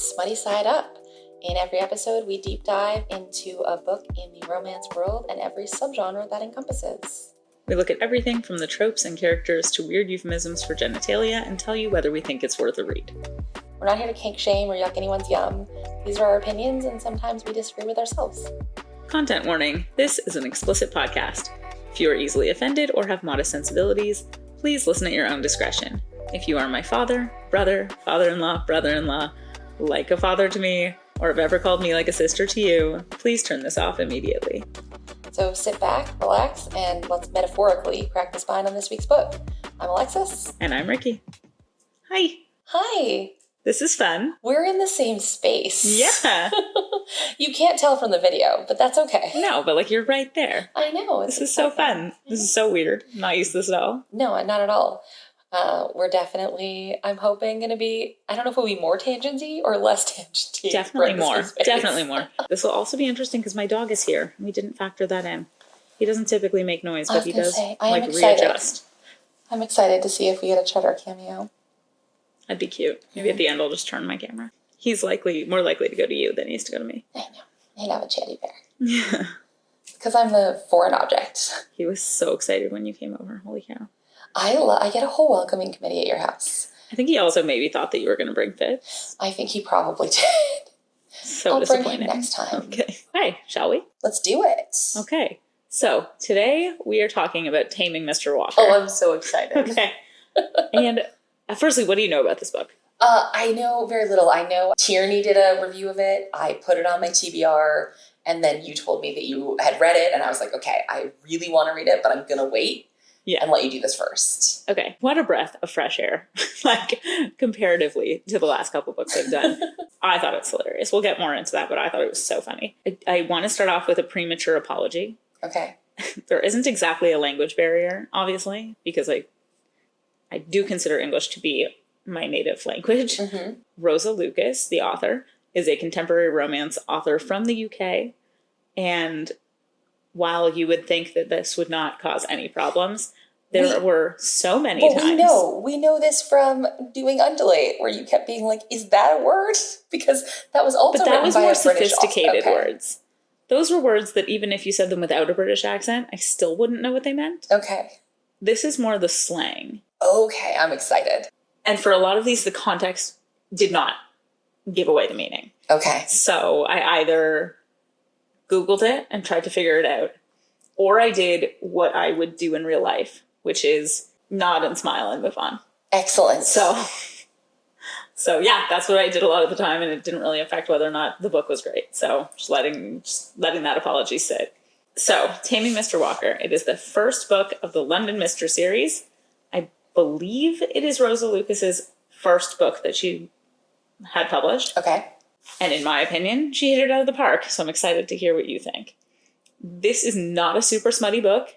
Smutty Side Up. In every episode, we deep dive into a book in the romance world and every subgenre that encompasses. We look at everything from the tropes and characters to weird euphemisms for genitalia and tell you whether we think it's worth a read. We're not here to kink shame or yuck anyone's yum. These are our opinions, and sometimes we disagree with ourselves. Content warning, this is an explicit podcast. If you are easily offended or have modest sensibilities, please listen at your own discretion. If you are my father, brother, father-in-law, brother-in-law, like a father to me, or have ever called me like a sister to you, please turn this off immediately. So sit back, relax, and let's metaphorically crack the spine on this week's book. I'm Alexis. And I'm Ricky. Hi. Hi. This is fun. We're in the same space. Yeah. You can't tell from the video, but that's okay. No, but you're right there. I know. This is so fun. This is so weird. I'm not used to this at all. No, not at all. We're definitely, I'm hoping, going to be, I don't know if it'll be more tangenty or less tangenty. Definitely more. Definitely more. This will also be interesting because my dog is here. We didn't factor that in. He doesn't typically make noise, but he does readjust. I'm excited to see if we get a cheddar cameo. That'd be cute. Maybe at the end I'll just turn my camera. He's more likely to go to you than he is to go to me. I know. He'd have a chatty bear. Yeah. Because I'm the foreign object. He was so excited when you came over. Holy cow. I get a whole welcoming committee at your house. I think he also maybe thought that you were going to bring Fitz. I think he probably did. So disappointing. Bring him next time. Okay. Hi, shall we? Let's do it. Okay. So today we are talking about Taming Mr. Walker. Oh, I'm so excited. Okay. And firstly, what do you know about this book? I know very little. I know Tierney did a review of it. I put it on my TBR, and then you told me that you had read it, and I was like, okay, I really want to read it, but I'm going to wait. Yeah. And let you do this first. Okay. What a breath of fresh air. Comparatively to the last couple books I've done. I thought it was hilarious. We'll get more into that, but I thought it was so funny. I want to start off with a premature apology. Okay. There isn't exactly a language barrier, obviously, because I do consider English to be my native language. Mm-hmm. Rosa Lucas, the author, is a contemporary romance author from the UK. And while you would think that this would not cause any problems, there were so many times. We know this from doing Undulate, where you kept being like, is that a word? Because that was also But that was more British sophisticated words. Those were words that even if you said them without a British accent, I still wouldn't know what they meant. Okay. This is more the slang. Okay, I'm excited. And for a lot of these, the context did not give away the meaning. Okay. So I either Googled it and tried to figure it out, or I did what I would do in real life, which is nod and smile and move on. Excellent. So yeah, that's what I did a lot of the time, and it didn't really affect whether or not the book was great. So just letting that apology sit. So, Taming Mr. Walker. It is the first book of the London Mr. series. I believe it is Rosa Lucas's first book that she had published. Okay. And in my opinion, she hit it out of the park, so I'm excited to hear what you think. This is not a super smutty book.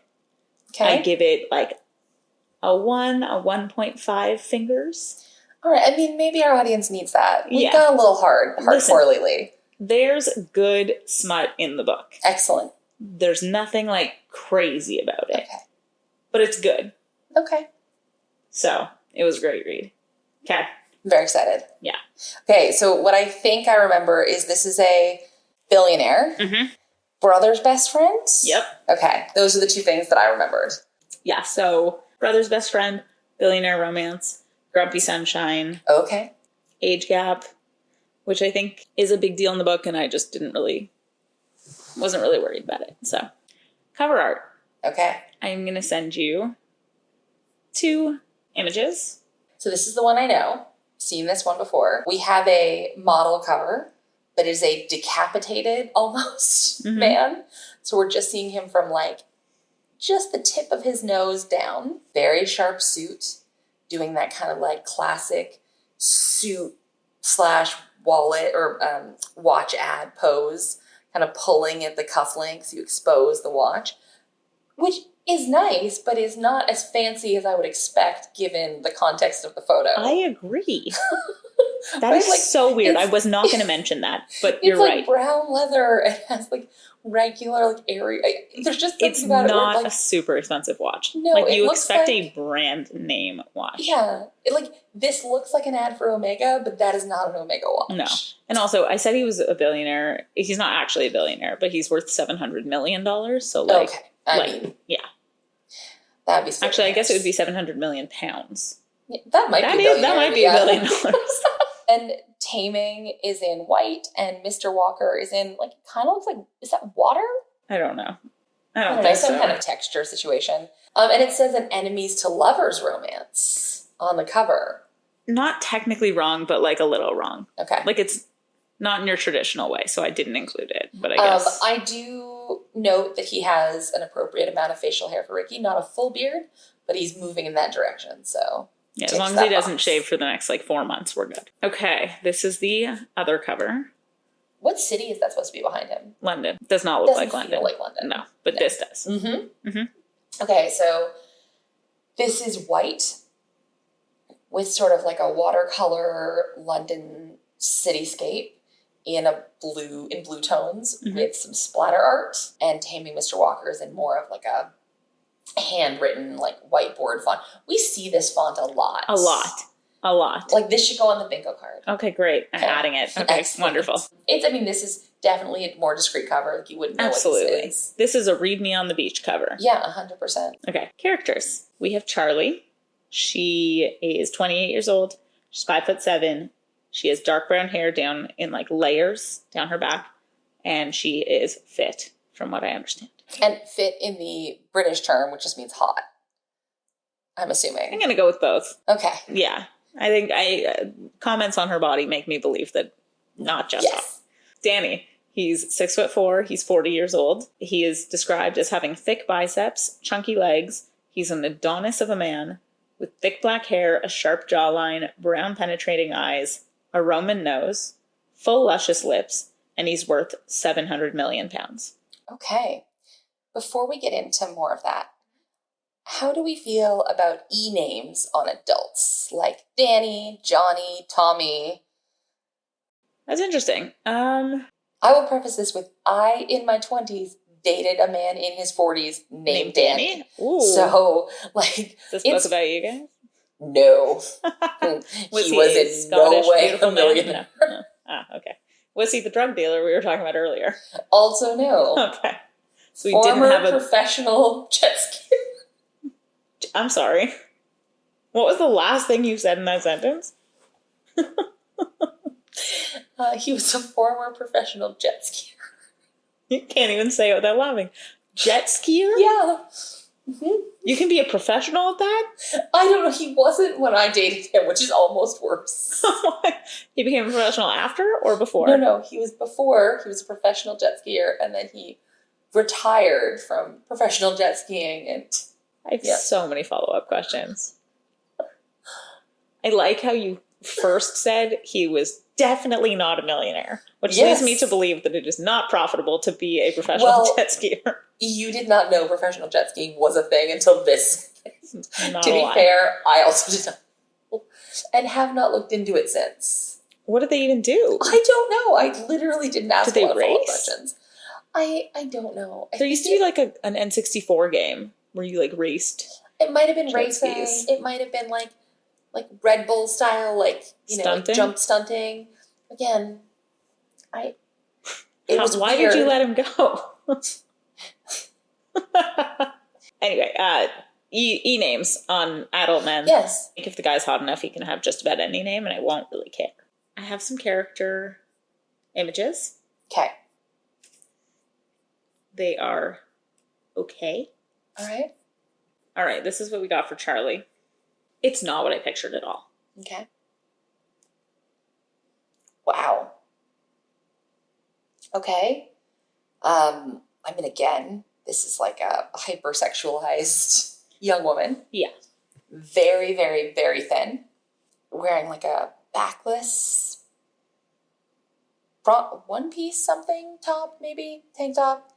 Okay. I give it a 1.5 fingers. All right. I mean, maybe our audience needs that. We've gone a little hardcore lately. There's good smut in the book. Excellent. There's nothing crazy about it. Okay. But it's good. Okay. So, it was a great read. Okay. I'm very excited. Yeah. Okay, so what I think I remember is this is a billionaire. Mm-hmm. Brother's best friend? Yep. Okay, those are the two things that I remembered. Yeah, so brother's best friend, billionaire romance, grumpy sunshine. Okay. Age gap, which I think is a big deal in the book, and I just wasn't really worried about it. So, cover art. Okay. I'm going to send you 2 images. So this is the one I know. Seen this one before. We have a model cover, but it is a decapitated almost man. So we're just seeing him from just the tip of his nose down. Very sharp suit, doing that kind of classic suit / wallet or watch ad pose, kind of pulling at the cufflinks. You expose the watch, which is nice, but is not as fancy as I would expect given the context of the photo. I agree. That is so weird. I was not going to mention that, but you're right. It's like brown leather. It has like regular like area. There's just it's about not it where, like, a super expensive watch. No, like it you looks expect like a brand name watch. Yeah, this looks like an ad for Omega, but that is not an Omega watch. No, and also I said he was a billionaire. He's not actually a billionaire, but he's worth $700 million. So like, okay, I mean, yeah, that'd be actually I guess it would be 700 million pounds. Yeah, that might be $1 billion. And Taming is in white, and Mr. Walker is in like kind of looks like, is that water? I don't know. I don't know, think some so. kind of texture situation. And it says an enemies to lovers romance on the cover. Not technically wrong, but like a little wrong. Okay. Like it's not in your traditional way, so I didn't include it. But I guess I do note that he has an appropriate amount of facial hair for Ricky, not a full beard, but he's moving in that direction. So yeah, as long as he doesn't shave for the next like 4 months, we're good. Okay, this is the other cover. What city is that supposed to be behind him? London. Does not look like London. Feel like London. No, but this does. Mm-hmm. Mm-hmm. Okay, so this is white with sort of like a watercolor London cityscape in blue tones with some splatter art, and Taming Mr. Walker is in more of like a handwritten like whiteboard font. We see this font a lot. A lot. Like this should go on the bingo card. Okay, great. I'm adding it. Okay, excellent. Wonderful. This is definitely a more discreet cover. Like you wouldn't know what this is. This is a Read Me on the Beach cover. Yeah, 100%. Okay, characters. We have Charlie. She is 28 years old. She's 5'7". She has dark brown hair down in like layers down her back. And she is fit, from what I understand. And fit in the British term, which just means hot. I'm assuming. I'm going to go with both. Okay. Yeah. I think comments on her body make me believe that not just hot. Danny. He's 6'4". He's 40 years old. He is described as having thick biceps, chunky legs. He's an Adonis of a man with thick black hair, a sharp jawline, brown penetrating eyes, a Roman nose, full luscious lips, and he's worth 700 million pounds. Okay. Before we get into more of that, how do we feel about E-names on adults? Like Danny, Johnny, Tommy? That's interesting. I will preface this with, I, in my 20s, dated a man in his 40s named Danny. Ooh. So, like... Is this book about you guys? No. he was in no way a millionaire. No. Ah, okay. Was he the drug dealer we were talking about earlier? Also no. Okay. So we Former didn't have professional jet skier. I'm sorry. What was the last thing you said in that sentence? He was a former professional jet skier. You can't even say it without laughing. Jet skier? Yeah. Mm-hmm. You can be a professional at that? I don't know. He wasn't when I dated him, which is almost worse. He became a professional after or before? No. He was before. He was a professional jet skier, and then he retired from professional jet skiing. And I have so many follow-up questions. I like how you first said he was definitely not a millionaire, which leads me to believe that it is not profitable to be a professional jet skier. You did not know professional jet skiing was a thing until this. To be fair, I also did not, and have not looked into it since. What did they even do? I don't know. I literally didn't ask a lot of follow-up questions. I don't know. There used to be like an N64 game where you like raced. It might have been racing. It might have been like Red Bull style, like like jump stunting. Again, why did you let him go? Anyway, E-names on adult men. Yes. I think if the guy's hot enough, he can have just about any name, and I won't really care. I have some character images. Okay. They are okay. All right, this is what we got for Charlie. It's not what I pictured at all. Okay. Wow. Okay. I mean, again, this is like a hypersexualized young woman. Yeah. Very, very, very thin. Wearing like a backless one-piece something top, maybe, tank top.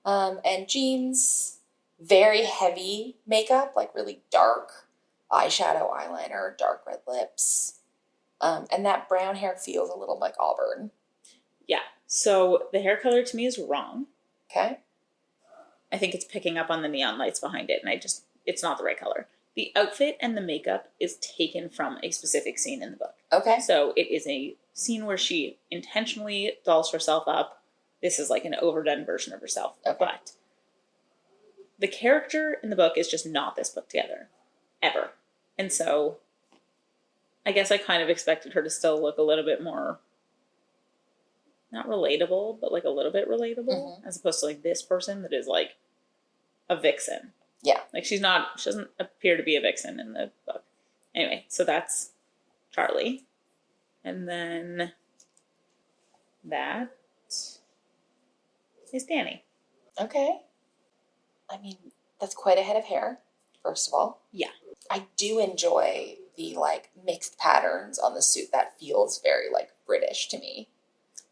And jeans. Very heavy makeup, like really dark eyeshadow, eyeliner, dark red lips. And that brown hair feels a little like auburn. Yeah. So the hair color to me is wrong. Okay. I think it's picking up on the neon lights behind it, and it's not the right color. The outfit and the makeup is taken from a specific scene in the book. Okay. So it is a scene where she intentionally dolls herself up. This is like an overdone version of herself. Okay. But the character in the book is just not this put together. Ever. And so I guess I kind of expected her to still look a little bit more, not relatable, but like a little bit relatable, as opposed to like this person that is like a vixen. Yeah. Like she doesn't appear to be a vixen in the book. Anyway, so that's Charlie. And then that is Danny. Okay. I mean, that's quite a head of hair, first of all. Yeah. I do enjoy the like mixed patterns on the suit. That feels very like British to me.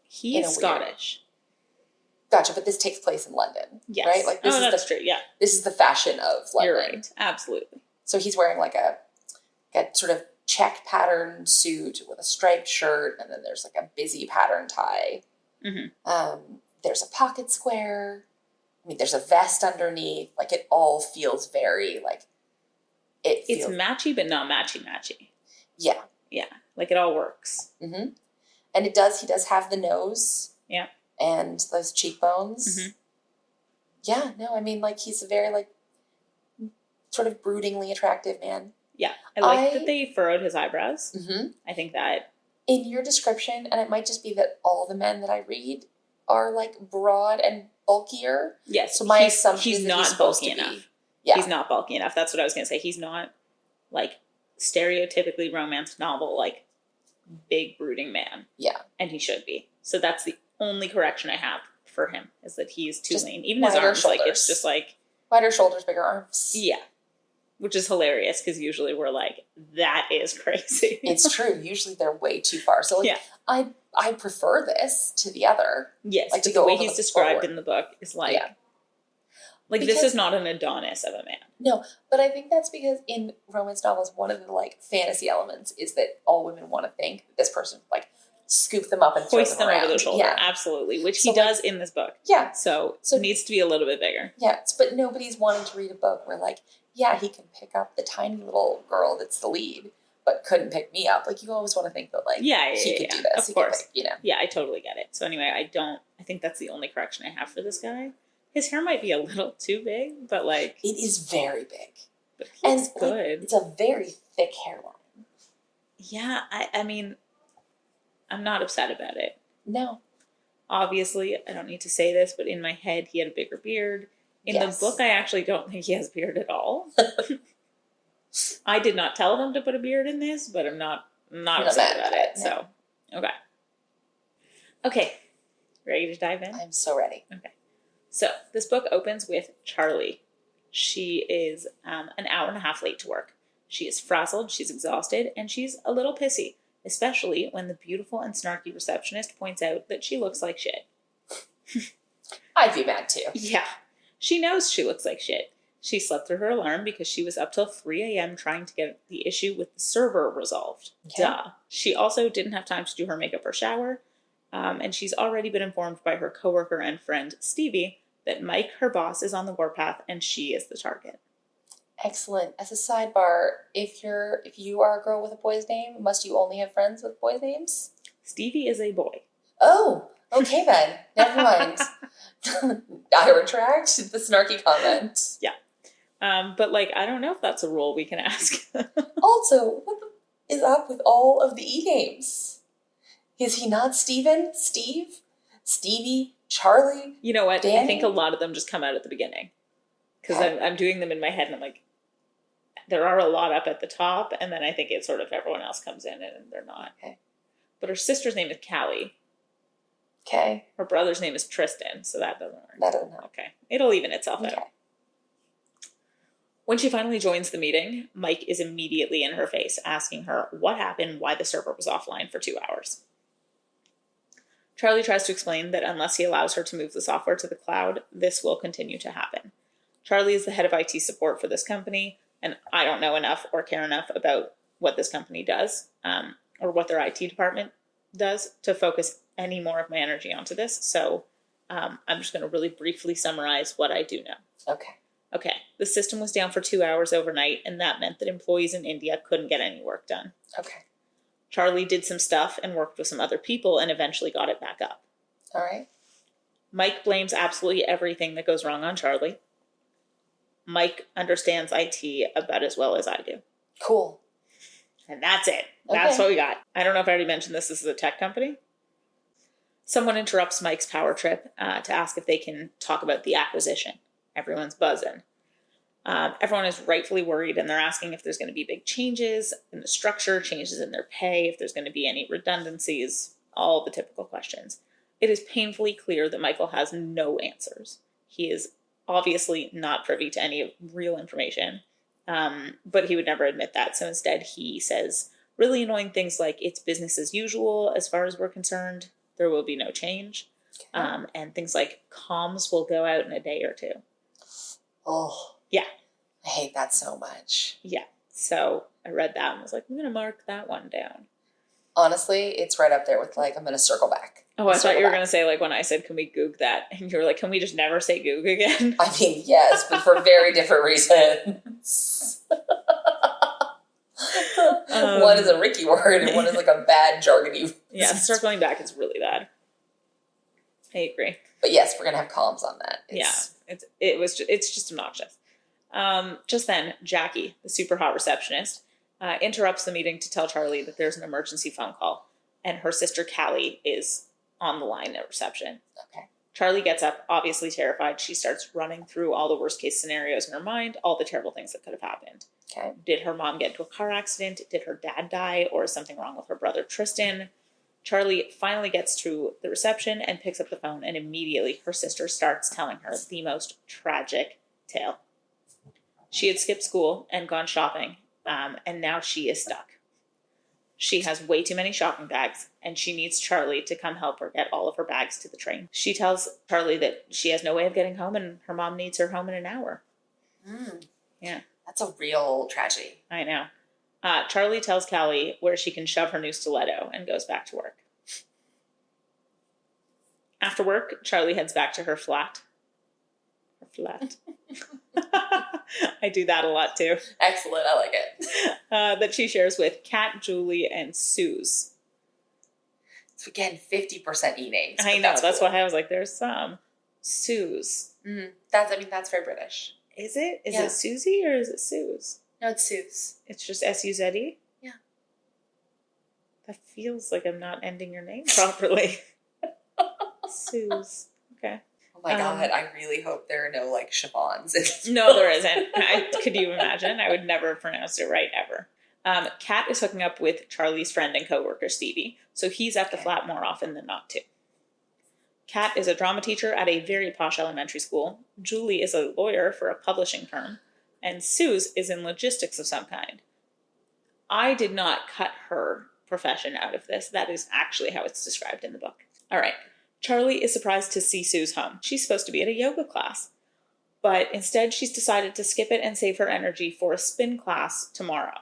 He is Scottish. Gotcha, but this takes place in London. Yes. Right? Like this that's true, yeah. This is the fashion of London. You're right. Absolutely. So he's wearing like a sort of check pattern suit with a striped shirt, and then there's like a busy pattern tie. Mm-hmm. There's a pocket square. I mean, there's a vest underneath. Like it all feels very like it's matchy, but not matchy. Yeah. Yeah. Like it all works. Mm-hmm. And he does have the nose. Yeah. And those cheekbones. Mm-hmm. Yeah, no, I mean, like, he's a very, like, sort of broodingly attractive man. Yeah. I like that they furrowed his eyebrows. Mm-hmm. I think that... In your description, and it might just be that all the men that I read are, like, broad and bulkier. Yes. So my assumption is that not bulky enough. Yeah. He's not bulky enough. That's what I was going to say. He's not, like, stereotypically romance novel, like, big brooding man. Yeah. And he should be. So that's the only correction I have for him, is that he is too lean. Even his arms, shoulders. Like, it's just like... Wider shoulders, bigger arms. Yeah. Which is hilarious, because usually we're like, that is crazy. It's true. Usually they're way too far. So, like, yeah. I prefer this to the other. Yes, like, but the way he's described in the book is like... Yeah. Like, because, this is not an Adonis of a man. No, but I think that's because in romance novels, one of the, like, fantasy elements is that all women want to think that this person, like, scoop them up and hoist them around. over the shoulder. Yeah. Absolutely. Which he does in this book. Yeah. So it needs to be a little bit bigger. Yeah, but nobody's wanting to read a book where, like, yeah, he can pick up the tiny little girl that's the lead, but couldn't pick me up. Like, you always want to think that, like, he could do this. Of course. Could, you know. Yeah, I totally get it. So anyway, I think that's the only correction I have for this guy. His hair might be a little too big, but, like... It is very big. But he looks good. Like, it's a very thick hairline. Yeah, I mean, I'm not upset about it. No. Obviously, I don't need to say this, but in my head, he had a bigger beard. In the book, I actually don't think he has a beard at all. I did not tell them to put a beard in this, but I'm not upset about it. No. So, okay. Okay. Ready to dive in? I'm so ready. Okay. So, this book opens with Charlie. She is an hour and a half late to work. She is frazzled, she's exhausted, and she's a little pissy, especially when the beautiful and snarky receptionist points out that she looks like shit. I'd be mad too. Yeah. She knows she looks like shit. She slept through her alarm because she was up till 3 a.m. trying to get the issue with the server resolved. Okay. Duh. She also didn't have time to do her makeup or shower, and she's already been informed by her coworker and friend, Stevie, that Mike, her boss, is on the warpath and she is the target. Excellent. As a sidebar, if you are a girl with a boy's name, must you only have friends with boys' names? Stevie is a boy. Oh, okay then. Never mind. I retract the snarky comment. Yeah. But, like, I don't know if that's a rule we can ask. Also, what is up with all of the E-names? Is he not Steven? Steve? Stevie? Charlie? You know what? Danny? I think a lot of them just come out at the beginning. Because I'm doing them in my head and I'm like, there are a lot up at the top, and then I think it's sort of everyone else comes in and they're not. Okay. But her sister's name is Callie. Okay. Her brother's name is Tristan, so that doesn't work. That doesn't help. Okay. It'll even itself out. When she finally joins the meeting, Mike is immediately in her face, asking her what happened, why the server was offline for 2 hours. Charlie tries to explain that unless he allows her to move the software to the cloud, this will continue to happen. Charlie is the head of IT support for this company, and I don't know enough or care enough about what this company does. or what their IT department does to focus any more of my energy onto this. So I'm just going to really briefly summarize what I do know. Okay. The system was down for 2 hours overnight, and that meant that employees in India couldn't get any work done. Okay. Charlie did some stuff and worked with some other people and eventually got it back up. All right. Mike blames absolutely everything that goes wrong on Charlie. Mike understands IT about as well as I do. Cool. And that's it. That's what we got. I don't know if I already mentioned this. This is a tech company. Someone interrupts Mike's power trip to ask if they can talk about the acquisition. Everyone's buzzing. Everyone is rightfully worried, and they're asking if there's going to be big changes in the structure, changes in their pay, if there's going to be any redundancies, all the typical questions. It is painfully clear that Michael has no answers. He is obviously not privy to any real information, but he would never admit that. So instead, he says really annoying things like, it's business as usual as far as we're concerned. There will be no change. Okay. And things like comms will go out in a day or two. Oh. Yeah. I hate that so much. Yeah. So I read that and was like, I'm going to mark that one down. Honestly, it's right up there with like, I'm going to circle back. Oh, I thought you were going to say like when I said, can we goog that? And you were like, can we just never say goog again? I mean, yes, but for very different reasons. One is a Ricky word and one is like a bad jargony word. Yeah, circling back is really bad. I agree. But yes, we're going to have columns on that. It's just obnoxious. Just then, Jackie, the super hot receptionist, interrupts the meeting to tell Charlie that there's an emergency phone call, and her sister Callie is on the line at reception. Okay. Charlie gets up, obviously terrified. She starts running through all the worst case scenarios in her mind, all the terrible things that could have happened. Okay. Did her mom get into a car accident? Did her dad die? Or is something wrong with her brother Tristan? Charlie finally gets to the reception and picks up the phone, and immediately her sister starts telling her the most tragic tale. She had skipped school and gone shopping, and now she is stuck. She has way too many shopping bags, and she needs Charlie to come help her get all of her bags to the train. She tells Charlie that she has no way of getting home, and her mom needs her home in an hour. Yeah. That's a real tragedy. I know. Charlie tells Callie where she can shove her new stiletto and goes back to work. After work, Charlie heads back to her flat. I do that a lot too. Excellent, I like it. That she shares with Kat, Julie, and Suze. So again, 50% E-names. I know, that's cool. Why I was like, there's some. Suze. Mm-hmm. That's very British. Is it? Is it Susie or is it Suze? No, it's Suze. It's just S-U-Z-E? Yeah. That feels like I'm not ending your name properly. Suze. Okay. Oh my God, I really hope there are no like Siobhans. No, there isn't. Could you imagine? I would never have pronounced it right ever. Kat is hooking up with Charlie's friend and coworker Stevie, so he's at the flat more often than not too. Kat is a drama teacher at a very posh elementary school. Julie is a lawyer for a publishing firm, and Suze is in logistics of some kind. I did not cut her profession out of this. That is actually how it's described in the book. All right. Charlie is surprised to see Suze home. She's supposed to be at a yoga class, but instead she's decided to skip it and save her energy for a spin class tomorrow,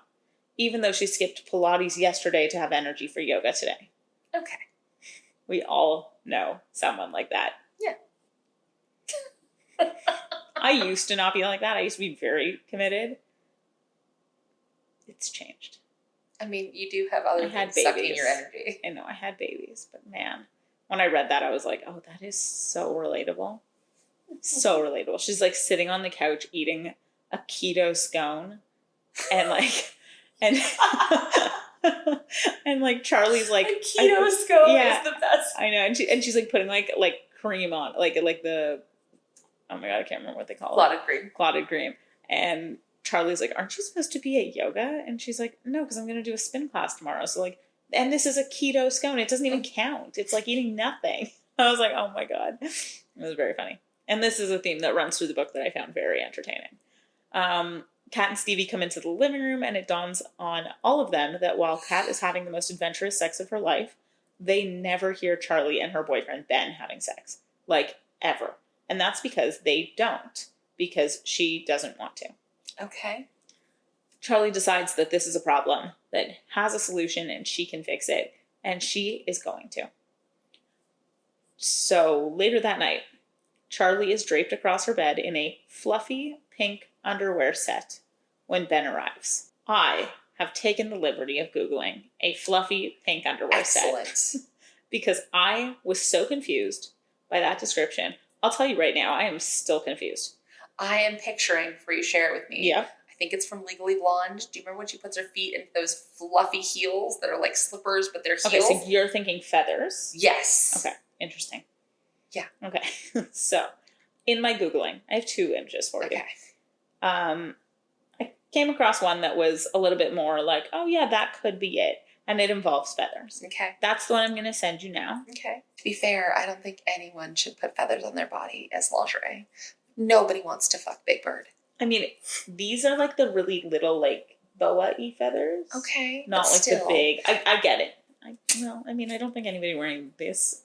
even though she skipped Pilates yesterday to have energy for yoga today. Okay. We all know someone like that. Yeah. I used to not be like that. I used to be very committed. It's changed. I mean, you do have other things sucking your energy. I know, I had babies, but man, when I read that, I was like, oh, that is so relatable. So relatable. She's like sitting on the couch eating a keto scone and like, and and like Charlie's like, a keto scone is the best. I know. And she's like putting like cream on, like the, oh my God, I can't remember what they call it. Clotted cream. And Charlie's like, aren't you supposed to be at yoga? And she's like, no, because I'm going to do a spin class tomorrow. So like, and this is a keto scone. It doesn't even count. It's like eating nothing. I was like, oh my God. It was very funny. And this is a theme that runs through the book that I found very entertaining. Kat and Stevie come into the living room, and it dawns on all of them that while Kat is having the most adventurous sex of her life, they never hear Charlie and her boyfriend Ben having sex. Like, ever. And that's because they don't. Because she doesn't want to. Okay. Charlie decides that this is a problem that has a solution and she can fix it. And she is going to. So later that night, Charlie is draped across her bed in a fluffy pink underwear set when Ben arrives. I have taken the liberty of Googling a fluffy pink underwear set. Because I was so confused by that description. I'll tell you right now, I am still confused. I am picturing, before you share it with me. Yeah. I think it's from Legally Blonde. Do you remember when she puts her feet into those fluffy heels that are like slippers, but they're heels? Okay, so you're thinking feathers? Yes. Okay, interesting. Yeah. Okay, so in my Googling, I have 2 images for you. I came across one that was a little bit more like, oh yeah, that could be it. And it involves feathers. Okay. That's the one I'm going to send you now. Okay. To be fair, I don't think anyone should put feathers on their body as lingerie. Nobody wants to fuck Big Bird. I mean, these are like the really little, like, boa-y feathers. Okay. Not like the big. I get it. I don't think anybody wearing this.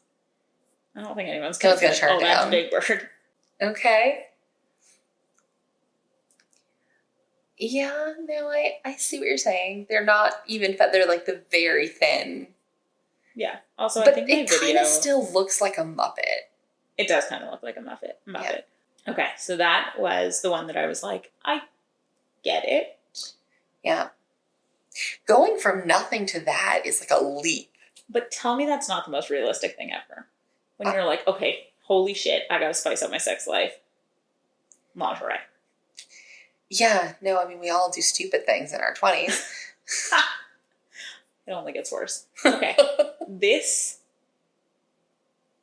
I don't think anyone's going to turn down. That's Big Bird. Okay. Yeah, no, I see what you're saying. They're not even they're like the very thin. Yeah. Also, but I think my video... it kind of still looks like a Muppet. It does kind of look like a Muppet. Yeah. Okay, so that was the one that I was like, I get it. Yeah. Going from nothing to that is like a leap. But tell me that's not the most realistic thing ever. When you're like, okay, holy shit, I gotta spice up my sex life. Lingerie. Yeah, no, I mean, we all do stupid things in our 20s. It only gets worse. Okay.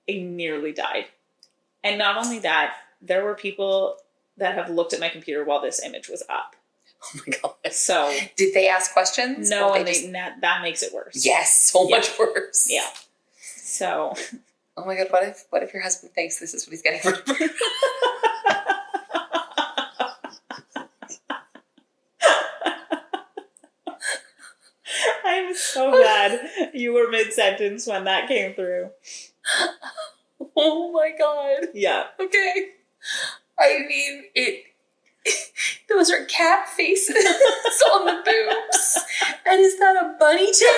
I nearly died. And not only that, there were people that have looked at my computer while this image was up. Oh my God. So. Did they ask questions? No, and that makes it worse. Yes, so much worse. Yeah. So. Oh my God, what if your husband thinks this is what he's getting for I'm so glad you were mid-sentence when that came through. Oh my God. Yeah. Okay. I mean, those are cat faces on the boobs. And is that a bunny tail?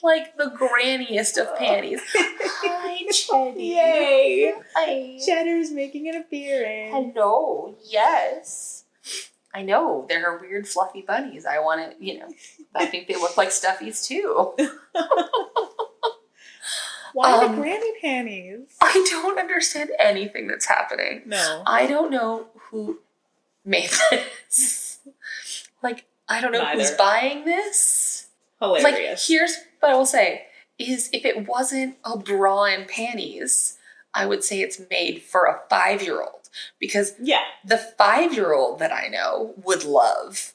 Like the granniest of panties. Hi, Chetty. Yay. Hi. Cheddar's making an appearance. Hello. Yes. I know. They're her weird fluffy bunnies. I want to, I think they look like stuffies too. Why the granny panties? I don't understand anything that's happening. No. I don't know who made this. Like, I don't know who's buying this. Hilarious. Like, here's what I will say, is if it wasn't a bra and panties, I would say it's made for a 5-year-old. Because the 5-year-old that I know would love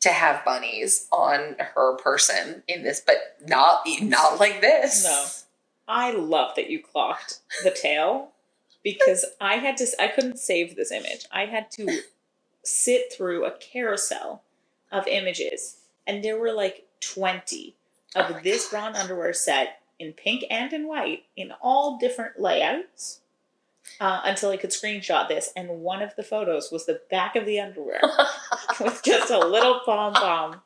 to have bunnies on her person in this, but not like this. No. I love that you clocked the tail because I couldn't save this image. I had to sit through a carousel of images and there were like 20 of this bra and underwear set in pink and in white in all different layouts until I could screenshot this. And one of the photos was the back of the underwear with just a little pom-pom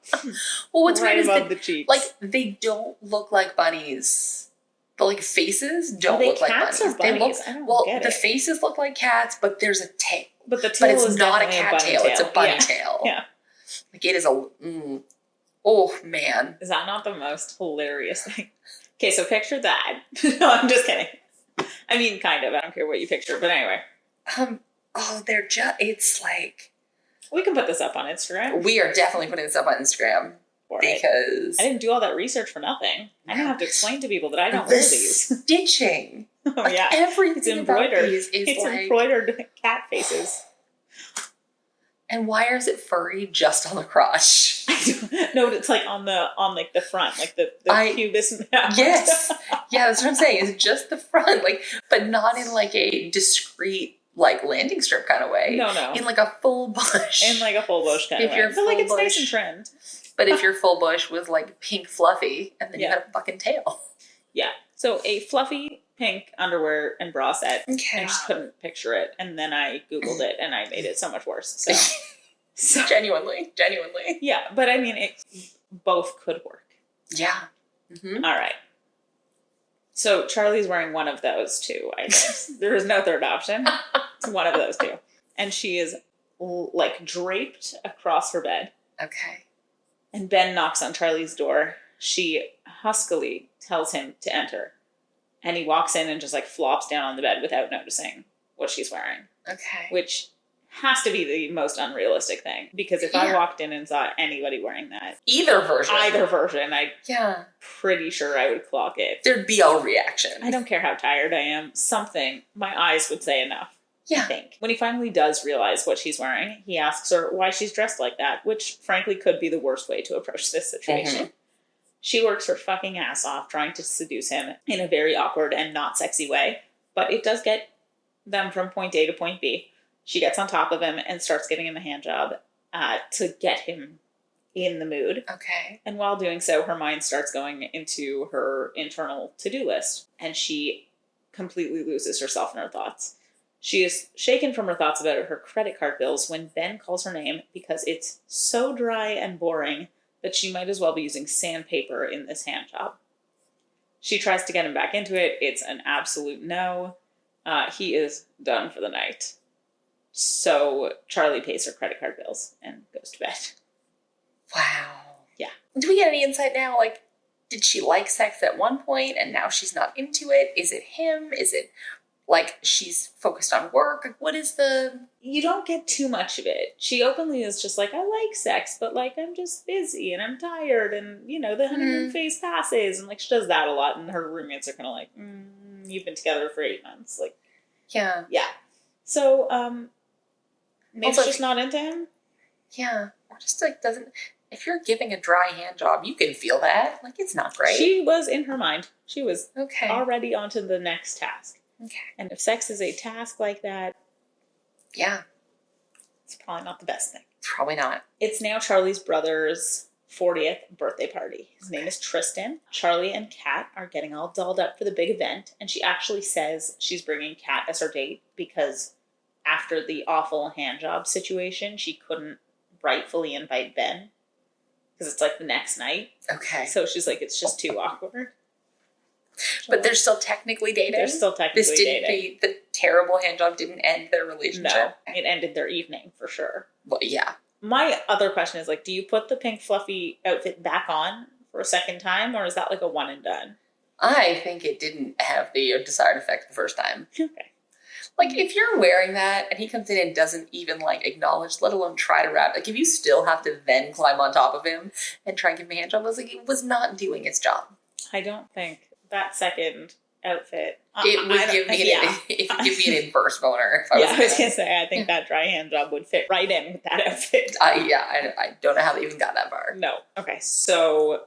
what's right weird above is the cheeks. Like, they don't look like bunnies. The like faces don't look like bunnies. Or bunnies? They look I don't get the it. faces look like cats, but there's a tail. But the tail it's not a cat tail. It's a bunny tail. Yeah. Like it is oh man. Is that not the most hilarious thing? Okay, so picture that. No, I'm just kidding. I mean, kind of. I don't care what you picture, but anyway. They're just. It's like we can put this up on Instagram. We are definitely putting this up on Instagram. Because I didn't do all that research for nothing. I didn't have to explain to people that I don't wear these. Stitching. Oh yeah, everything it's embroidered. About these is it's like embroidered cat faces. And why is it furry just on the crotch? No, it's like on the front, like the pubis. Yes, yeah, that's what I'm saying. It's just the front, like, but not in like a discreet like landing strip kind of way. No, in like a full bush. In like a full bush kind of way. But like it's nice and trimmed. But if your full bush was like pink fluffy and then you had a fucking tail. Yeah. So a fluffy pink underwear and bra set. Okay. I just couldn't picture it. And then I Googled it and I made it so much worse. So Genuinely. yeah, but I mean, both could work. Yeah. Mm-hmm. All right. So Charlie's wearing one of those two items. There is no third option. It's one of those two. And she is like draped across her bed. Okay. And Ben knocks on Charlie's door. She huskily tells him to enter. And he walks in and just like flops down on the bed without noticing what she's wearing. Okay. Which has to be the most unrealistic thing. Because if I walked in and saw anybody wearing that. Either version, I'm pretty sure I would clock it. There'd be a reaction. I don't care how tired I am. Something. My eyes would say enough. Yeah. I think. When he finally does realize what she's wearing, he asks her why she's dressed like that, which frankly could be the worst way to approach this situation. Mm-hmm. She works her fucking ass off trying to seduce him in a very awkward and not sexy way, but it does get them from point A to point B. She gets on top of him and starts giving him a hand job to get him in the mood. Okay. And while doing so, her mind starts going into her internal to-do list, and she completely loses herself in her thoughts. She is shaken from her thoughts about her credit card bills when Ben calls her name because it's so dry and boring that she might as well be using sandpaper in this hand job. She tries to get him back into it. It's an absolute no. He is done for the night. So Charlie pays her credit card bills and goes to bed. Wow. Yeah. Do we get any insight now? Like, did she like sex at one point and now she's not into it? Is it him? Is it like she's focused on work? Like, what is the... You don't get too much of it. She openly is just like, I like sex, but like I'm just busy and I'm tired and, you know, the honeymoon phase passes. And like she does that a lot and her roommates are kind of like, you've been together for 8 months. Like, yeah. So, maybe also, she's just not into him? Yeah. Or just like doesn't... If you're giving a dry hand job, you can feel that. Like, it's not great. She was in her mind. She was already on to the next task. Okay. And if sex is a task like that, yeah, it's probably not the best thing. Probably not. It's now Charlie's brother's 40th birthday party. His name is Tristan. Charlie and Kat are getting all dolled up for the big event, and she actually says she's bringing Kat as her date because after the awful handjob situation, she couldn't rightfully invite Ben because it's like the next night. Okay. So she's like, it's just too awkward. But they're still technically dating? They're still technically dating. The terrible handjob didn't end their relationship? No, it ended their evening for sure. Well, yeah. My other question is, like, do you put the pink fluffy outfit back on for a second time, or is that like a one and done? I think it didn't have the desired effect the first time. Okay. Like, if you're wearing that and he comes in and doesn't even, like, acknowledge, let alone try to wrap, like, if you still have to then climb on top of him and try and give him a hand job, I was like, it was not doing its job. I don't think that second outfit... It would give me an inverse boner. If I was going to say, I think that dry hand job would fit right in with that outfit. I don't know how they even got that far. No. Okay, so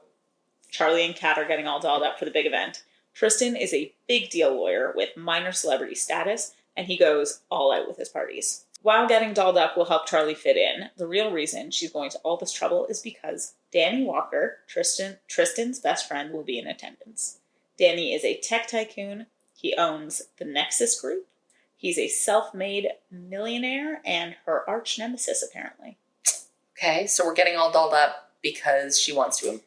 Charlie and Kat are getting all dolled up for the big event. Tristan is a big deal lawyer with minor celebrity status, and he goes all out with his parties. While getting dolled up will help Charlie fit in, the real reason she's going to all this trouble is because Danny Walker, Tristan's best friend, will be in attendance. Danny is a tech tycoon. He owns the Nexus Group. He's a self-made millionaire and her arch nemesis, apparently. Okay, so we're getting all dolled up because she wants to,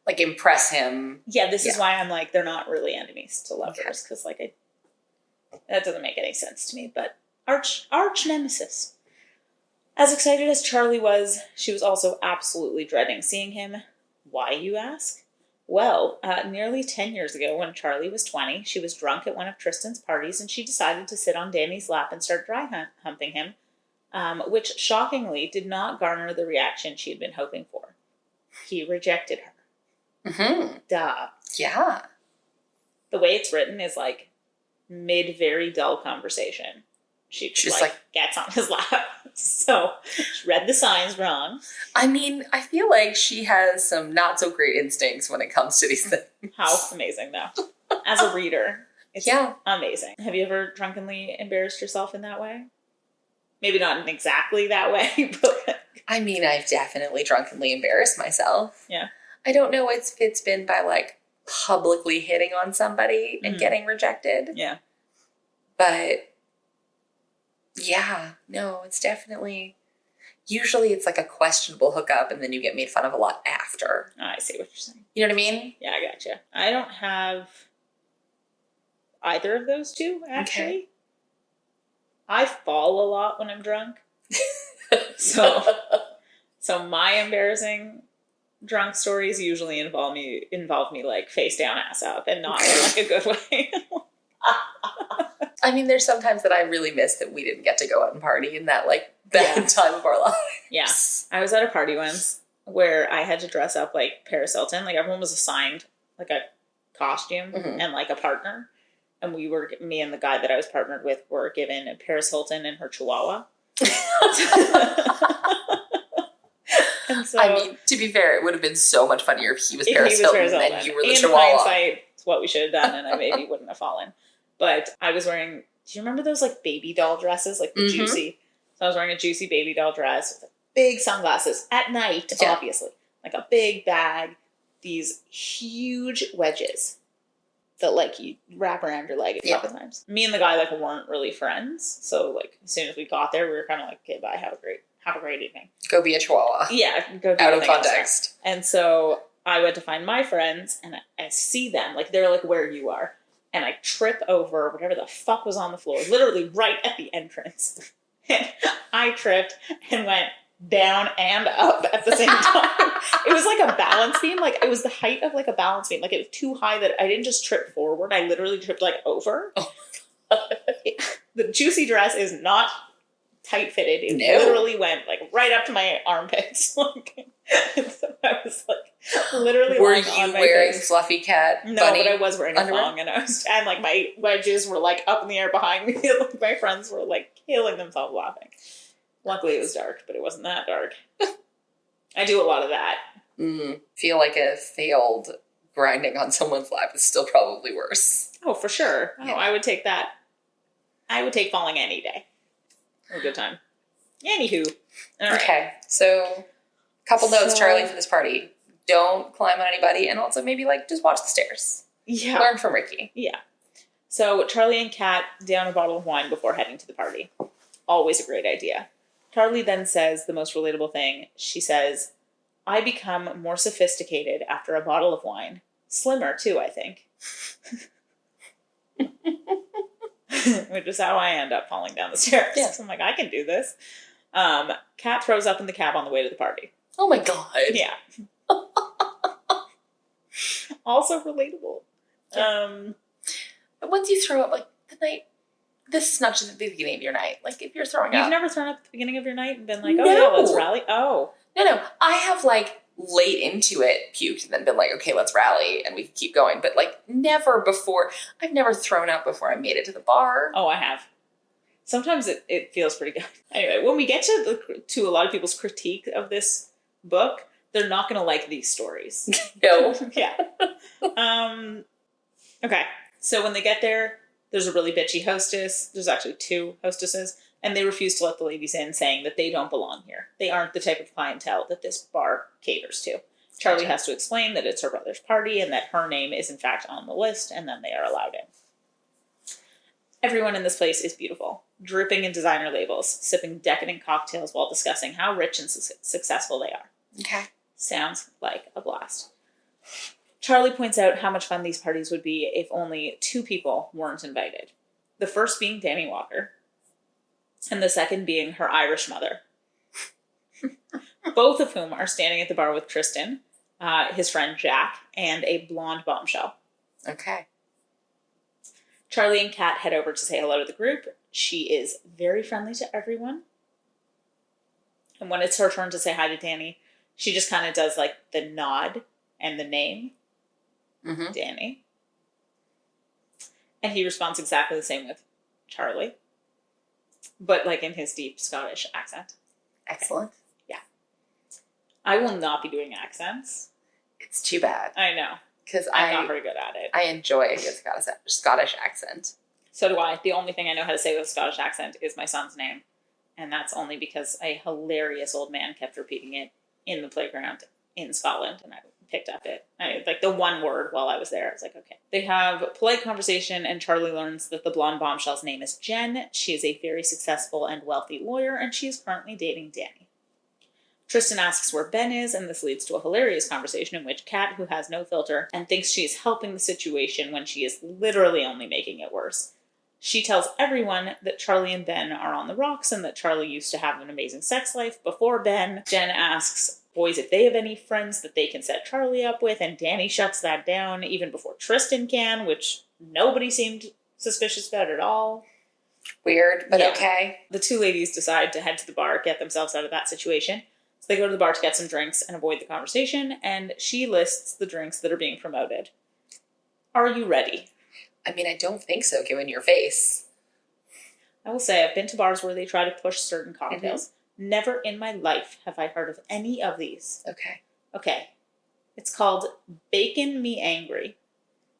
like, impress him. Yeah, this is why I'm like, they're not really enemies to lovers, because, like, that doesn't make any sense to me, but arch nemesis. As excited as Charlie was, she was also absolutely dreading seeing him. Why, you ask? Well, nearly 10 years ago, when Charlie was 20, she was drunk at one of Tristan's parties, and she decided to sit on Danny's lap and start dry humping him, which shockingly did not garner the reaction she had been hoping for. He rejected her. Mm-hmm. Duh. Yeah. The way it's written is like mid very dull conversation. She just like gets on his lap. So she read the signs wrong. I mean, I feel like she has some not so great instincts when it comes to these things. How amazing, though. As a reader, it's amazing. Have you ever drunkenly embarrassed yourself in that way? Maybe not in exactly that way, but... I mean, I've definitely drunkenly embarrassed myself. Yeah. I don't know if it's been by, like, publicly hitting on somebody and getting rejected. Yeah. But yeah, no, it's definitely, usually it's like a questionable hookup and then you get made fun of a lot after. Oh, I see what you're saying. You know what I mean? Yeah, I gotcha. I don't have either of those two, actually. Okay. I fall a lot when I'm drunk. So my embarrassing drunk stories usually involve me like face down, ass up, and not in like a good way. I mean, there's sometimes that I really miss that we didn't get to go out and party in that like bad time of our lives. Yeah. I was at a party once where I had to dress up like Paris Hilton. Like everyone was assigned like a costume and like a partner. And me and the guy that I was partnered with were given Paris Hilton and her chihuahua. And so, I mean, to be fair, it would have been so much funnier if he was Paris Hilton and you were the chihuahua. In hindsight, it's what we should have done, and I maybe wouldn't have fallen. But I was wearing, do you remember those like baby doll dresses? Like the juicy. So I was wearing a juicy baby doll dress with big sunglasses at night, obviously. Like a big bag, these huge wedges that like you wrap around your leg a couple times. Me and the guy like weren't really friends. So like as soon as we got there, we were kind of like, okay, bye, have a great evening. Go be a chihuahua. Yeah, go do out of context. And so I went to find my friends and I see them, like they're like where you are. And I trip over whatever the fuck was on the floor, literally right at the entrance. And I tripped and went down and up at the same time. It was like a balance beam. Like it was the height of like a balance beam. Like it was too high that I didn't just trip forward. I literally tripped like over. Oh my God. The juicy dress is not tight fitted. It literally went like right up to my armpits. And so I was like literally. Were you wearing fluffy cat? No, but I was wearing a thong, and like my wedges were like up in the air behind me. Like my friends were like killing themselves laughing. Luckily, it was dark, but it wasn't that dark. I do a lot of that. Feel like a failed grinding on someone's lap is still probably worse. Oh, for sure. Yeah. Oh, I would take that. I would take falling any day. A good time. Anywho. All right. Okay, so couple notes, Charlie, for this party. Don't climb on anybody, and also maybe like just watch the stairs. Yeah. Learn from Ricky. Yeah. So Charlie and Kat down a bottle of wine before heading to the party. Always a great idea. Charlie then says the most relatable thing. She says, I become more sophisticated after a bottle of wine. Slimmer, too, I think. Which is how I end up falling down the stairs. Yeah. So I'm like, I can do this. Kat throws up in the cab on the way to the party. Oh my God. Yeah. Also relatable. Once you throw up, like, the night, this is not just at the beginning of your night. Like, if you're throwing up. You've never thrown up at the beginning of your night and been like, oh, yeah, let's rally? Oh. No. I have, like, late into it puked and then been like, okay, let's rally and we can keep going. But, like, never before. I've never thrown up before I made it to the bar. Oh, I have. Sometimes it feels pretty good. Anyway, when we get to a lot of people's critique of this book, they're not going to like these stories. No. Yeah. Okay. So when they get there, there's a really bitchy hostess. There's actually two hostesses. And they refuse to let the ladies in, saying that they don't belong here. They aren't the type of clientele that this bar caters to. Charlie has to explain that it's her brother's party and that her name is in fact on the list, and then they are allowed in. Everyone in this place is beautiful, dripping in designer labels, sipping decadent cocktails while discussing how rich and successful they are. Okay. Sounds like a blast. Charlie points out how much fun these parties would be if only two people weren't invited. The first being Danny Walker, and the second being her Irish mother. Both of whom are standing at the bar with Tristan, his friend Jack, and a blonde bombshell. Okay. Charlie and Kat head over to say hello to the group. She is very friendly to everyone. And when it's her turn to say hi to Danny, she just kind of does like the nod and the name. Mm-hmm. Danny. And he responds exactly the same with Charlie. But like in his deep Scottish accent. Excellent. Yeah. I will not be doing accents. It's too bad. I know. Because I'm not very good at it. I enjoy a good Scottish accent. So do I. The only thing I know how to say with a Scottish accent is my son's name. And that's only because a hilarious old man kept repeating it in the playground in Scotland. And I picked up it. Like the one word while I was there. I was like, okay. They have a polite conversation, and Charlie learns that the blonde bombshell's name is Jen. She is a very successful and wealthy lawyer, and she is currently dating Danny. Tristan asks where Ben is, and this leads to a hilarious conversation in which Kat, who has no filter and thinks she is helping the situation when she is literally only making it worse. She tells everyone that Charlie and Ben are on the rocks and that Charlie used to have an amazing sex life before Ben. Jen asks boys if they have any friends that they can set Charlie up with, and Danny shuts that down even before Tristan can, which nobody seemed suspicious about at all. Weird, but okay. The two ladies decide to head to the bar, get themselves out of that situation. So they go to the bar to get some drinks and avoid the conversation, and she lists the drinks that are being promoted. Are you ready? I mean, I don't think so, given your face. I will say, I've been to bars where they try to push certain cocktails. Mm-hmm. Never in my life have I heard of any of these. Okay. It's called Bacon Me Angry.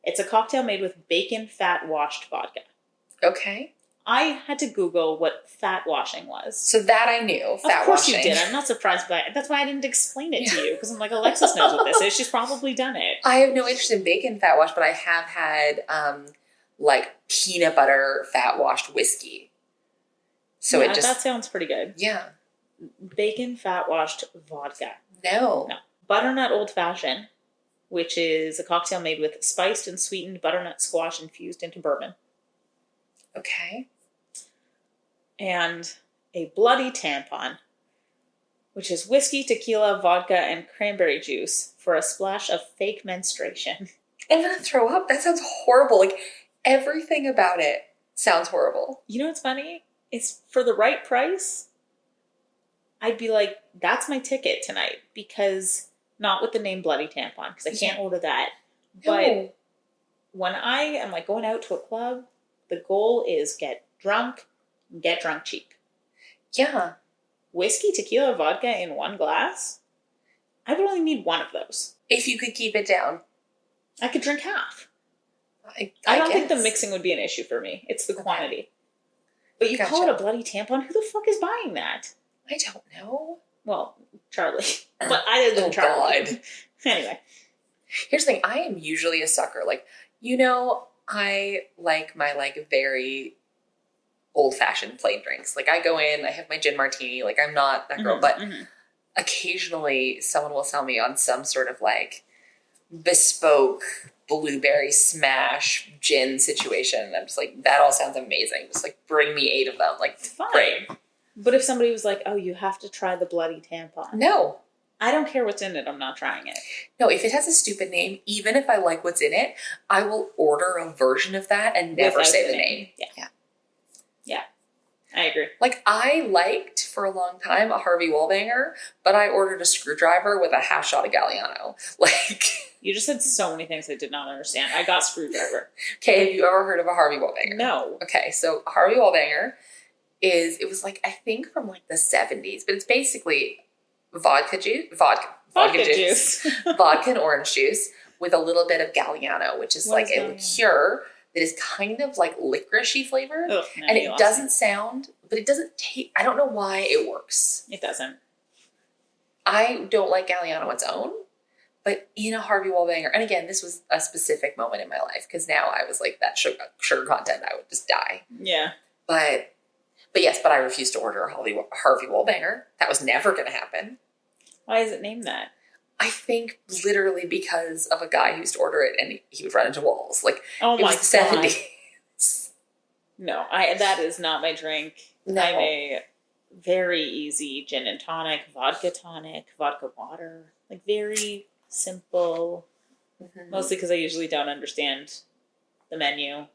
It's a cocktail made with bacon fat washed vodka. Okay. I had to Google what fat washing was. So that I knew, fat washing. Of course you did. I'm not surprised by it. That's why I didn't explain it to you, because I'm like, Alexis knows what this is. She's probably done it. I have no interest in bacon fat wash, but I have had, like, peanut butter fat washed whiskey. So yeah, that sounds pretty good. Yeah. Bacon fat washed vodka. No. Butternut Old Fashioned, which is a cocktail made with spiced and sweetened butternut squash infused into bourbon. Okay. And a Bloody Tampon, which is whiskey, tequila, vodka, and cranberry juice for a splash of fake menstruation. I'm going to throw up. That sounds horrible. Like, everything about it sounds horrible. You know what's funny? It's for the right price, I'd be like, that's my ticket tonight. Because, not with the name Bloody Tampon, because I can't order that. No. But when I am like going out to a club, the goal is get drunk cheap. Yeah. Whiskey, tequila, vodka in one glass? I would only need one of those. If you could keep it down. I could drink half. I don't think the mixing would be an issue for me. It's the quantity. But you call it a Bloody Tampon? Who the fuck is buying that? I don't know. Well, Charlie. But I didn't Charlie. God. Anyway. Here's the thing. I am usually a sucker. Like, you know, I like my, like, very old-fashioned plain drinks. Like, I go in, I have my gin martini. Like, I'm not that girl. But occasionally someone will sell me on some sort of, like, bespoke blueberry smash gin situation. I'm just like, that all sounds amazing. Just, like, bring me 8 of them. Like, fine. Great. But if somebody was like, oh, you have to try the Bloody Tampon. No. I don't care what's in it. I'm not trying it. No, if it has a stupid name, even if I like what's in it, I will order a version of that and never say the name. Yeah. I agree. Like, I liked for a long time a Harvey Wallbanger, but I ordered a screwdriver with a half shot of Galliano. Like, you just said so many things I did not understand. I got screwdriver. Okay, have you ever heard of a Harvey Wallbanger? No. Okay, so Harvey Wallbanger it was like, I think from like the 70s, but it's basically vodka juice, vodka and orange juice with a little bit of Galliano, which is like a liqueur that is kind of like licorice-y flavored. Ugh, and it doesn't sound, but it doesn't taste, I don't know why it works. It doesn't. I don't like Galliano on its own, but in a Harvey Wallbanger, and again, this was a specific moment in my life, because now I was like, that sugar content, I would just die. Yeah. But I refused to order a Harvey Wallbanger. That was never going to happen. Why is it named that? I think literally because of a guy who used to order it and he would run into walls. Like, oh my it was the 70s. No, that is not my drink. No. I'm a very easy gin and tonic, vodka water. Like, very simple. Mm-hmm. Mostly because I usually don't understand the menu.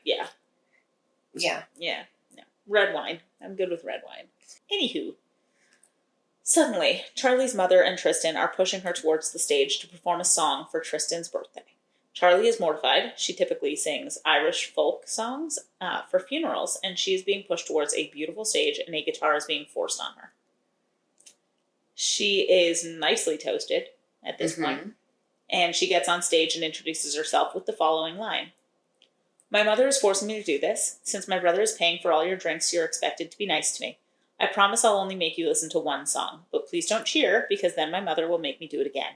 Yeah. No. Red wine. I'm good with red wine. Anywho. Suddenly, Charlie's mother and Tristan are pushing her towards the stage to perform a song for Tristan's birthday. Charlie is mortified. She typically sings Irish folk songs for funerals, and she is being pushed towards a beautiful stage, and a guitar is being forced on her. She is nicely toasted at this point, and she gets on stage and introduces herself with the following line. My mother is forcing me to do this. Since my brother is paying for all your drinks, you're expected to be nice to me. I promise I'll only make you listen to one song, but please don't cheer, because then my mother will make me do it again.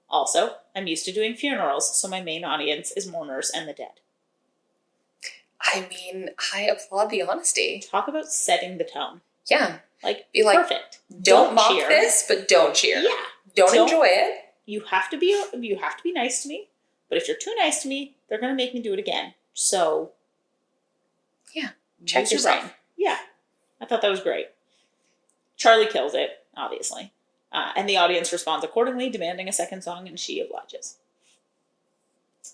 Also, I'm used to doing funerals, so my main audience is mourners and the dead. I mean, I applaud the honesty. Talk about setting the tone. Yeah. Like, be like, perfect. Don't mock cheer. this, but don't cheer. Yeah. Don't enjoy it. You have to be nice to me, but if you're too nice to me, they're going to make me do it again. So, yeah, check yourself. Yeah, I thought that was great. Charlie kills it, obviously. And the audience responds accordingly, demanding a second song, and she obliges.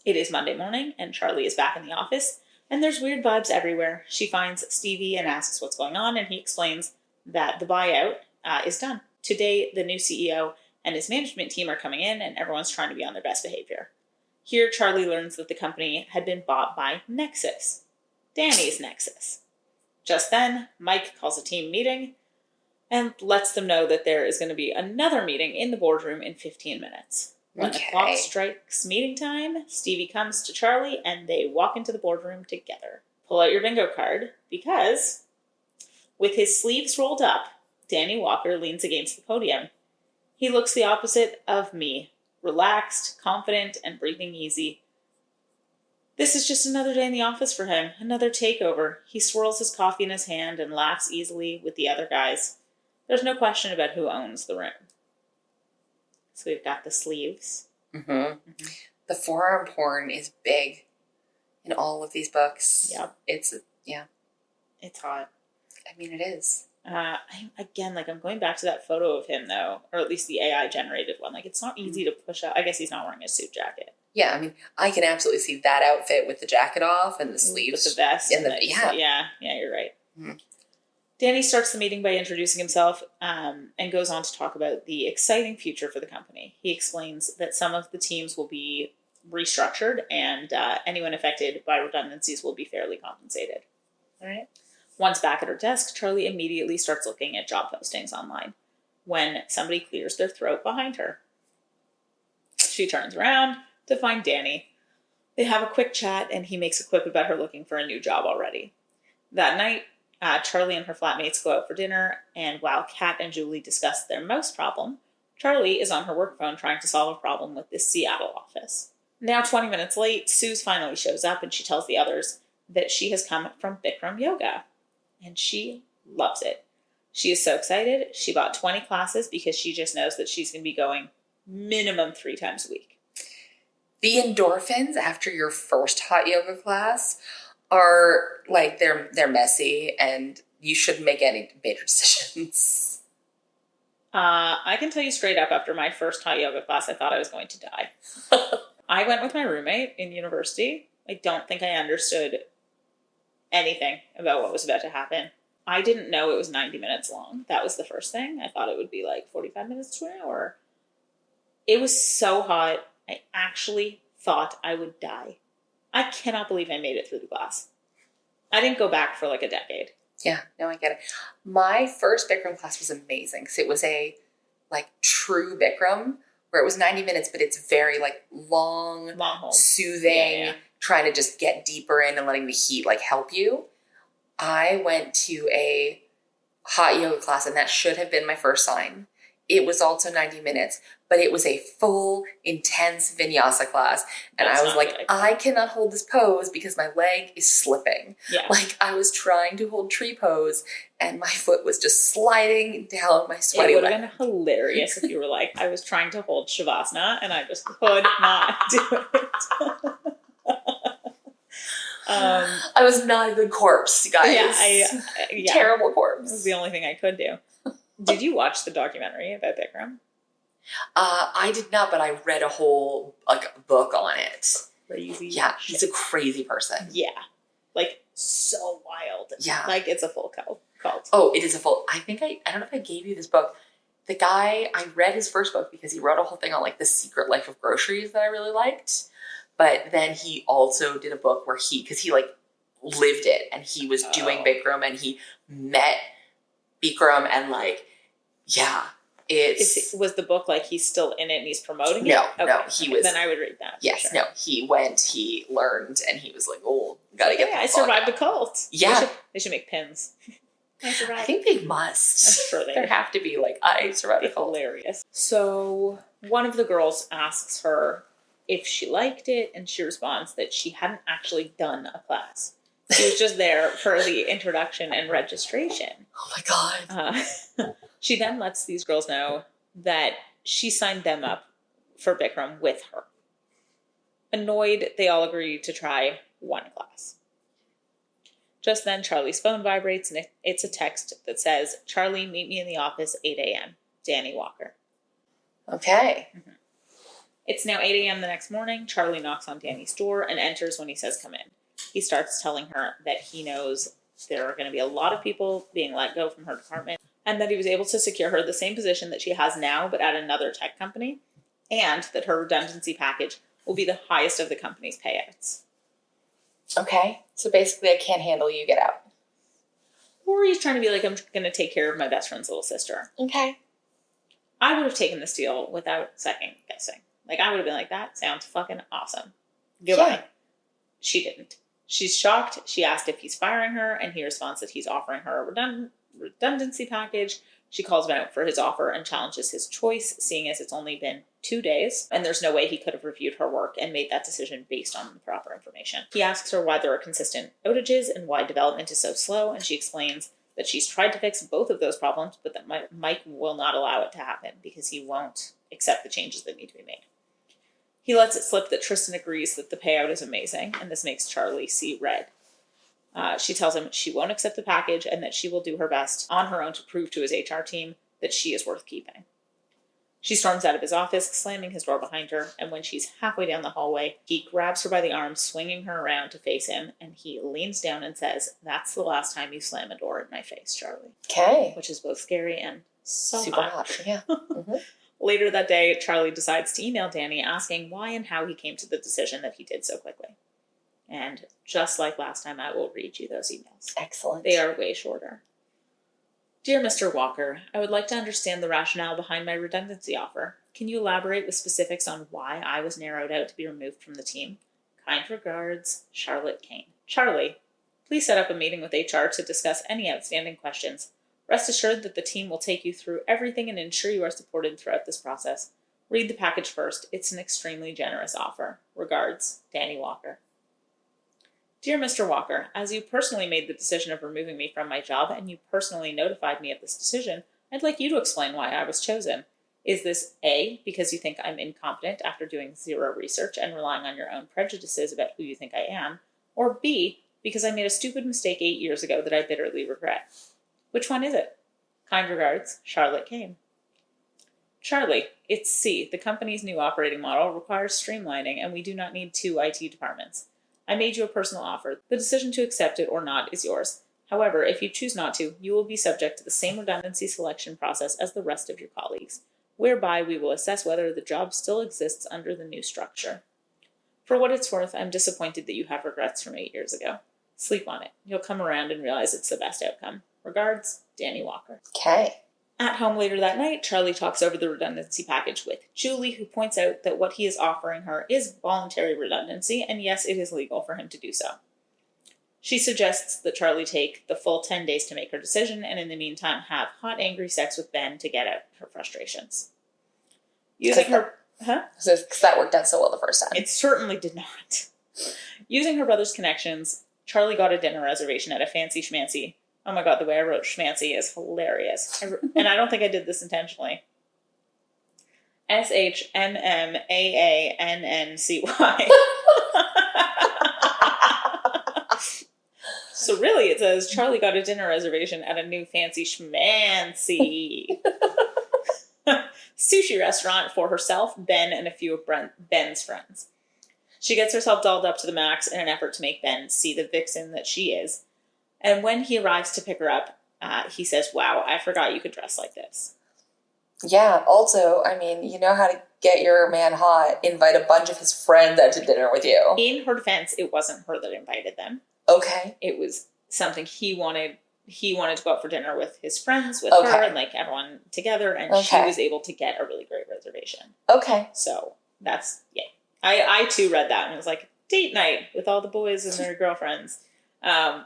It is Monday morning, and Charlie is back in the office, and there's weird vibes everywhere. She finds Stevie and asks what's going on, and he explains that the buyout is done. Today, the new CEO and his management team are coming in, and everyone's trying to be on their best behavior. Here, Charlie learns that the company had been bought by Nexus, Danny's Nexus. Just then, Mike calls a team meeting and lets them know that there is going to be another meeting in the boardroom in 15 minutes. When the clock strikes meeting time, Stevie comes to Charlie and they walk into the boardroom together. Pull out your bingo card, because with his sleeves rolled up, Danny Walker leans against the podium. He looks the opposite of me, relaxed, confident, and breathing easy. This is just another day in the office for him, another takeover. He swirls his coffee in his hand and laughs easily with the other guys. There's no question about who owns the room. So we've got the sleeves. Mm-hmm. The forearm porn is big in all of these books. Yep. It's hot. I mean, it is. I'm going back to that photo of him, though, or at least the AI generated one. Like, it's not easy to push out. I guess he's not wearing a suit jacket. Yeah, I mean, I can absolutely see that outfit with the jacket off and the sleeves. With the vest. And yeah, you're right. Mm-hmm. Danny starts the meeting by introducing himself and goes on to talk about the exciting future for the company. He explains that some of the teams will be restructured and anyone affected by redundancies will be fairly compensated. All right. Once back at her desk, Charlie immediately starts looking at job postings online when somebody clears their throat behind her. She turns around to find Danny. They have a quick chat and he makes a quip about her looking for a new job already. That night, Charlie and her flatmates go out for dinner, and while Kat and Julie discuss their mouse problem, Charlie is on her work phone trying to solve a problem with this Seattle office. Now 20 minutes late, Suze finally shows up and she tells the others that she has come from Bikram Yoga, and she loves it. She is so excited. She bought 20 classes because she just knows that she's going to be going minimum 3 times a week. The endorphins after your first hot yoga class are like, they're messy and you shouldn't make any major decisions. I can tell you straight up, after my first hot yoga class, I thought I was going to die. I went with my roommate in university. I don't think I understood anything about what was about to happen. I didn't know it was 90 minutes long. That was the first thing. I thought it would be like 45 minutes to an hour. It was so hot. I actually thought I would die. I cannot believe I made it through the class. I didn't go back for like a decade. Yeah, no, I get it. My first Bikram class was amazing because it was a like true Bikram where it was 90 minutes, but it's very like long soothing, trying to just get deeper in and letting the heat like help you. I went to a hot yoga class and that should have been my first sign. It was also 90 minutes, but it was a full, intense vinyasa class. And I was like, I cannot hold this pose because my leg is slipping. Yeah. Like I was trying to hold tree pose and my foot was just sliding down my sweaty leg. It would have been hilarious if you were like, I was trying to hold Shavasana and I just could not do it. I was not a good corpse, guys. Terrible corpse. That was the only thing I could do. Did you watch the documentary about Bikram? I did not, but I read a whole book on it. Crazy. Yeah, he's a crazy person. Yeah. Like, so wild. Yeah. Like, it's a full cult. Oh, it is a full... I don't know if I gave you this book. The guy, I read his first book because he wrote a whole thing on, like, the secret life of groceries that I really liked. But then he also did a book where because he, like, lived it. And he was doing Bikram and he met Bikram and, like, yeah, was the book like he's still in it and he's promoting it? No, he was. Then I would read that. Yes, no, he went, he learned, and he was like, oh, gotta get I survived the cult. Yeah. They should make pins. I think they must. I'm sure they There have to be like eyes around it. Hilarious. So one of the girls asks her if she liked it, and she responds that she hadn't actually done a class. She was just there for the introduction and registration. Oh my God. She then lets these girls know that she signed them up for Bikram with her. Annoyed, they all agree to try one class. Just then, Charlie's phone vibrates, and it's a text that says, "Charlie, meet me in the office, 8 a.m. Danny Walker." Okay. Mm-hmm. It's now 8 a.m. the next morning. Charlie knocks on Danny's door and enters when he says, "Come in." He starts telling her that he knows there are going to be a lot of people being let go from her department, and that he was able to secure her the same position that she has now, but at another tech company, and that her redundancy package will be the highest of the company's payouts. Okay. So basically, I can't handle you, get out. Or he's trying to be like, I'm going to take care of my best friend's little sister. Okay. I would have taken this deal without second guessing. Like, I would have been like, that sounds fucking awesome. Goodbye. Yeah. She didn't. She's shocked. She asked if he's firing her, and he responds that he's offering her a redundancy package. She calls him out for his offer and challenges his choice, seeing as it's only been 2 days, and there's no way he could have reviewed her work and made that decision based on the proper information. He asks her why there are consistent outages and why development is so slow, and she explains that she's tried to fix both of those problems, but that Mike will not allow it to happen because he won't accept the changes that need to be made. He lets it slip that Tristan agrees that the payout is amazing, and this makes Charlie see red. She tells him she won't accept the package and that she will do her best on her own to prove to his HR team that she is worth keeping. She storms out of his office, slamming his door behind her, and when she's halfway down the hallway, he grabs her by the arm, swinging her around to face him, and he leans down and says, "That's the last time you slam a door in my face, Charlie." Okay. Which is both scary and so super hot. Yeah. Mm-hmm. Later that day, Charlie decides to email Danny asking why and how he came to the decision that he did so quickly. And just like last time, I will read you those emails. Excellent. They are way shorter. "Dear Mr. Walker, I would like to understand the rationale behind my redundancy offer. Can you elaborate with specifics on why I was narrowed out to be removed from the team? Kind regards, Charlotte Kane." Charlie, please set up a meeting with HR to discuss any outstanding questions. Rest assured that the team will take you through everything and ensure you are supported throughout this process. Read the package first. It's an extremely generous offer. Regards, Danny Walker. "Dear Mr. Walker, as you personally made the decision of removing me from my job and you personally notified me of this decision, I'd like you to explain why I was chosen. Is this A, because you think I'm incompetent after doing zero research and relying on your own prejudices about who you think I am, or B, because I made a stupid mistake 8 years ago that I bitterly regret? Which one is it? Kind regards, Charlotte Kane." Charlie, it's C. The company's new operating model requires streamlining, and we do not need 2 IT departments. I made you a personal offer. The decision to accept it or not is yours. However, if you choose not to, you will be subject to the same redundancy selection process as the rest of your colleagues, whereby we will assess whether the job still exists under the new structure. For what it's worth, I'm disappointed that you have regrets from 8 years ago. Sleep on it. You'll come around and realize it's the best outcome. Regards, Danny Walker. Okay. At home later that night, Charlie talks over the redundancy package with Julie, who points out that what he is offering her is voluntary redundancy, and yes, it is legal for him to do so. She suggests that Charlie take the full 10 days to make her decision, and in the meantime have hot, angry sex with Ben to get out her frustrations. Using her... Because that worked out so well the first time. It certainly did not. Using her brother's connections, Charlie got a dinner reservation at a fancy schmancy. Oh my god, the way I wrote schmancy is hilarious. And I don't think I did this intentionally. SHMMAANNCY. So really it says, Charlie got a dinner reservation at a new fancy schmancy sushi restaurant for herself, Ben, and a few of Ben's friends. She gets herself dolled up to the max in an effort to make Ben see the vixen that she is. And when he arrives to pick her up, he says, "Wow, I forgot you could dress like this." Yeah, also, I mean, you know how to get your man hot. Invite a bunch of his friends out to dinner with you. In her defense, it wasn't her that invited them. Okay. It was something he wanted. He wanted to go out for dinner with his friends, with her, and like everyone together, and she was able to get a really great reservation. Okay. So that's, yeah. I too read that and was like, date night with all the boys and their girlfriends. No.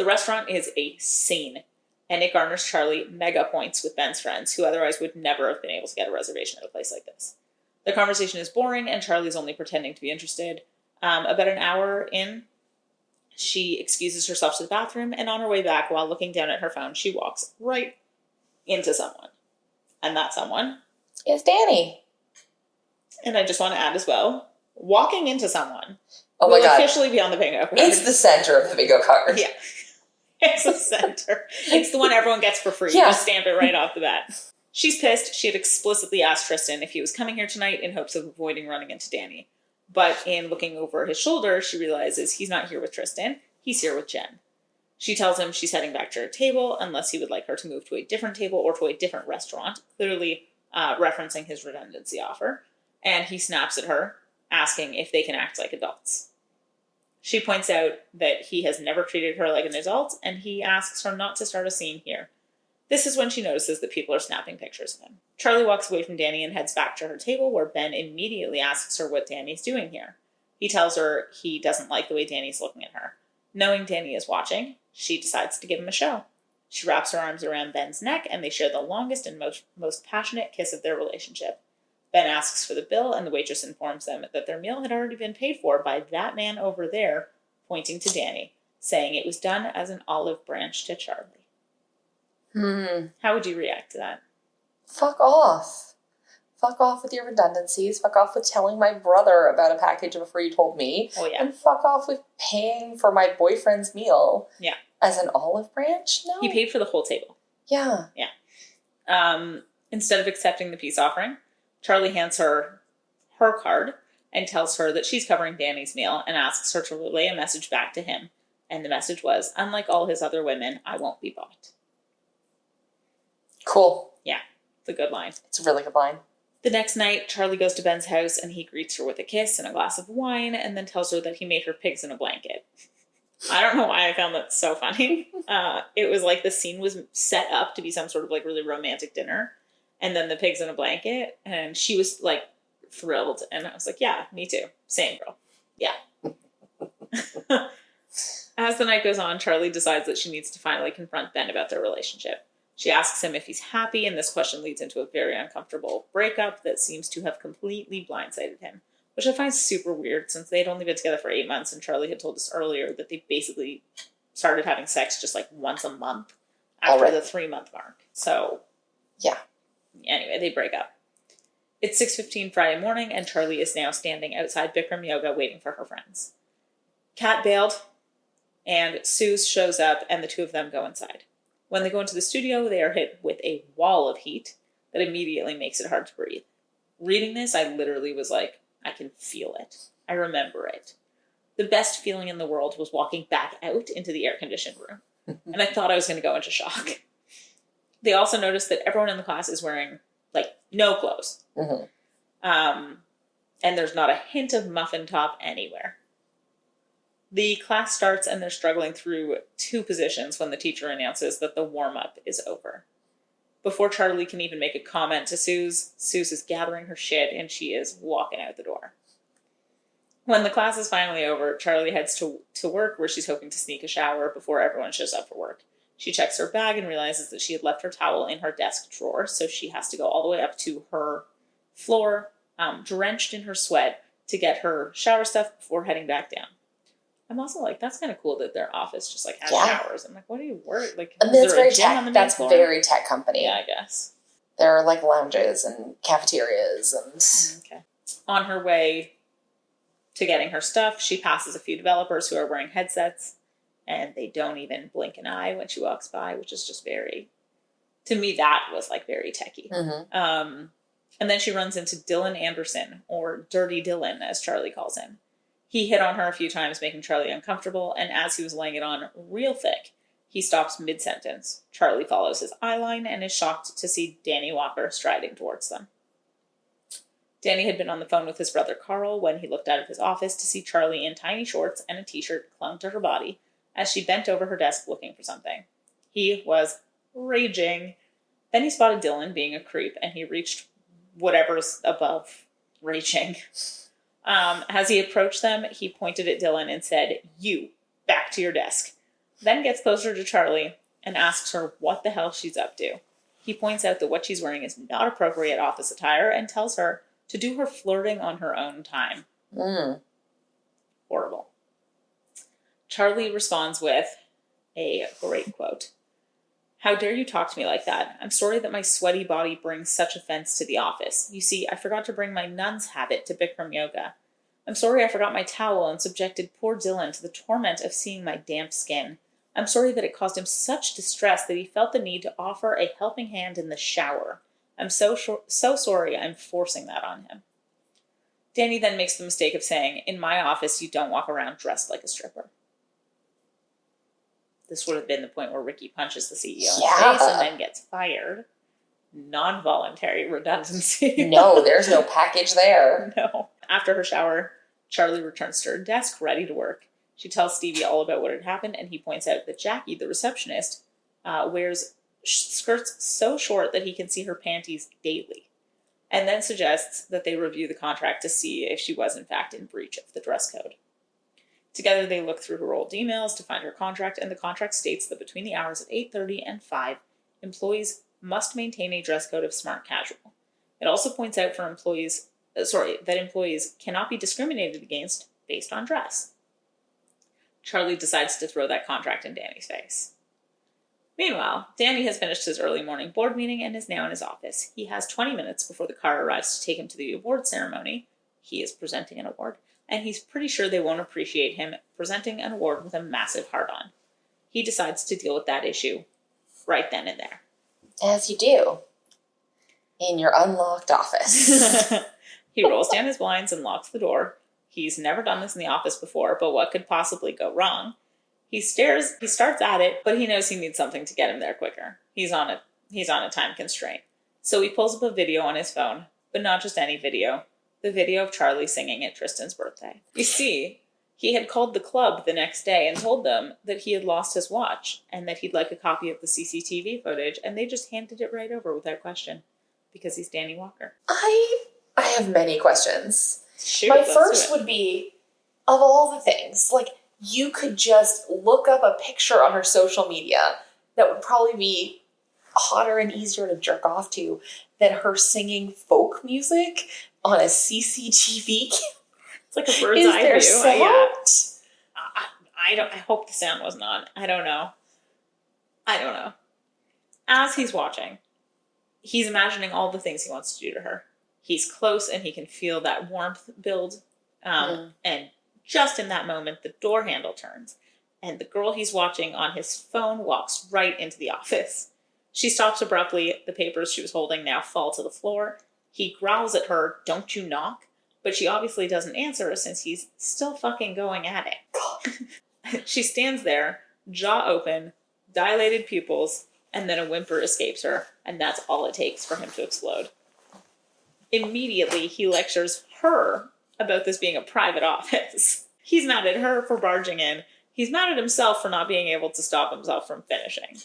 The restaurant is a scene, and it garners Charlie mega points with Ben's friends, who otherwise would never have been able to get a reservation at a place like this. The conversation is boring, and Charlie's only pretending to be interested. About an hour in, she excuses herself to the bathroom, and on her way back, while looking down at her phone, she walks right into someone. And that someone is Danny. And I just want to add as well, walking into someone will officially be on the bingo card. It's the center of the bingo card. Yeah. It's the center. It's the one everyone gets for free. Yeah. Just stamp it right off the bat. She's pissed. She had explicitly asked Tristan if he was coming here tonight in hopes of avoiding running into Danny. But in looking over his shoulder, she realizes he's not here with Tristan. He's here with Jen. She tells him she's heading back to her table unless he would like her to move to a different table or to a different restaurant, clearly referencing his redundancy offer. And he snaps at her, asking if they can act like adults. She points out that he has never treated her like an adult, and he asks her not to start a scene here. This is when she notices that people are snapping pictures of him. Charlie walks away from Danny and heads back to her table, where Ben immediately asks her what Danny's doing here. He tells her he doesn't like the way Danny's looking at her. Knowing Danny is watching, she decides to give him a show. She wraps her arms around Ben's neck, and they share the longest and most passionate kiss of their relationship. Ben asks for the bill, and the waitress informs them that their meal had already been paid for by that man over there, pointing to Danny, saying it was done as an olive branch to Charlie. How would you react to that? Fuck off. Fuck off with your redundancies. Fuck off with telling my brother about a package before you told me. Oh, yeah. And fuck off with paying for my boyfriend's meal. Yeah. As an olive branch? No. He paid for the whole table. Yeah. Yeah. Instead of accepting the peace offering, Charlie hands her card and tells her that she's covering Danny's meal and asks her to relay a message back to him. And the message was, unlike all his other women, I won't be bought. Cool. Yeah, it's a good line. It's a really good line. The next night, Charlie goes to Ben's house and he greets her with a kiss and a glass of wine and then tells her that he made her pigs in a blanket. I don't know why I found that so funny. It was like the scene was set up to be some sort of like really romantic dinner. And then the pigs in a blanket, and she was, like, thrilled. And I was like, yeah, me too. Same, girl. Yeah. As the night goes on, Charlie decides that she needs to finally confront Ben about their relationship. She asks him if he's happy, and this question leads into a very uncomfortable breakup that seems to have completely blindsided him, which I find super weird since they'd only been together for 8 months, and Charlie had told us earlier that they basically started having sex just, like, once a month after the 3-month mark. So, yeah. Anyway, they break up. It's 6:15 Friday morning, and Charlie is now standing outside Bikram Yoga waiting for her friends. Kat bailed, and Suze shows up, and the two of them go inside. When they go into the studio, they are hit with a wall of heat that immediately makes it hard to breathe. Reading this, I literally was like, I can feel it. I remember it. The best feeling in the world was walking back out into the air-conditioned room, and I thought I was going to go into shock. They also noticed that everyone in the class is wearing, like, no clothes. Mm-hmm. And there's not a hint of muffin top anywhere. The class starts and they're struggling through 2 positions when the teacher announces that the warm-up is over. Before Charlie can even make a comment to Suze is gathering her shit and she is walking out the door. When the class is finally over, Charlie heads to work where she's hoping to sneak a shower before everyone shows up for work. She checks her bag and realizes that she had left her towel in her desk drawer, so she has to go all the way up to her floor, drenched in her sweat, to get her shower stuff before heading back down. I'm also like, that's kind of cool that their office just, like, has showers. I'm like, what do you work? Like, and is there a gym on the main floor? Very tech company. Yeah, I guess. There are, like, lounges and cafeterias and... Okay. On her way to getting her stuff, she passes a few developers who are wearing headsets. And they don't even blink an eye when she walks by, which is just very, to me, that was, like, very techie. Mm-hmm. And then she runs into Dylan Anderson, or Dirty Dylan, as Charlie calls him. He hit on her a few times, making Charlie uncomfortable, and as he was laying it on real thick, he stops mid-sentence. Charlie follows his eye line and is shocked to see Danny Walker striding towards them. Danny had been on the phone with his brother Carl when he looked out of his office to see Charlie in tiny shorts and a t-shirt clung to her body, as she bent over her desk looking for something. He was raging. Then he spotted Dylan being a creep, and he reached whatever's above raging. As he approached them, he pointed at Dylan and said, "You, back to your desk." then gets closer to Charlie and asks her what the hell she's up to. He points out that what she's wearing is not appropriate office attire and tells her to do her flirting on her own time. Horrible. Charlie responds with a great quote. "How dare you talk to me like that? I'm sorry that my sweaty body brings such offense to the office. You see, I forgot to bring my nun's habit to Bikram yoga. I'm sorry I forgot my towel and subjected poor Dylan to the torment of seeing my damp skin. I'm sorry that it caused him such distress that he felt the need to offer a helping hand in the shower. I'm so sorry I'm forcing that on him." Danny then makes the mistake of saying, "In my office, you don't walk around dressed like a stripper." This would have been the point where Ricky punches the CEO in the face and then gets fired. Non-voluntary redundancy. No, there's no package there. No. After her shower, Charlie returns to her desk, ready to work. She tells Stevie all about what had happened, and he points out that Jackie, the receptionist, wears skirts so short that he can see her panties daily, and then suggests that they review the contract to see if she was in fact in breach of the dress code. Together they look through her old emails to find her contract, and the contract states that between the hours of 8:30 and 5, employees must maintain a dress code of smart casual. It also points out that employees cannot be discriminated against based on dress. Charlie decides to throw that contract in Danny's face. Meanwhile, Danny has finished his early morning board meeting and is now in his office. He has 20 minutes before the car arrives to take him to the award ceremony. He is presenting an award, and he's pretty sure they won't appreciate him presenting an award with a massive heart-on. He decides to deal with that issue right then and there. As you do. In your unlocked office. He rolls down his blinds and locks the door. He's never done this in the office before, but what could possibly go wrong? He starts at it, but he knows he needs something to get him there quicker. He's on a time constraint. So he pulls up a video on his phone, but not just any video. The video of Charlie singing at Tristan's birthday. You see, he had called the club the next day and told them that he had lost his watch and that he'd like a copy of the CCTV footage, and they just handed it right over without question because he's Danny Walker. I have many questions. Shoot, my first would be, of all the things, like, you could just look up a picture on her social media that would probably be hotter and easier to jerk off to than her singing folk music on a CCTV. It's like a bird's eye view. I hope the sound wasn't on. I don't know. As he's watching, he's imagining all the things he wants to do to her. He's close and he can feel that warmth build. And just in that moment, the door handle turns and the girl he's watching on his phone walks right into the office. She stops abruptly. The papers she was holding now fall to the floor. He growls at her, "Don't you knock?" But she obviously doesn't answer since he's still fucking going at it. She stands there, jaw open, dilated pupils, and then a whimper escapes her, and that's all it takes for him to explode. Immediately, he lectures her about this being a private office. He's mad at her for barging in. He's mad at himself for not being able to stop himself from finishing.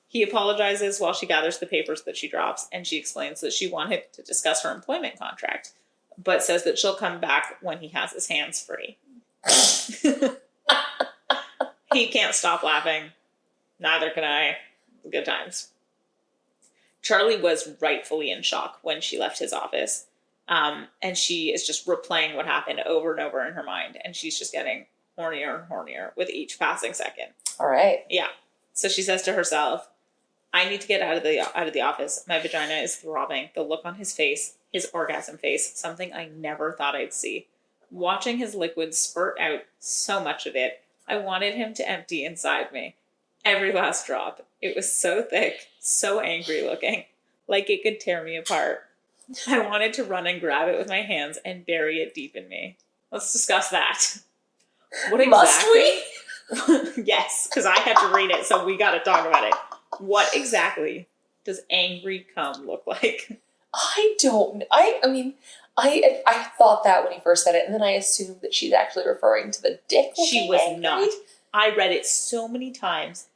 He apologizes while she gathers the papers that she drops, and she explains that she wanted to discuss her employment contract, but says that she'll come back when he has his hands free. He can't stop laughing. Neither can I. Good times. Charlie was rightfully in shock when she left his office. And she is just replaying what happened over and over in her mind. And she's just getting hornier and hornier with each passing second. All right. Yeah. So she says to herself, "I need to get out of the office. My vagina is throbbing." The look on his face, his orgasm face, something I never thought I'd see. Watching his liquid spurt out, so much of it, I wanted him to empty inside me. Every last drop. It was so thick, so angry looking, like it could tear me apart. I wanted to run and grab it with my hands and bury it deep in me. Let's discuss that. What exactly? Must we? Yes, because I had to read it, so we got to talk about it. What exactly does angry cum look like? I don't. I mean, I thought that when he first said it, and then I assumed that she's actually referring to the dick. She was angry. Not. I read it so many times.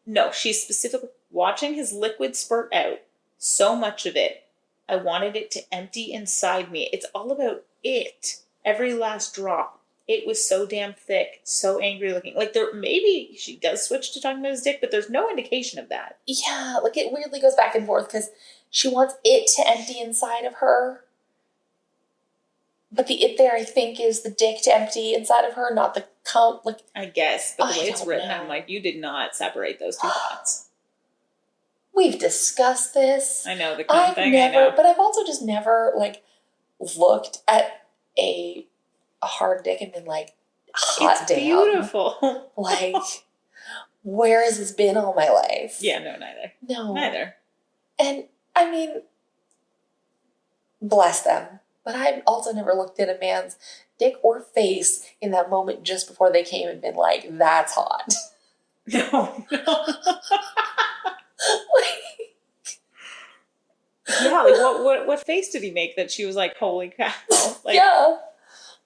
No, she's specifically watching his liquid spurt out. So much of it. I wanted it to empty inside me. It's all about it. Every last drop. It was so damn thick, so angry looking. Like, there maybe she does switch to talking about his dick, but there's no indication of that. Yeah, like it weirdly goes back and forth because she wants it to empty inside of her. But the it there, I think, is the dick to empty inside of her, not the cum. Like, I guess, but the way it's written, know. I'm like, you did not separate those two thoughts. We've discussed this. I know, the cum thing, I know. But I've also just never, like, looked at a hard dick and been like, hot it's damn. Beautiful. Like, where has this been all my life? Yeah, no, neither. No. Neither. And, I mean, bless them. But I've also never looked at a man's dick or face in that moment just before they came and been like, that's hot. No. Like, yeah, like what face did he make that she was like, holy cow? Like, yeah.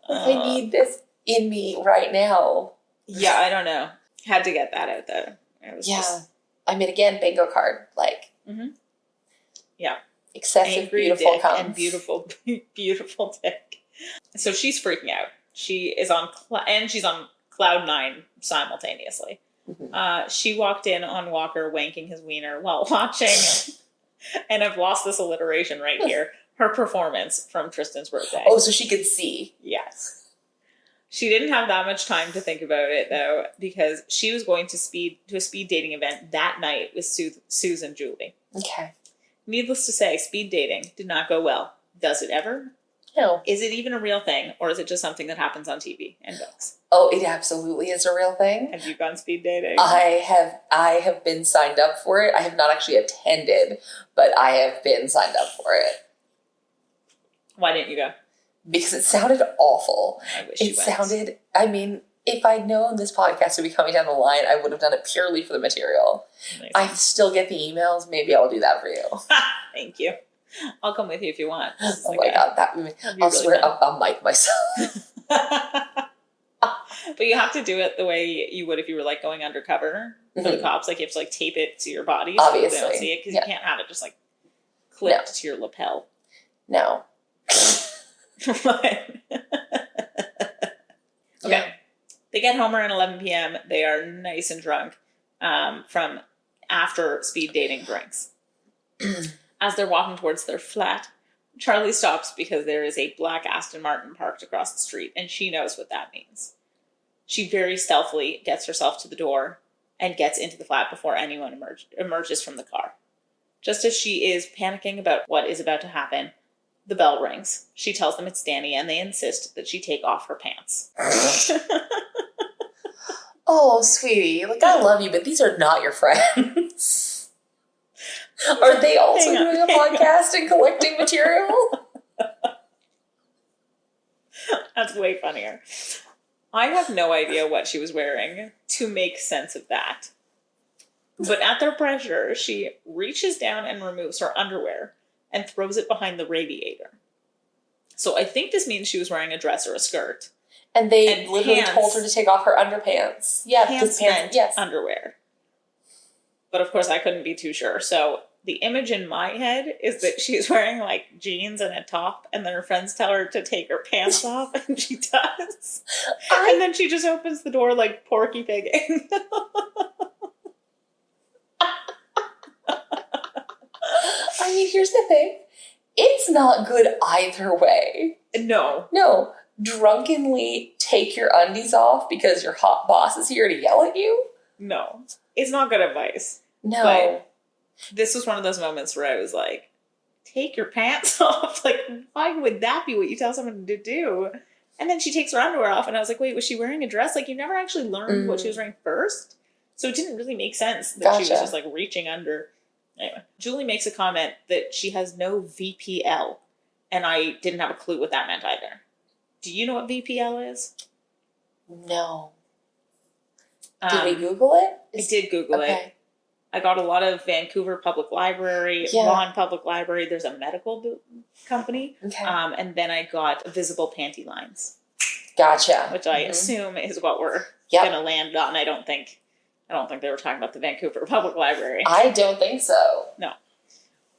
Like, I need this in me right now. Yeah, I don't know. Had to get that out there. It was just... I mean, again, bingo card. Like, yeah. Excessive, angry beautiful dick cum. and beautiful dick. So she's freaking out. She is on, and she's on cloud 9 simultaneously. She walked in on Walker wanking his wiener while watching, and I've lost this alliteration right here, her performance from Tristan's birthday. Oh, so she could see. Yes. She didn't have that much time to think about it, though, because she was going to a speed dating event that night with Suze and Julie. Okay. Needless to say, speed dating did not go well. Does it ever? No. Is it even a real thing, or is it just something that happens on TV and books? Oh, it absolutely is a real thing. Have you gone speed dating? I have been signed up for it. I have not actually attended, but I have been signed up for it. Why didn't you go? Because it sounded awful. I wish you went. I mean, if I'd known this podcast would be coming down the line, I would have done it purely for the material. Amazing. I still get the emails. Maybe I'll do that for you. Thank you. I'll come with you if you want. Oh my God. I'll swear I'll mic myself. But you have to do it the way you would if you were like going undercover for the cops. Like you have to like tape it to your body so obviously they don't see it because you can't have it just like clipped to your lapel. No. Okay. Yeah. They get home around 11 p.m. They are nice and drunk from after speed dating drinks. As they're walking towards their flat, Charlie stops because there is a black Aston Martin parked across the street, and she knows what that means. She very stealthily gets herself to the door and gets into the flat before anyone emerges from the car. Just as she is panicking about what is about to happen, the bell rings. She tells them it's Danny, and they insist that she take off her pants. Oh, sweetie. Like, I love you, but these are not your friends. Are they also doing a podcast and collecting material? That's way funnier. I have no idea what she was wearing to make sense of that. But at their pressure, she reaches down and removes her underwear and throws it behind the radiator. So I think this means she was wearing a dress or a skirt. And they literally told her to take off her underpants. Yeah, because pants, yes. Underwear. But of course, I couldn't be too sure. So the image in my head is that she's wearing like jeans and a top, and then her friends tell her to take her pants off, and she does. And then she just opens the door like Porky Pigging. I mean, here's the thing. It's not good either way. No. Drunkenly take your undies off because your hot boss is here to yell at you? No. It's not good advice. No. But this was one of those moments where I was like, take your pants off. Like, why would that be what you tell someone to do? And then she takes her underwear off, and I was like, wait, was she wearing a dress? Like, you never actually learned what she was wearing first? So it didn't really make sense that she was just, like, reaching under. Anyway, Julie makes a comment that she has no VPL, and I didn't have a clue what that meant either. Do you know what VPL is? No. Did we Google it? I did Google it. I got a lot of Vancouver Public Library, Vaughan Public Library. There's a medical company. Okay. And then I got visible panty lines. Gotcha. Which I assume is what we're going to land on. I don't think they were talking about the Vancouver Public Library. I don't think so. No.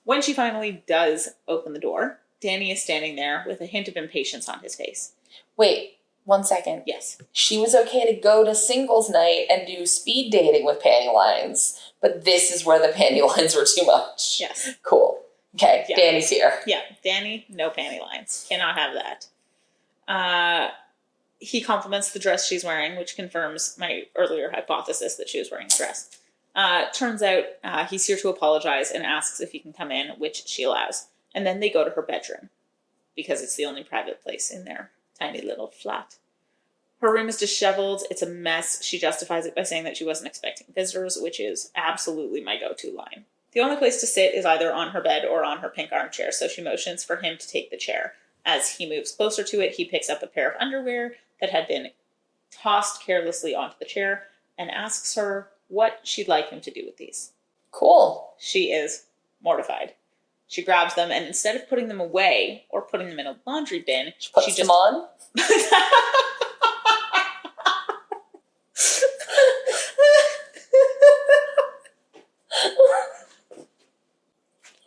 When she finally does open the door, Danny is standing there with a hint of impatience on his face. Wait, 1 second. Yes. She was okay to go to singles night and do speed dating with panty lines, but this is where the panty lines were too much. Yes. Cool. Okay, Yeah. Danny's here. Yeah, Danny, no panty lines. Cannot have that. He compliments the dress she's wearing, which confirms my earlier hypothesis that she was wearing a dress. Turns out he's here to apologize and asks if he can come in, which she allows. And then they go to her bedroom because it's the only private place in their tiny little flat. Her room is disheveled. It's a mess. She justifies it by saying that she wasn't expecting visitors, which is absolutely my go-to line. The only place to sit is either on her bed or on her pink armchair, so she motions for him to take the chair. As he moves closer to it, he picks up a pair of underwear that had been tossed carelessly onto the chair and asks her what she'd like him to do with these. Cool. She is mortified. She grabs them, and instead of putting them away or putting them in a laundry bin, she puts them on?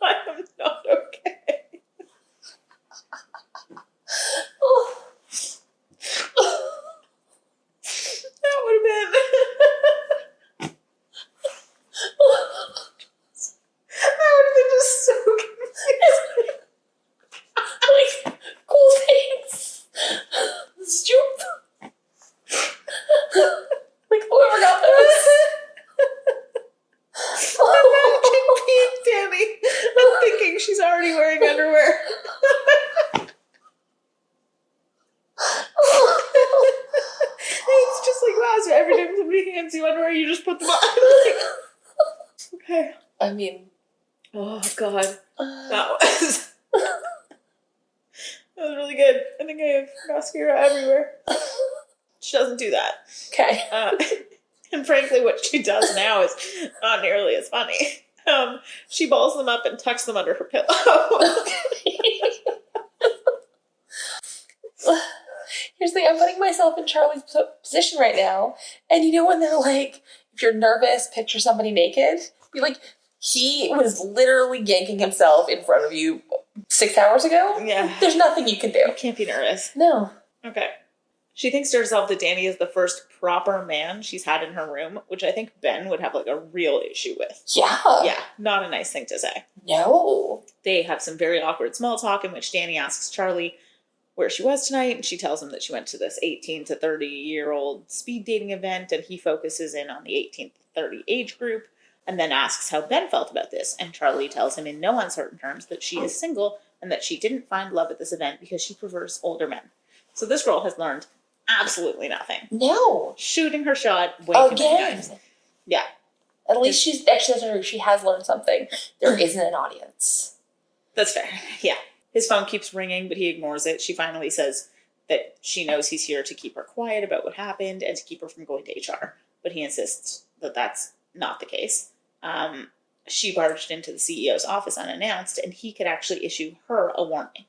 I am not okay. That would have been... That would have been just so confusing. Like, cool things. Stoop. Like, whoever got those. Imagine being Danny and thinking she's already wearing underwear. It's just like, wow, so every time somebody hands you underwear, you just put them on. Okay. I mean... Oh, God. That was really good. I think I have mascara everywhere. She doesn't do that. Okay. And frankly, what she does now is not nearly as funny. She balls them up and tucks them under her pillow. Here's the thing, I'm putting myself in Charlie's position right now, and you know when they're like, if you're nervous, picture somebody naked? Be like, he was literally yanking himself in front of you 6 hours ago? Yeah. There's nothing you can do. You can't be nervous. No. Okay. She thinks to herself that Danny is the first proper man she's had in her room, which I think Ben would have like a real issue with. Yeah. Yeah, not a nice thing to say. No. They have some very awkward small talk in which Danny asks Charlie where she was tonight, and she tells him that she went to this 18 to 30-year-old speed dating event, and he focuses in on the 18 to 30 age group, and then asks how Ben felt about this, and Charlie tells him in no uncertain terms that she is single and that she didn't find love at this event because she prefers older men. So this girl has learned absolutely nothing. No. Shooting her shot way too many times. Yeah. At least she has learned something. There isn't an audience. That's fair. Yeah. His phone keeps ringing, but he ignores it. She finally says that she knows he's here to keep her quiet about what happened and to keep her from going to HR. But he insists that that's not the case. She barged into the CEO's office unannounced, and he could actually issue her a warning.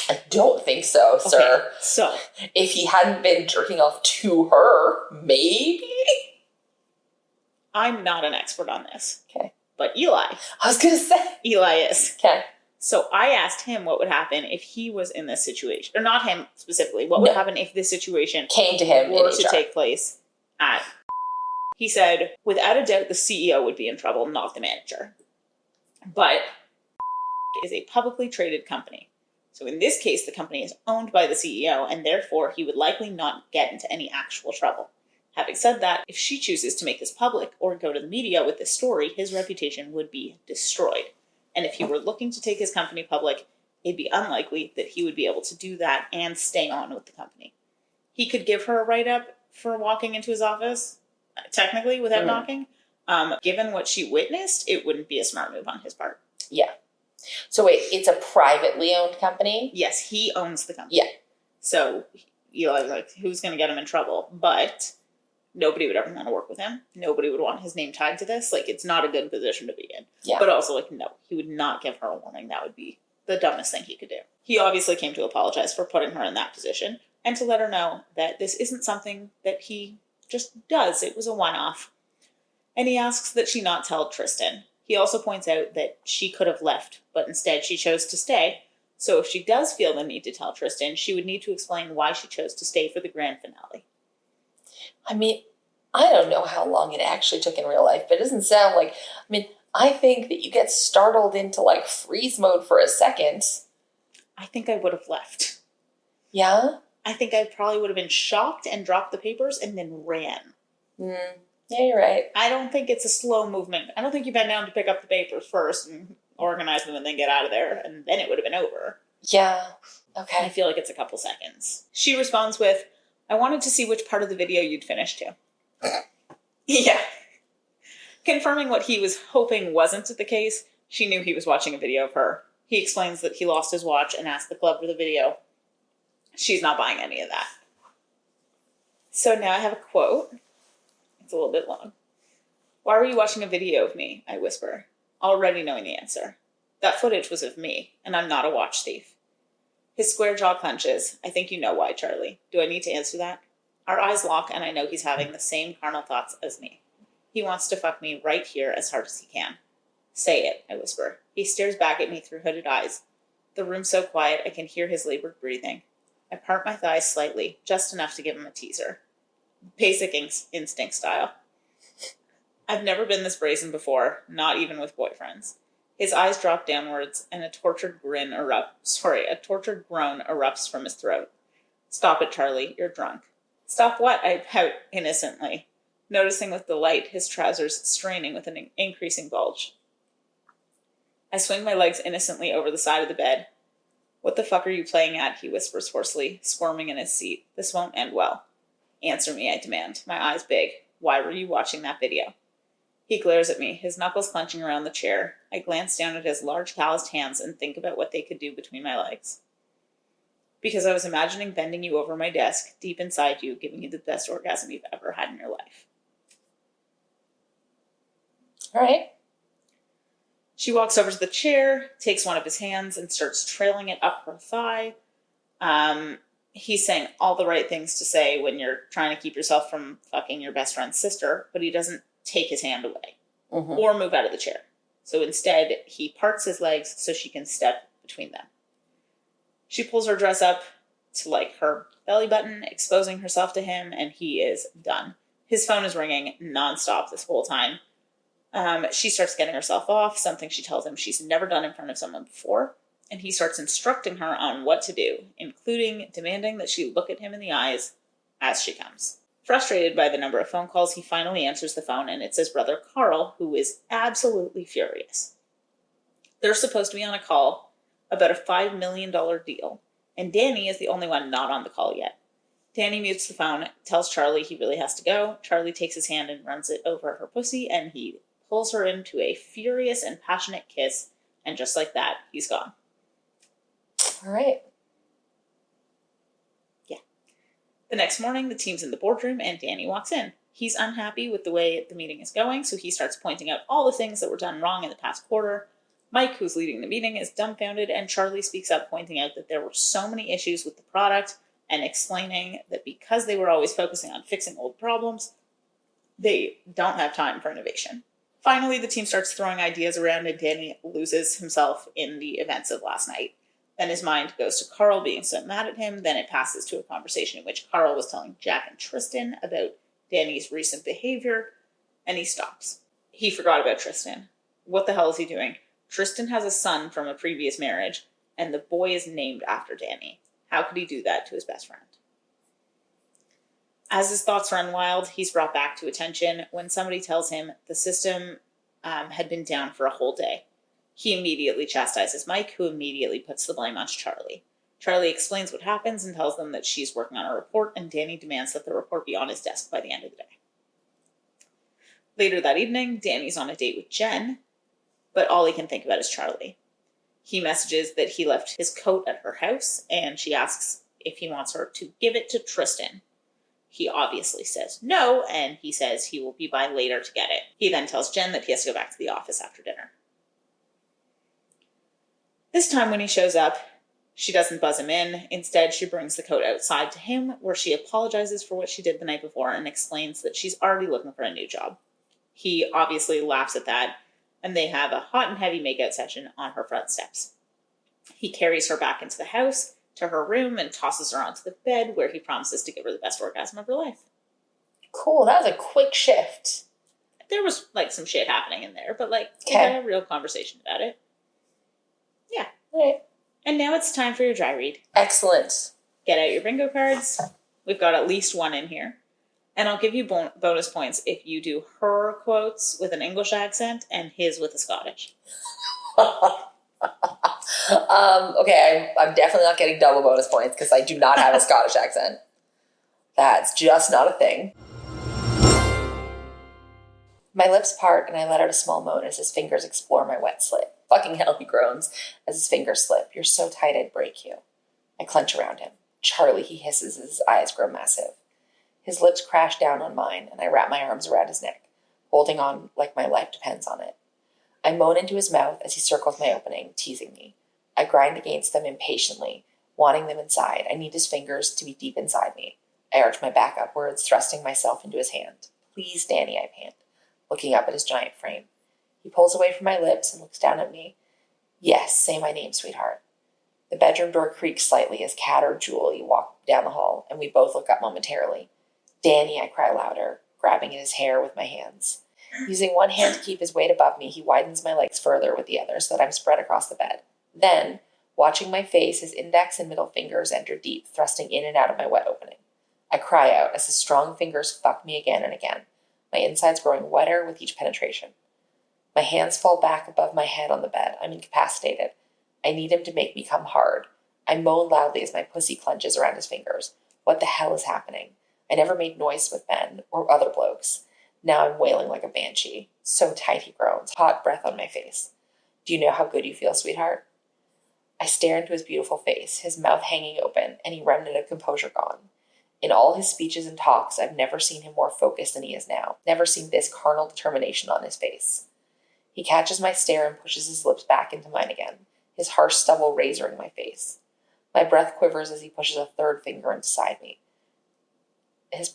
I don't think so, sir. Okay, so, if he hadn't been jerking off to her, maybe? I'm not an expert on this. Okay. But Eli. I was going to say. Eli is. Okay. So I asked him what would happen if he was in this situation. Or not him specifically. What would happen if this situation came to him were to take place at... He said, without a doubt, the CEO would be in trouble, not the manager. But is a publicly traded company. So in this case, the company is owned by the CEO, and therefore he would likely not get into any actual trouble. Having said that, if she chooses to make this public or go to the media with this story, his reputation would be destroyed. And if he were looking to take his company public, it'd be unlikely that he would be able to do that and stay on with the company. He could give her a write-up for walking into his office, technically, without knocking. Given what she witnessed, it wouldn't be a smart move on his part. Yeah. So wait, it's a privately owned company? Yes, he owns the company. Yeah. So, Eli's like, who's going to get him in trouble? But nobody would ever want to work with him. Nobody would want his name tied to this. Like, it's not a good position to be in. Yeah. But also, like, no, he would not give her a warning. That would be the dumbest thing he could do. He obviously came to apologize for putting her in that position and to let her know that this isn't something that he just does. It was a one-off. And he asks that she not tell Tristan. He also points out that she could have left, but instead she chose to stay So if she does feel the need to tell Tristan, she would need to explain why she chose to stay for the grand finale. I mean, I don't know how long it actually took in real life, but it doesn't sound like... I mean, I think that you get startled into, like, freeze mode for a second. I think I would have left. Yeah? I think I probably would have been shocked and dropped the papers and then ran. Yeah, you're right. I don't think it's a slow movement. I don't think you bend down to pick up the papers first and organize them and then get out of there, and then it would have been over. Yeah. Okay. I feel like it's a couple seconds. She responds with, I wanted to see which part of the video you'd finished to. Yeah. Confirming what he was hoping wasn't the case, she knew he was watching a video of her. He explains that he lost his watch and asked the club for the video. She's not buying any of that. So now I have a quote. It's a little bit long. Why were you watching a video of me? I whisper, already knowing the answer. That footage was of me, and I'm not a watch thief. His square jaw clenches. I think you know why, Charlie. Do I need to answer that? Our eyes lock, and I know he's having the same carnal thoughts as me. He wants to fuck me right here as hard as he can. Say it, I whisper. He stares back at me through hooded eyes. The room's so quiet I can hear his labored breathing. I part my thighs slightly, just enough to give him a teaser. Basic instinct style. I've never been this brazen before, not even with boyfriends. His eyes drop downwards, and a tortured groan erupts from his throat. Stop it, Charlie, you're drunk. Stop what? I pout innocently, noticing with delight his trousers straining with an increasing bulge. I swing my legs innocently over the side of the bed. What the fuck are you playing at? He whispers hoarsely, squirming in his seat. This won't end well. Answer me, I demand, my eyes big. Why were you watching that video? He glares at me, his knuckles clenching around the chair. I glance down at his large calloused hands and think about what they could do between my legs. Because I was imagining bending you over my desk, deep inside you, giving you the best orgasm you've ever had in your life. All right. She walks over to the chair, takes one of his hands, and starts trailing it up her thigh. He's saying all the right things to say when you're trying to keep yourself from fucking your best friend's sister, but he doesn't take his hand away or move out of the chair. So instead, he parts his legs so she can step between them. She pulls her dress up to like her belly button, exposing herself to him, and he is done. His phone is ringing nonstop this whole time. She starts getting herself off, something she tells him she's never done in front of someone before, and he starts instructing her on what to do, including demanding that she look at him in the eyes as she comes. Frustrated by the number of phone calls, he finally answers the phone, and it's his brother Carl, who is absolutely furious. They're supposed to be on a call about a $5 million deal, and Danny is the only one not on the call yet. Danny mutes the phone, tells Charlie he really has to go. Charlie takes his hand and runs it over her pussy, and he pulls her into a furious and passionate kiss, and just like that, he's gone. All right. Yeah. The next morning, the team's in the boardroom, and Danny walks in. He's unhappy with the way the meeting is going, so he starts pointing out all the things that were done wrong in the past quarter. Mike, who's leading the meeting, is dumbfounded, and Charlie speaks up, pointing out that there were so many issues with the product, and explaining that because they were always focusing on fixing old problems, they don't have time for innovation. Finally, the team starts throwing ideas around, and Danny loses himself in the events of last night. Then his mind goes to Carl being so mad at him. Then it passes to a conversation in which Carl was telling Jack and Tristan about Danny's recent behavior, and he stops. He forgot about Tristan. What the hell is he doing? Tristan has a son from a previous marriage, and the boy is named after Danny. How could he do that to his best friend? As his thoughts run wild, he's brought back to attention when somebody tells him the system had been down for a whole day. He immediately chastises Mike, who immediately puts the blame on Charlie. Charlie explains what happens and tells them that she's working on a report, and Danny demands that the report be on his desk by the end of the day. Later that evening, Danny's on a date with Jen, but all he can think about is Charlie. He messages that he left his coat at her house, and she asks if he wants her to give it to Tristan. He obviously says no, and he says he will be by later to get it. He then tells Jen that he has to go back to the office after dinner. This time when he shows up, she doesn't buzz him in. Instead, she brings the coat outside to him, where she apologizes for what she did the night before and explains that she's already looking for a new job. He obviously laughs at that, and they have a hot and heavy makeout session on her front steps. He carries her back into the house to her room and tosses her onto the bed where he promises to give her the best orgasm of her life. Cool. That was a quick shift. There was, like, some shit happening in there, but, like, we had a real conversation about it. Yeah. All right. And now it's time for your dry read. Excellent. Get out your bingo cards. We've got at least one in here. And I'll give you bonus points if you do her quotes with an English accent and his with a Scottish. Okay, I'm definitely not getting double bonus points because I do not have a Scottish accent. That's just not a thing. My lips part and I let out a small moan as his fingers explore my wet slit. Fucking hell, he groans as his fingers slip. You're so tight I'd break you. I clench around him. Charlie, he hisses as his eyes grow massive. His lips crash down on mine and I wrap my arms around his neck, holding on like my life depends on it. I moan into his mouth as he circles my opening, teasing me. I grind against them impatiently, wanting them inside. I need his fingers to be deep inside me. I arch my back upwards, thrusting myself into his hand. Please, Danny, I pant, looking up at his giant frame. He pulls away from my lips and looks down at me. Yes, say my name, sweetheart. The bedroom door creaks slightly as Kat or Julie walk down the hall, and we both look up momentarily. Danny, I cry louder, grabbing at his hair with my hands. Using one hand to keep his weight above me, he widens my legs further with the other so that I'm spread across the bed. Then, watching my face, his index and middle fingers enter deep, thrusting in and out of my wet opening. I cry out as his strong fingers fuck me again and again, my insides growing wetter with each penetration. My hands fall back above my head on the bed. I'm incapacitated. I need him to make me come hard. I moan loudly as my pussy clenches around his fingers. What the hell is happening? I never made noise with men or other blokes. Now I'm wailing like a banshee. So tight, he groans, hot breath on my face. Do you know how good you feel, sweetheart? I stare into his beautiful face, his mouth hanging open, any remnant of composure gone. In all his speeches and talks, I've never seen him more focused than he is now. Never seen this carnal determination on his face. He catches my stare and pushes his lips back into mine again, his harsh stubble razoring my face. My breath quivers as he pushes a third finger inside me.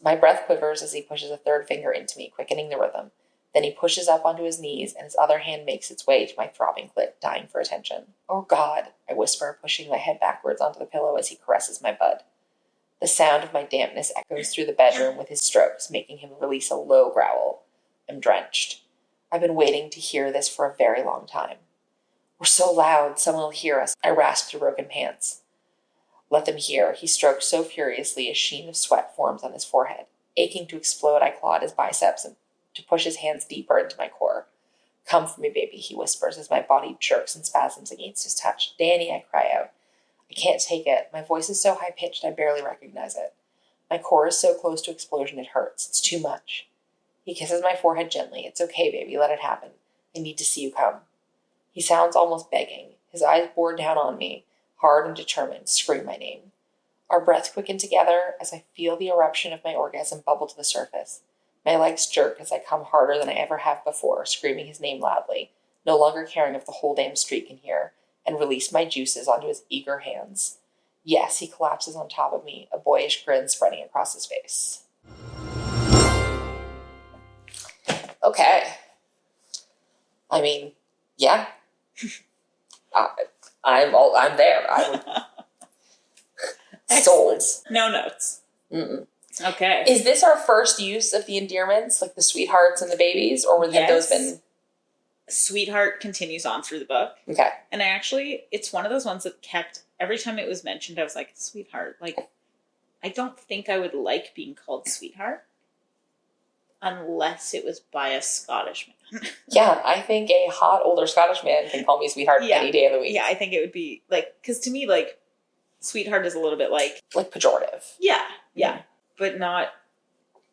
My breath quivers as he pushes a third finger into me, quickening the rhythm. Then he pushes up onto his knees, and his other hand makes its way to my throbbing clit, dying for attention. Oh, God, I whisper, pushing my head backwards onto the pillow as he caresses my bud. The sound of my dampness echoes through the bedroom with his strokes, making him release a low growl. I'm drenched. I've been waiting to hear this for a very long time. We're so loud, someone will hear us. I rasp through broken pants. Let them hear. He strokes so furiously a sheen of sweat forms on his forehead. Aching to explode, I clawed his biceps and to push his hands deeper into my core. Come for me, baby, he whispers as my body jerks and spasms against his touch. Danny, I cry out. I can't take it. My voice is so high-pitched I barely recognize it. My core is so close to explosion it hurts. It's too much. He kisses my forehead gently. It's okay, baby. Let it happen. I need to see you come. He sounds almost begging. His eyes bore down on me, hard and determined, scream my name. Our breaths quicken together as I feel the eruption of my orgasm bubble to the surface. My legs jerk as I come harder than I ever have before, screaming his name loudly, no longer caring if the whole damn street can hear, and release my juices onto his eager hands. Yes, he collapses on top of me, a boyish grin spreading across his face. Okay. I mean, yeah. I'm there. I would. Sold. No notes. Mm-mm. Okay. Is this our first use of the endearments, like the sweethearts and the babies, or have those been? Sweetheart continues on through the book. Okay. And it's one of those ones that kept, every time it was mentioned, I was like, sweetheart. Like, I don't think I would like being called sweetheart unless it was by a Scottish man. Yeah, I think a hot older Scottish man can call me sweetheart any day of the week. Yeah, I think it would be like, because to me, like, sweetheart is a little bit like pejorative. Yeah, yeah, but not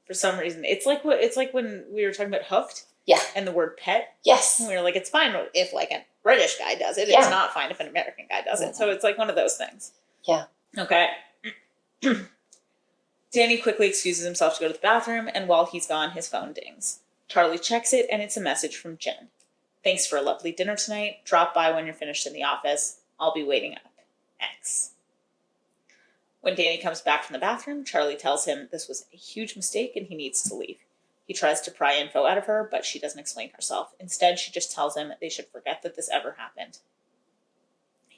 for some reason. It's like when we were talking about hooked. Yeah. And the word pet. Yes. And we were like, it's fine if like a British guy does it. Yeah. It's not fine if an American guy does it. So it's like one of those things. Yeah. Okay. Danny quickly excuses himself to go to the bathroom, and while he's gone, his phone dings. Charlie checks it, and it's a message from Jen. Thanks for a lovely dinner tonight. Drop by when you're finished in the office. I'll be waiting up. X. When Danny comes back from the bathroom, Charlie tells him this was a huge mistake and he needs to leave. He tries to pry info out of her, but she doesn't explain herself. Instead, she just tells him they should forget that this ever happened.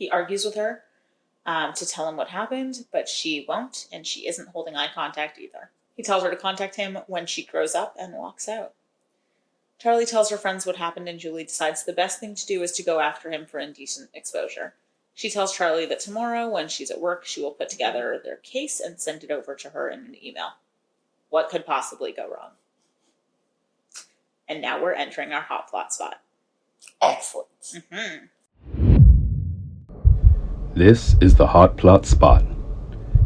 He argues with her to tell him what happened, but she won't, and she isn't holding eye contact either. He tells her to contact him when she grows up and walks out. Charlie tells her friends what happened, and Julie decides the best thing to do is to go after him for indecent exposure. She tells Charlie that tomorrow, when she's at work, she will put together their case and send it over to her in an email. What could possibly go wrong? And now we're entering our hot plot spot. Excellent. Mm-hmm. This is the hot plot spot.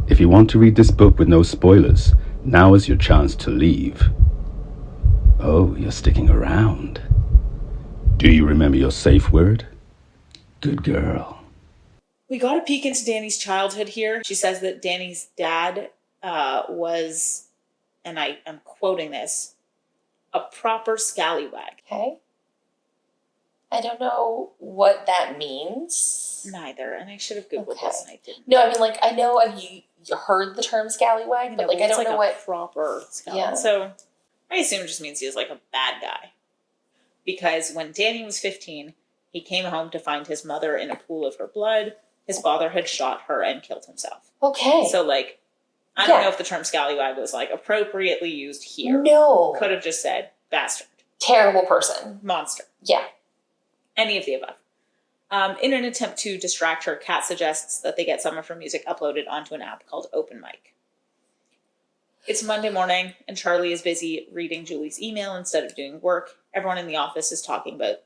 If you want to read this book with no spoilers, now is your chance to leave. Oh, you're sticking around. Do you remember your safe word? Good girl. We got a peek into Danny's childhood here. She says that Danny's dad was, and I am quoting this, a proper scallywag. Okay. I don't know what that means. Neither, and I should have Googled this and I didn't. No, I mean, like, I know you heard the term scallywag, but, like, I don't know what... proper scallywag. Yeah. So, I assume it just means he was, like, a bad guy. Because when Danny was 15, he came home to find his mother in a pool of her blood. His father had shot her and killed himself. Okay. So, like, I don't know if the term scallywag was, like, appropriately used here. No. Could have just said bastard. Terrible person. Monster. Yeah. Any of the above. In an attempt to distract her, Kat suggests that they get some of her music uploaded onto an app called Open Mic. It's Monday morning, and Charlie is busy reading Julie's email instead of doing work. Everyone in the office is talking about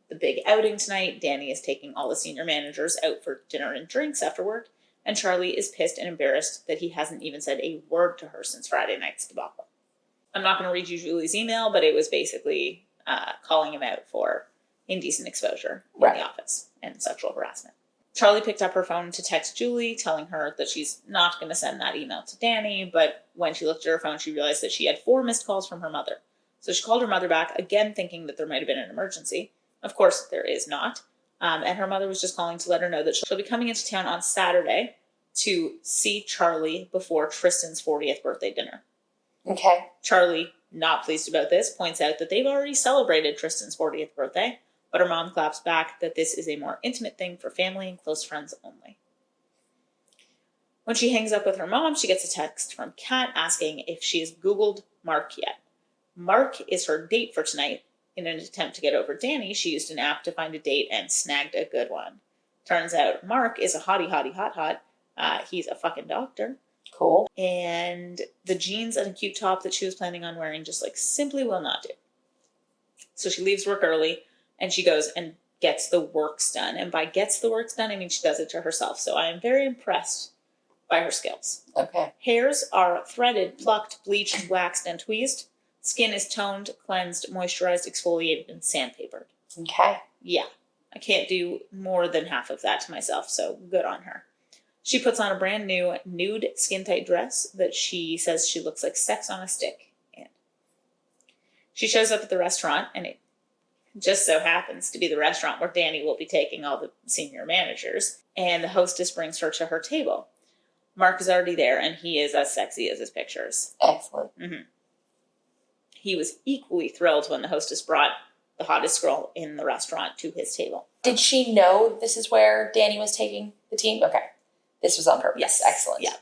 the big outing tonight. Danny is taking all the senior managers out for dinner and drinks after work, and Charlie is pissed and embarrassed that he hasn't even said a word to her since Friday night's debacle. I'm not going to read you Julie's email, but it was basically calling him out for indecent exposure in the office and sexual harassment. Charlie picked up her phone to text Julie, telling her that she's not going to send that email to Danny, but when she looked at her phone, she realized that she had 4 missed calls from her mother. So she called her mother back, again thinking that there might have been an emergency. Of course, there is not. And her mother was just calling to let her know that she'll be coming into town on Saturday to see Charlie before Tristan's 40th birthday dinner. Okay. Charlie, not pleased about this, points out that they've already celebrated Tristan's 40th birthday, but her mom claps back that this is a more intimate thing for family and close friends only. When she hangs up with her mom, she gets a text from Kat asking if she has Googled Mark yet. Mark is her date for tonight. In an attempt to get over Danny, she used an app to find a date and snagged a good one. Turns out Mark is a hottie, hot. He's a fucking doctor. Cool. And the jeans and a cute top that she was planning on wearing just, like, simply will not do. So she leaves work early, and she goes and gets the works done. And by gets the works done, I mean she does it to herself. So I am very impressed by her skills. Okay. Hairs are threaded, plucked, bleached, waxed, and tweezed. Skin is toned, cleansed, moisturized, exfoliated, and sandpapered. Okay. Yeah. I can't do more than half of that to myself, so good on her. She puts on a brand new nude skin-tight dress that she says she looks like sex on a stick in. She shows up at the restaurant, and it just so happens to be the restaurant where Danny will be taking all the senior managers, and the hostess brings her to her table. Mark is already there, and he is as sexy as his pictures. Excellent. Mm-hmm. He was equally thrilled when the hostess brought the hottest girl in the restaurant to his table. Did she know this is where Danny was taking the team? Okay. This was on purpose. Yes. Excellent. Yeah.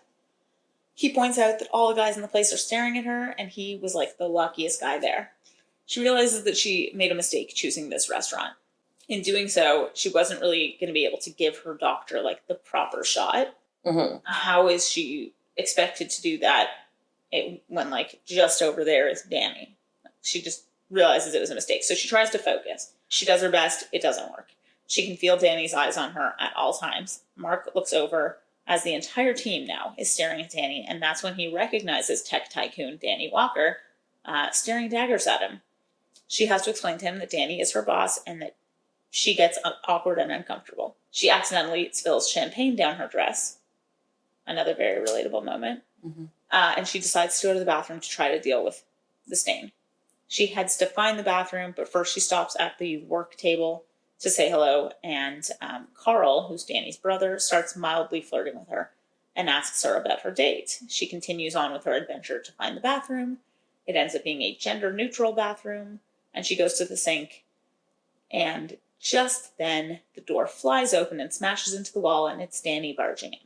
He points out that all the guys in the place are staring at her, and he was like the luckiest guy there. She realizes that she made a mistake choosing this restaurant. In doing so, she wasn't really going to be able to give her doctor, like, the proper shot. Mm-hmm. How is she expected to do that when, like, just over there is Danny? She just realizes it was a mistake. So she tries to focus. She does her best. It doesn't work. She can feel Danny's eyes on her at all times. Mark looks over as the entire team now is staring at Danny, and that's when he recognizes tech tycoon Danny Walker staring daggers at him. She has to explain to him that Danny is her boss and that she gets awkward and uncomfortable. She accidentally spills champagne down her dress. Another very relatable moment. Mm-hmm. And she decides to go to the bathroom to try to deal with the stain. She heads to find the bathroom, but first she stops at the work table to say hello, and Carl, who's Danny's brother, starts mildly flirting with her and asks her about her date. She continues on with her adventure to find the bathroom. It ends up being a gender-neutral bathroom, and she goes to the sink and Just then, the door flies open and smashes into the wall, and it's Danny barging in.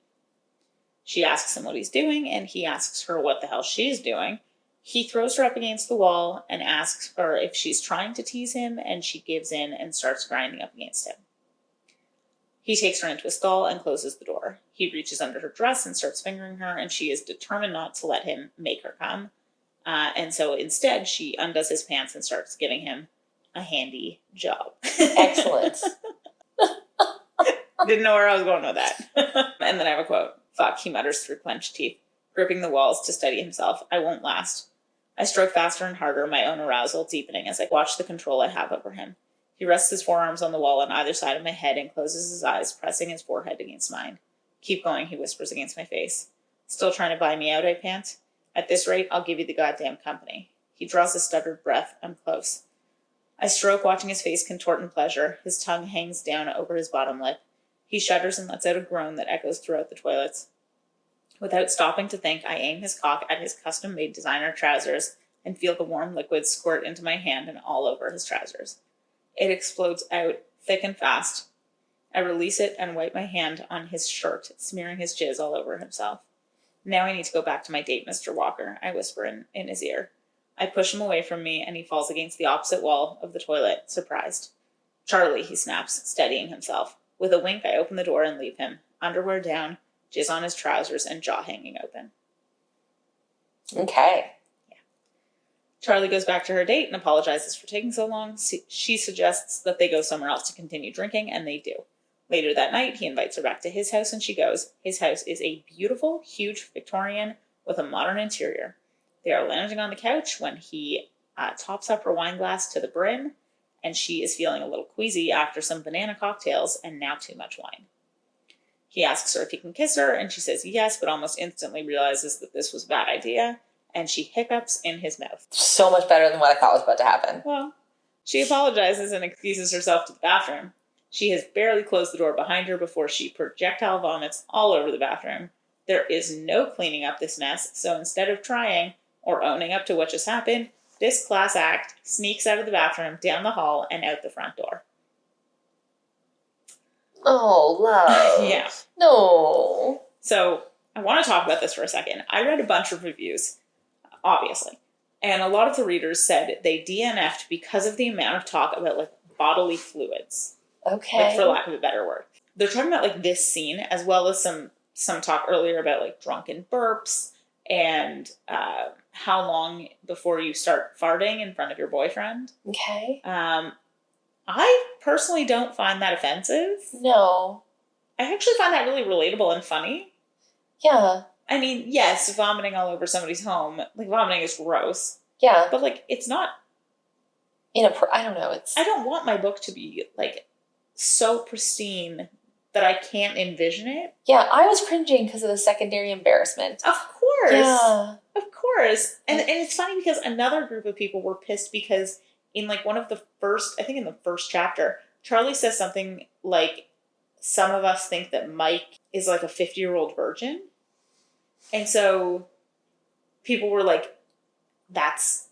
She asks him what he's doing, and he asks her what the hell she's doing. He throws her up against the wall and asks her if she's trying to tease him, and she gives in and starts grinding up against him. He takes her into a stall and closes the door. He reaches under her dress and starts fingering her, and she is determined not to let him make her come. And so instead, she undoes his pants and starts giving him a handy job. Excellent. Didn't know where I was going with that. And then I have a quote. Fuck, he mutters through clenched teeth, gripping the walls to steady himself. I won't last. I stroke faster and harder, my own arousal deepening as I watch the control I have over him. He rests his forearms on the wall on either side of my head and closes his eyes, pressing his forehead against mine. Keep going, he whispers against my face. Still trying to buy me out, I pant. At this rate, I'll give you the goddamn company. He draws a stuttered breath. I'm close. I stroke, watching his face contort in pleasure. His tongue hangs down over his bottom lip. He shudders and lets out a groan that echoes throughout the toilets. Without stopping to think, I aim his cock at his custom-made designer trousers and feel the warm liquid squirt into my hand and all over his trousers. It explodes out, thick and fast. I release it and wipe my hand on his shirt, smearing his jizz all over himself. Now I need to go back to my date, Mr. Walker, I whisper in his ear. I push him away from me, and he falls against the opposite wall of the toilet, surprised. Charlie, he snaps, steadying himself. With a wink, I open the door and leave him, underwear down, jizz on his trousers, and jaw hanging open. Okay. Yeah. Charlie goes back to her date and apologizes for taking so long. She suggests that they go somewhere else to continue drinking, and they do. Later that night, he invites her back to his house, and she goes. His house is a beautiful, huge Victorian with a modern interior. They are lounging on the couch when he tops up her wine glass to the brim, and she is feeling a little queasy after some banana cocktails and now too much wine. He asks her if he can kiss her, and she says yes, but almost instantly realizes that this was a bad idea, and she hiccups in his mouth. So much better than what I thought was about to happen. Well, she apologizes and excuses herself to the bathroom. She has barely closed the door behind her before she projectile vomits all over the bathroom. There is no cleaning up this mess, so instead of trying or owning up to what just happened, this class act sneaks out of the bathroom, down the hall, and out the front door. Oh, love. Yeah. No. So, I want to talk about this for a second. I read a bunch of reviews, obviously, and a lot of the readers said they DNF'd because of the amount of talk about, like, bodily fluids. Okay. Like, for lack of a better word. They're talking about, like, this scene, as well as some talk earlier about, like, drunken burps and how long before you start farting in front of your boyfriend. Okay. I personally don't find that offensive. No. I actually find that really relatable and funny. Yeah. I mean, yes, vomiting all over somebody's home, like, vomiting is gross. Yeah. But, like, it's not... I don't know. I don't want my book to be, like, so pristine that I can't envision it. Yeah, I was cringing because of the secondary embarrassment. Of course. Yeah. Of course. And it's funny because another group of people were pissed because in, like, one of the first, I think in the first chapter, Charlie says something like, some of us think that Mike is like a 50-year-old virgin. And so people were like, that's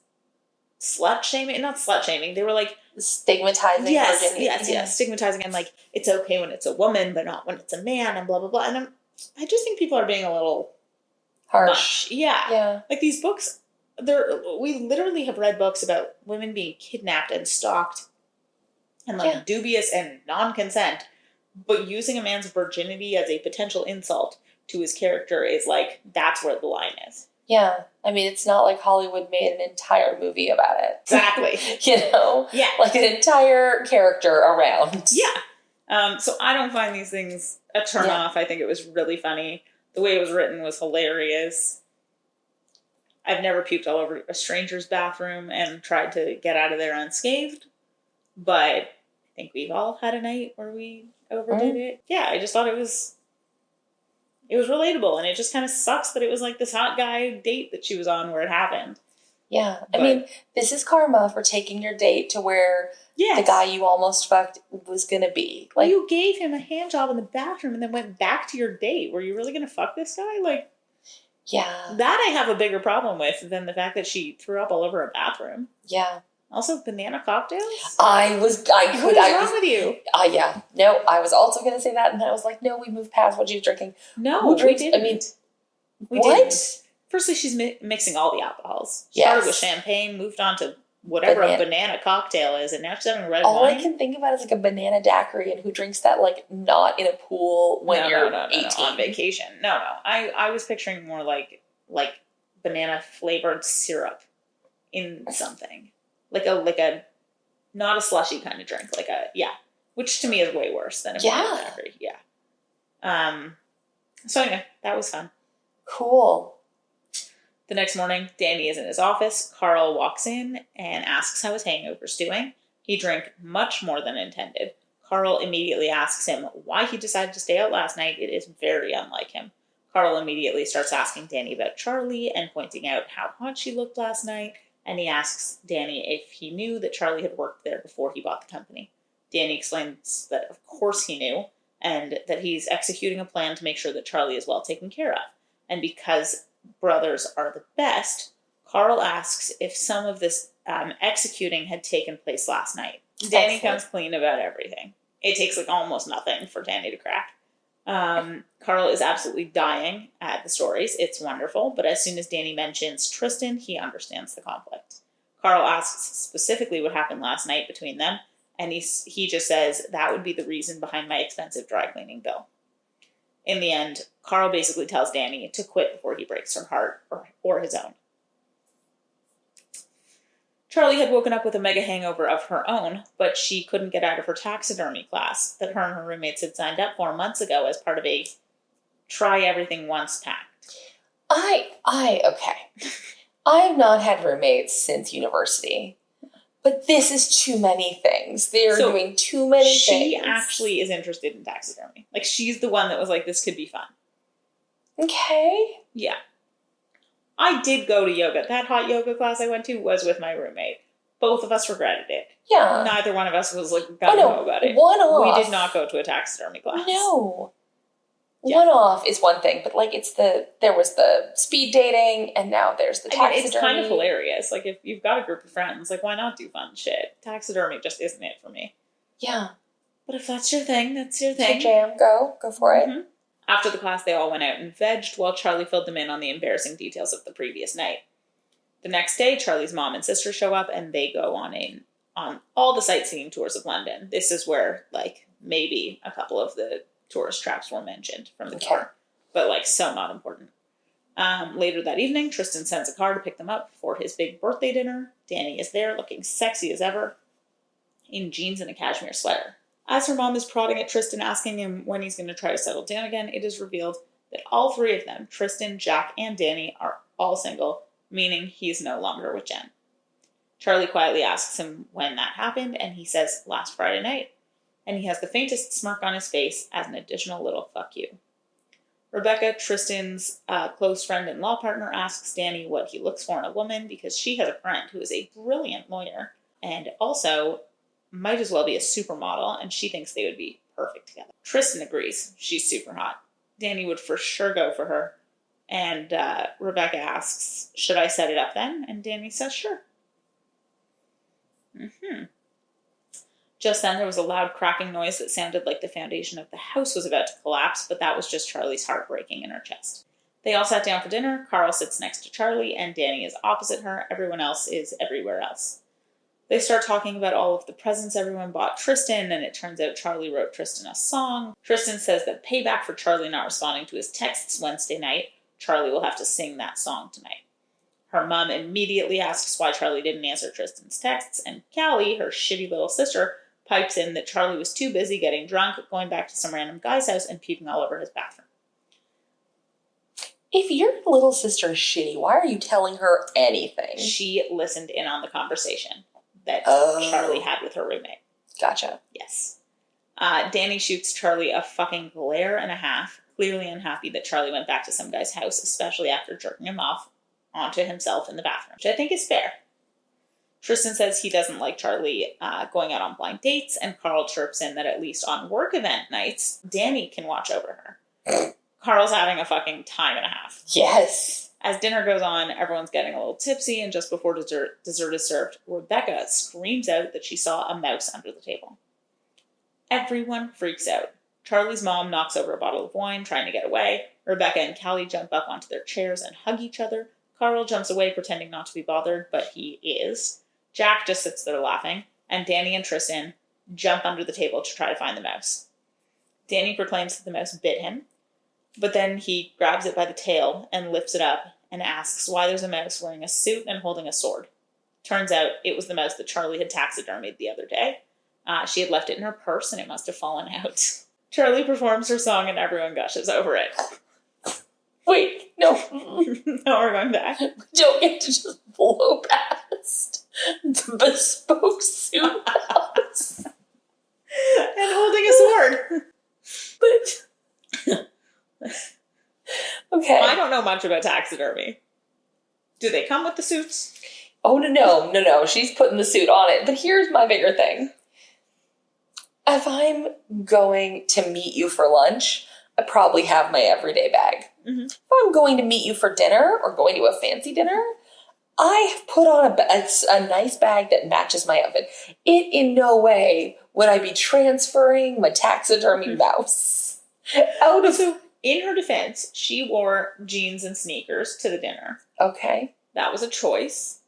slut shaming. Not slut shaming. They were like, stigmatizing virginity. Yes, stigmatizing, and like, it's okay when it's a woman, but not when it's a man, and blah, blah, blah. And I just think people are being a little harsh. Much. Yeah. Yeah. Like, these books, we literally have read books about women being kidnapped and stalked and, like, dubious and non-consent, but using a man's virginity as a potential insult to his character is, like, that's where the line is. Yeah. I mean, it's not like Hollywood made an entire movie about it. Exactly. You know? Yeah. Like an entire character around. Yeah. So I don't find these things a turn off. I think it was really funny. The way it was written was hilarious. I've never puked all over a stranger's bathroom and tried to get out of there unscathed. But I think we've all had a night where we overdid it. Yeah, I just thought it was relatable, and it just kind of sucks that it was like this hot guy date that she was on where it happened. Yeah. I mean, this is karma for taking your date to where the guy you almost fucked was going to be. Like, you gave him a hand job in the bathroom and then went back to your date. Were you really going to fuck this guy? Like, yeah. That I have a bigger problem with than the fact that she threw up all over a bathroom. Yeah. Also, banana cocktails? What is wrong with you? Yeah. No, I was also going to say that, and then I was like, no, we moved past what she's drinking. No, Who drinks? we didn't. I mean, we what? Didn't. Firstly, she's mixing all the alcohols. Started with champagne, moved on to whatever a banana cocktail is, and now she's having red wine. All I can think about is like a banana daiquiri, and who drinks that like not in a pool when you're 18. On vacation. No. I was picturing more like banana flavored syrup in something. Like a not a slushy kind of drink, which to me is way worse than a banana daiquiri. Yeah. So anyway, that was fun. Cool. The next morning, Danny is in his office. Carl walks in and asks how his hangover's doing. He drank much more than intended. Carl immediately asks him why he decided to stay out last night. It is very unlike him. Carl immediately starts asking Danny about Charlie and pointing out how hot she looked last night. And he asks Danny if he knew that Charlie had worked there before he bought the company. Danny explains that of course he knew, and that he's executing a plan to make sure that Charlie is well taken care of. And because brothers are the best, Carl asks if some of this executing had taken place last night. Danny comes clean about everything. It takes almost nothing for Danny to crack. Carl is absolutely dying at the stories. It's wonderful, but as soon as Danny mentions Tristan, he understands the conflict. Carl asks specifically what happened last night between them, and he just says that would be the reason behind my expensive dry cleaning bill. In the end, Carl basically tells Danny to quit before he breaks her heart or his own. Charlie had woken up with a mega hangover of her own, but she couldn't get out of her taxidermy class that her and her roommates had signed up for months ago as part of a try everything once pact. Okay. I've not had roommates since university, but this is too many things. They're doing too many things. She actually is interested in taxidermy. She's the one that was like, this could be fun. Okay. Yeah. I did go to yoga. That hot yoga class I went to was with my roommate. Both of us regretted it. Yeah. Neither one of us was gonna know about it. One-off. We did not go to a taxidermy class. No. Yeah. One-off is one thing, but there was the speed dating, and now there's the taxidermy. It's kind of hilarious. If you've got a group of friends, why not do fun shit? Taxidermy just isn't it for me. Yeah. But if that's your thing, that's your thing. It's your jam. Go for it. Mm-hmm. After the class, they all went out and vegged while Charlie filled them in on the embarrassing details of the previous night. The next day, Charlie's mom and sister show up, and they go on all the sightseeing tours of London. This is where, maybe a couple of the tourist traps were mentioned from the car, but, so not important. Later that evening, Tristan sends a car to pick them up for his big birthday dinner. Danny is there, looking sexy as ever, in jeans and a cashmere sweater. As her mom is prodding at Tristan, asking him when he's going to try to settle down again, it is revealed that all three of them, Tristan, Jack, and Danny, are all single, meaning he's no longer with Jen. Charlie quietly asks him when that happened, and he says last Friday night, and he has the faintest smirk on his face as an additional little fuck you. Rebecca, Tristan's close friend and law partner, asks Danny what he looks for in a woman because she has a friend who is a brilliant lawyer and also might as well be a supermodel, and she thinks they would be perfect together. Tristan agrees. She's super hot. Danny would for sure go for her. And Rebecca asks, should I set it up then? And Danny says, sure. Just then there was a loud cracking noise that sounded like the foundation of the house was about to collapse, but that was just Charlie's heart breaking in her chest. They all sat down for dinner. Carl sits next to Charlie, and Danny is opposite her. Everyone else is everywhere else. They start talking about all of the presents everyone bought Tristan, and it turns out Charlie wrote Tristan a song. Tristan says that payback for Charlie not responding to his texts Wednesday night, Charlie will have to sing that song tonight. Her mom immediately asks why Charlie didn't answer Tristan's texts, and Callie, her shitty little sister, pipes in that Charlie was too busy getting drunk, going back to some random guy's house, and peeping all over his bathroom. If your little sister is shitty, why are you telling her anything? She listened in on the conversation that Charlie had with her roommate. Gotcha. Yes. Danny shoots Charlie a fucking glare and a half, clearly unhappy that Charlie went back to some guy's house, especially after jerking him off onto himself in the bathroom, which I think is fair. Tristan says he doesn't like Charlie going out on blind dates, and Carl chirps in that at least on work event nights, Danny can watch over her. Carl's having a fucking time and a half. Yes. As dinner goes on, everyone's getting a little tipsy, and just before dessert is served, Rebecca screams out that she saw a mouse under the table. Everyone freaks out. Charlie's mom knocks over a bottle of wine, trying to get away. Rebecca and Callie jump up onto their chairs and hug each other. Carl jumps away, pretending not to be bothered, but he is. Jack just sits there laughing, and Danny and Tristan jump under the table to try to find the mouse. Danny proclaims that the mouse bit him, but then he grabs it by the tail and lifts it up and asks why there's a mouse wearing a suit and holding a sword. Turns out it was the mouse that Charlie had taxidermied the other day. She had left it in her purse and it must have fallen out. Charlie performs her song and everyone gushes over it. Wait, no. Now we're going back. We don't get to just blow past the bespoke suit mouse. And holding a sword. But... Okay. I don't know much about taxidermy. Do they come with the suits? Oh, no. She's putting the suit on it. But here's my bigger thing. If I'm going to meet you for lunch, I probably have my everyday bag. Mm-hmm. If I'm going to meet you for dinner or going to a fancy dinner, I have put on a nice bag that matches my outfit. It in no way would I be transferring my taxidermy mouse out of... So, in her defense, she wore jeans and sneakers to the dinner. Okay. That was a choice.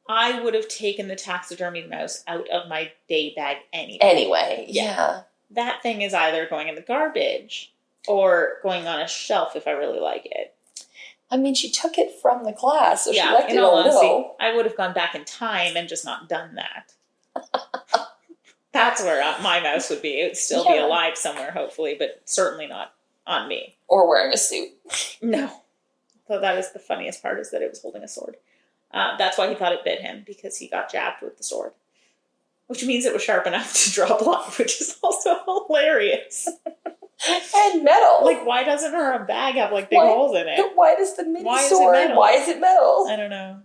I would have taken the taxidermied mouse out of my day bag anyway. Yeah. That thing is either going in the garbage or going on a shelf if I really like it. I mean, she took it from the class, so she Yeah, left it in all a honesty, little. I would have gone back in time and just not done that. That's where my mouse would be. It would still be alive somewhere, hopefully, but certainly not on me. Or wearing a suit. No. So that is the funniest part, is that it was holding a sword. That's why he thought it bit him, because he got jabbed with the sword. Which means it was sharp enough to draw blood, which is also hilarious. And metal. Like, why doesn't her bag have, like, big holes in it? Why does the mini Why is it sword, metal? why is it metal? I don't know.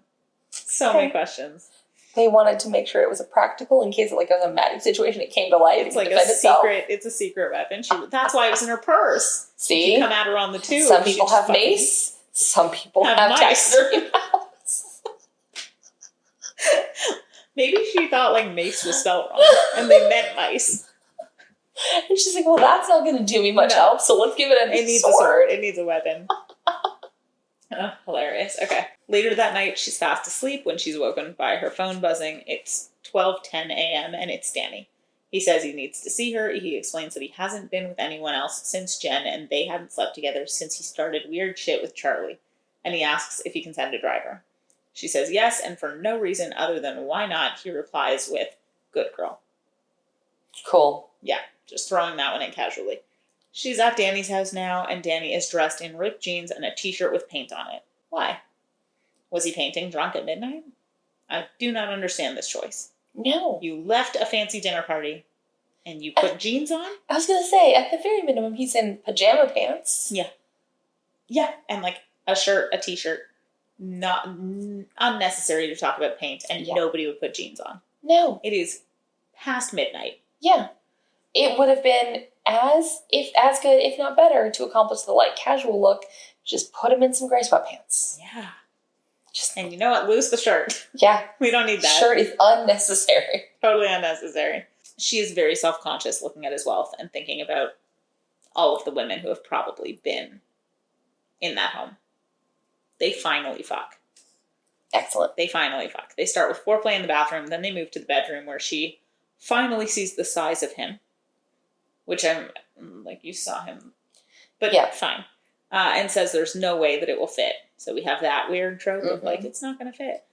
So many questions. They wanted to make sure it was a practical in case, like, it was a magic situation, it came to life. It's like a secret. It's a secret weapon. That's why it was in her purse. See? She'd come at her on the tube. Some people have mace. Some people have mice. taxidermy mouse. Maybe she thought, like, mace was spelled wrong, and they meant mice. And she's like, well, that's not going to do me much help, so let's give it a It needs sword. a sword. It needs a weapon. Oh, hilarious. Okay. Later that night, she's fast asleep when she's woken by her phone buzzing. It's 12:10 a.m. and it's Danny. He says he needs to see her. He explains that he hasn't been with anyone else since Jen, and they hadn't slept together since he started weird shit with Charlie. And he asks if he can send a driver. She says yes, and for no reason other than why not, he replies with, good girl. Cool. Yeah, just throwing that one in casually. She's at Danny's house now, and Danny is dressed in ripped jeans and a t-shirt with paint on it. Why? Was he painting drunk at midnight? I do not understand this choice. No. You left a fancy dinner party, and you put jeans on? I was going to say, at the very minimum, he's in pajama pants. Yeah. Yeah, and like a shirt, a t-shirt. Not unnecessary to talk about paint, and nobody would put jeans on. No. It is past midnight. Yeah. It would have been as good, if not better, to accomplish the light casual look. Just put him in some gray sweatpants. Yeah. And you know what? Lose the shirt. Yeah. We don't need that. Shirt is unnecessary. Totally unnecessary. She is very self-conscious looking at his wealth and thinking about all of the women who have probably been in that home. They finally fuck. Excellent. They finally fuck. They start with foreplay in the bathroom, then they move to the bedroom where she finally sees the size of him. Which I'm like, you saw him. But yeah, fine. And says there's no way that it will fit. So we have that weird trope of like, it's not going to fit.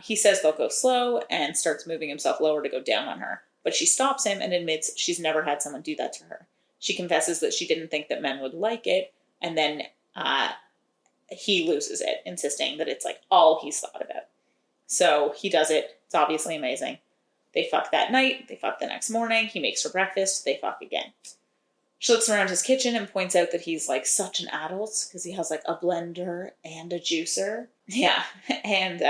He says they'll go slow and starts moving himself lower to go down on her. But she stops him and admits she's never had someone do that to her. She confesses that she didn't think that men would like it. And then he loses it, insisting that it's like all he's thought about. So he does it. It's obviously amazing. They fuck that night. They fuck the next morning. He makes her breakfast. They fuck again. She looks around his kitchen and points out that he's like such an adult because he has like a blender and a juicer. Yeah. And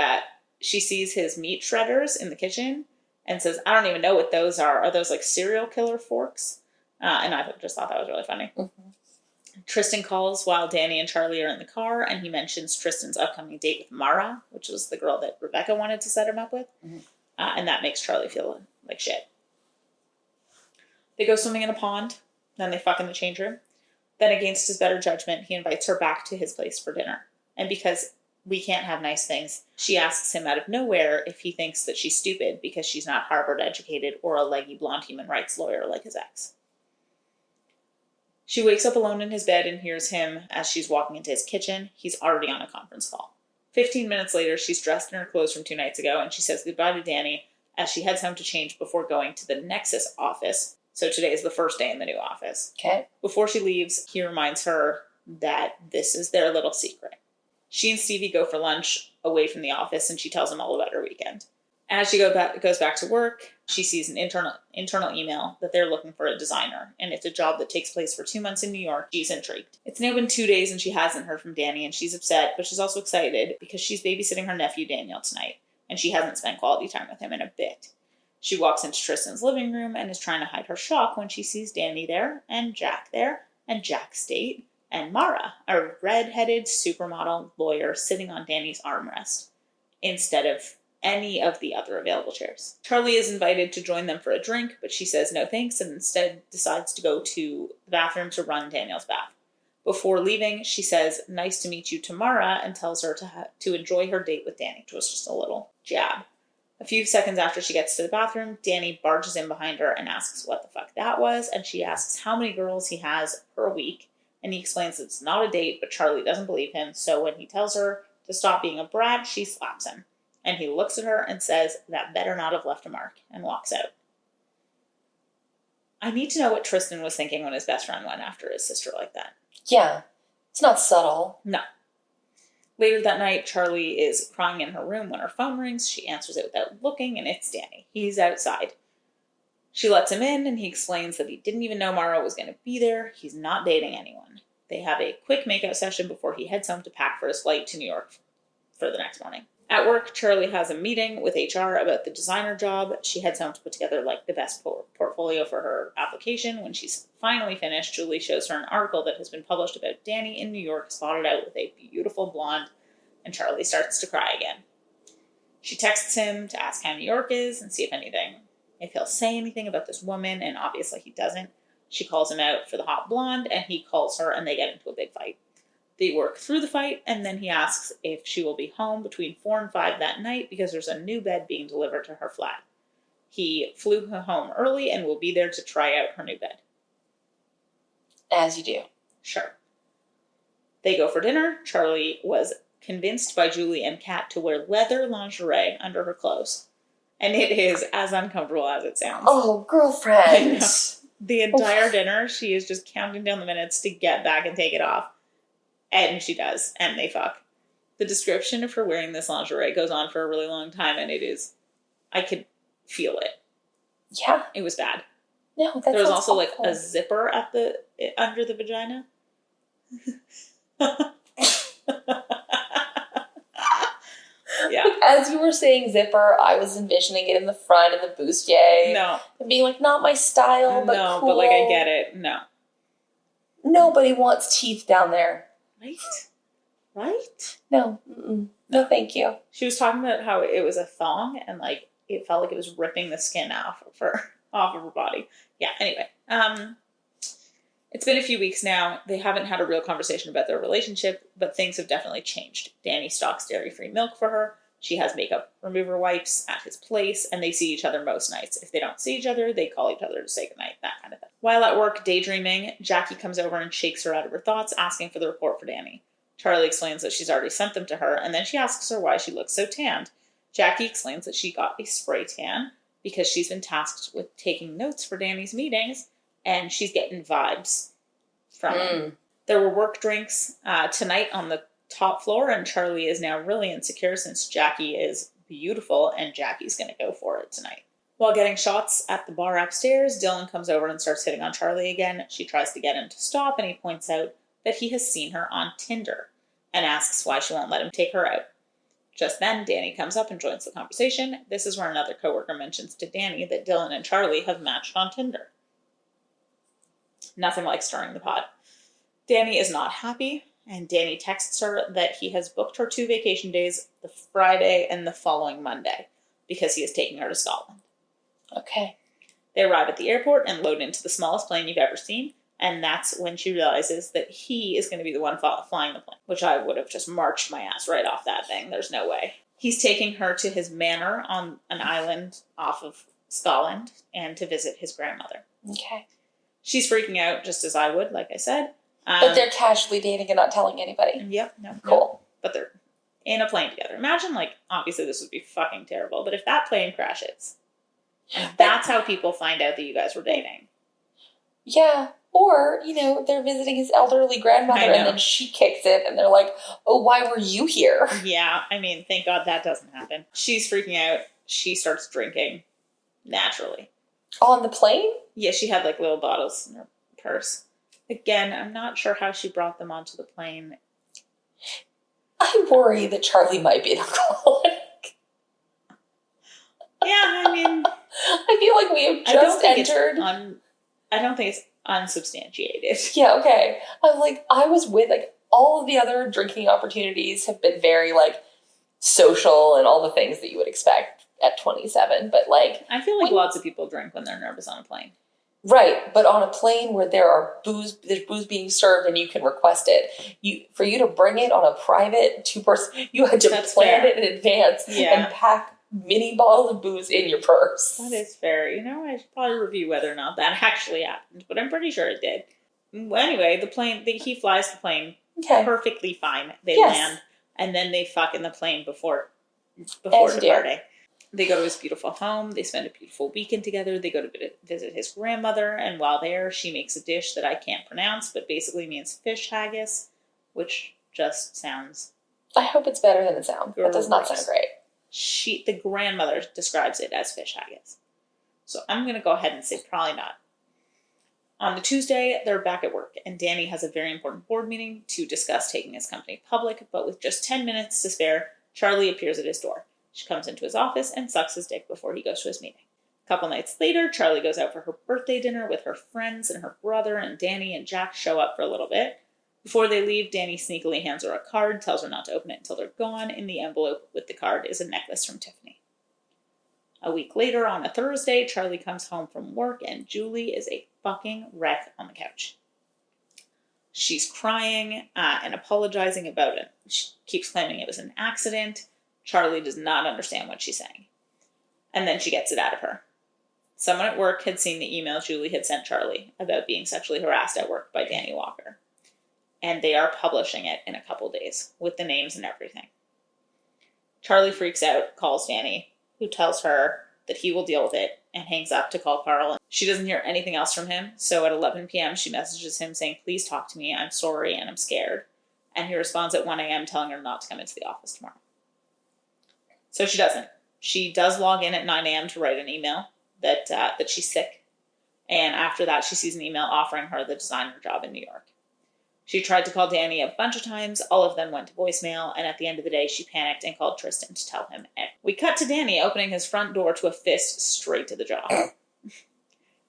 she sees his meat shredders in the kitchen and says, I don't even know what those are. Are those like serial killer forks? And I just thought that was really funny. Mm-hmm. Tristan calls while Danny and Charlie are in the car, and he mentions Tristan's upcoming date with Mara, which was the girl that Rebecca wanted to set him up with. Mm-hmm. And that makes Charlie feel like shit. They go swimming in a pond, then they fuck in the change room. Then, against his better judgment, he invites her back to his place for dinner. And because we can't have nice things, she asks him out of nowhere if he thinks that she's stupid because she's not Harvard-educated or a leggy blonde human rights lawyer like his ex. She wakes up alone in his bed and hears him as she's walking into his kitchen. He's already on a conference call. 15 minutes later, she's dressed in her clothes from 2 nights ago, and she says goodbye to Danny as she heads home to change before going to the Nexus office. So today is the first day in the new office. Okay. Before she leaves, he reminds her that this is their little secret. She and Stevie go for lunch away from the office, and she tells him all about her weekend. As she goes back to work, she sees an internal email that they're looking for a designer, and it's a job that takes place for 2 months in New York. She's intrigued. It's now been 2 days, and she hasn't heard from Danny, and she's upset, but she's also excited because she's babysitting her nephew Daniel tonight, and she hasn't spent quality time with him in a bit. She walks into Tristan's living room and is trying to hide her shock when she sees Danny there, and Jack's date, and Mara, a red-headed supermodel lawyer sitting on Danny's armrest, instead of any of the other available chairs. Charlie is invited to join them for a drink, but she says no thanks and instead decides to go to the bathroom to run Daniel's bath. Before leaving, she says, "Nice to meet you to Mara," and tells her to enjoy her date with Danny, which was just a little jab. A few seconds after she gets to the bathroom, Danny barges in behind her and asks what the fuck that was, and she asks how many girls he has per week, and he explains it's not a date, but Charlie doesn't believe him, so when he tells her to stop being a brat, she slaps him. And he looks at her and says, "That better not have left a mark," and walks out. I need to know what Tristan was thinking when his best friend went after his sister like that. Yeah. It's not subtle. No. Later that night, Charlie is crying in her room when her phone rings. She answers it without looking, and it's Danny. He's outside. She lets him in, and he explains that he didn't even know Mara was going to be there. He's not dating anyone. They have a quick makeout session before he heads home to pack for his flight to New York for the next morning. At work, Charlie has a meeting with HR about the designer job. She heads home to put together the best portfolio for her application. When she's finally finished, Julie shows her an article that has been published about Danny in New York, spotted out with a beautiful blonde, and Charlie starts to cry again. She texts him to ask how New York is and see if he'll say anything about this woman, and obviously he doesn't. She calls him out for the hot blonde, and he calls her, and they get into a big fight. They work through the fight, and then he asks if she will be home between 4 and 5 that night because there's a new bed being delivered to her flat. He flew her home early and will be there to try out her new bed. As you do. Sure. They go for dinner. Charlie was convinced by Julie and Kat to wear leather lingerie under her clothes. And it is as uncomfortable as it sounds. Oh, girlfriend. The entire dinner, she is just counting down the minutes to get back and take it off. And she does, and they fuck. The description of her wearing this lingerie goes on for a really long time, and I could feel it. Yeah. It was bad. No, that There was sounds also awful. a zipper under the vagina. Yeah. As you were saying zipper, I was envisioning it in the front and the bustier. No. And being not my style, but no, cool. but I get it. No. Nobody wants teeth down there. Right? No. Mm-mm. No, thank you. She was talking about how it was a thong and it felt like it was ripping the skin off of her body. Yeah, anyway. It's been a few weeks now. They haven't had a real conversation about their relationship, but things have definitely changed. Danny stocks dairy-free milk for her. She has makeup remover wipes at his place, and they see each other most nights. If they don't see each other, they call each other to say goodnight, that kind of thing. While at work daydreaming, Jackie comes over and shakes her out of her thoughts, asking for the report for Danny. Charlie explains that she's already sent them to her, and then she asks her why she looks so tanned. Jackie explains that she got a spray tan because she's been tasked with taking notes for Danny's meetings, and she's getting vibes from him. There were work drinks tonight on the top floor, and Charlie is now really insecure since Jackie is beautiful, and Jackie's going to go for it tonight. While getting shots at the bar upstairs, Dylan comes over and starts hitting on Charlie again. She tries to get him to stop, and he points out that he has seen her on Tinder and asks why she won't let him take her out. Just then, Danny comes up and joins the conversation. This is where another coworker mentions to Danny that Dylan and Charlie have matched on Tinder. Nothing like stirring the pot. Danny is not happy, and Danny texts her that he has booked her 2 vacation days, the Friday and the following Monday, because he is taking her to Scotland. Okay. They arrive at the airport and load into the smallest plane you've ever seen, and that's when she realizes that he is going to be the one flying the plane, which I would have just marched my ass right off that thing. There's no way. He's taking her to his manor on an island off of Scotland and to visit his grandmother. Okay. She's freaking out, just as I would, like I said. But they're casually dating and not telling anybody. Yep. No. Cool. But they're in a plane together. Imagine, obviously this would be fucking terrible, but if that plane crashes, and that's how people find out that you guys were dating. Yeah. Or, they're visiting his elderly grandmother and then she kicks it and they're like, oh, why were you here? Yeah. I mean, thank God that doesn't happen. She's freaking out. She starts drinking naturally. On the plane? Yeah, she had little bottles in her purse. Again, I'm not sure how she brought them onto the plane. I worry that Charlie might be an alcoholic. Yeah, I mean... I feel like we have just entered... I don't think it's unsubstantiated. Yeah, okay. I was with, all of the other drinking opportunities have been very, social and all the things that you would expect at 27, but, I feel like lots of people drink when they're nervous on a plane. Right, but on a plane where there's booze being served and you can request it, for you to bring it on a private 2-person, you had to plan it in advance and pack mini bottles of booze in your purse. That is fair. I should probably review whether or not that actually happened, but I'm pretty sure it did. Well, anyway, he flies the plane perfectly fine. They land, and then they fuck in the plane before departing. They go to his beautiful home. They spend a beautiful weekend together. They go to visit his grandmother. And while there, she makes a dish that I can't pronounce, but basically means fish haggis, which just sounds... I hope it's better than it sounds. That does not sound great. The grandmother describes it as fish haggis. So I'm going to go ahead and say probably not. On the Tuesday, they're back at work, and Danny has a very important board meeting to discuss taking his company public, but with just 10 minutes to spare, Charlie appears at his door. She comes into his office and sucks his dick before he goes to his meeting. A couple nights later, Charlie goes out for her birthday dinner with her friends and her brother, and Danny and Jack show up for a little bit. Before they leave, Danny sneakily hands her a card, tells her not to open it until they're gone. In the envelope with the card is a necklace from Tiffany. A week later, on a Thursday, Charlie comes home from work, and Julie is a fucking wreck on the couch. She's crying and apologizing about it. She keeps claiming it was an accident. Charlie does not understand what she's saying. And then she gets it out of her. Someone at work had seen the email Julie had sent Charlie about being sexually harassed at work by Danny Walker. And they are publishing it in a couple days with the names and everything. Charlie freaks out, calls Danny, who tells her that he will deal with it, and hangs up to call Carl. She doesn't hear anything else from him, so at 11 p.m. she messages him saying, "Please talk to me, I'm sorry and I'm scared." And he responds at 1 a.m. telling her not to come into the office tomorrow. So she doesn't. She does log in at 9 a.m. to write an email that she's sick. And after that, she sees an email offering her the designer job in New York. She tried to call Danny a bunch of times. All of them went to voicemail. And at the end of the day, she panicked and called Tristan to tell him. We cut to Danny opening his front door to a fist straight to the jaw.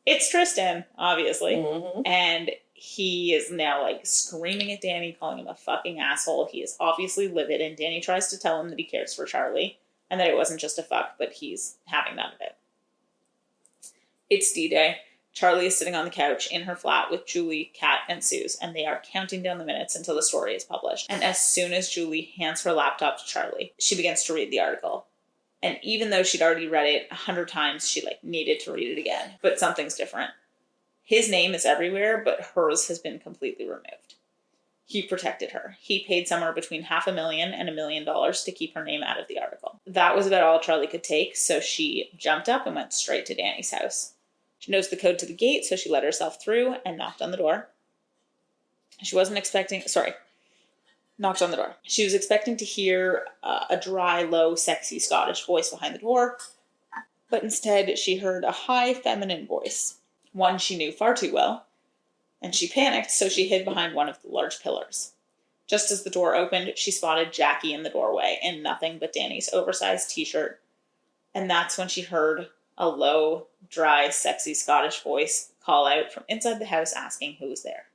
It's Tristan, obviously. Mm-hmm. And he is now screaming at Danny, calling him a fucking asshole. He is obviously livid. And Danny tries to tell him that he cares for Charlie. And that it wasn't just a fuck, but he's having none of it. It's D-Day. Charlie is sitting on the couch in her flat with Julie, Kat, and Suze, and they are counting down the minutes until the story is published. And as soon as Julie hands her laptop to Charlie, she begins to read the article. And even though she'd already read it 100 times, she needed to read it again. But something's different. His name is everywhere, but hers has been completely removed. He protected her. He paid somewhere between $500,000 and $1 million to keep her name out of the article. That was about all Charlie could take, so she jumped up and went straight to Danny's house. She knows the code to the gate, so she let herself through and knocked on the door. Knocked on the door. She was expecting to hear a dry, low, sexy Scottish voice behind the door, but instead she heard a high, feminine voice, one she knew far too well, and she panicked, so she hid behind one of the large pillars. Just as the door opened, she spotted Jackie in the doorway in nothing but Danny's oversized t-shirt, and that's when she heard a low, dry, sexy Scottish voice call out from inside the house asking who was there.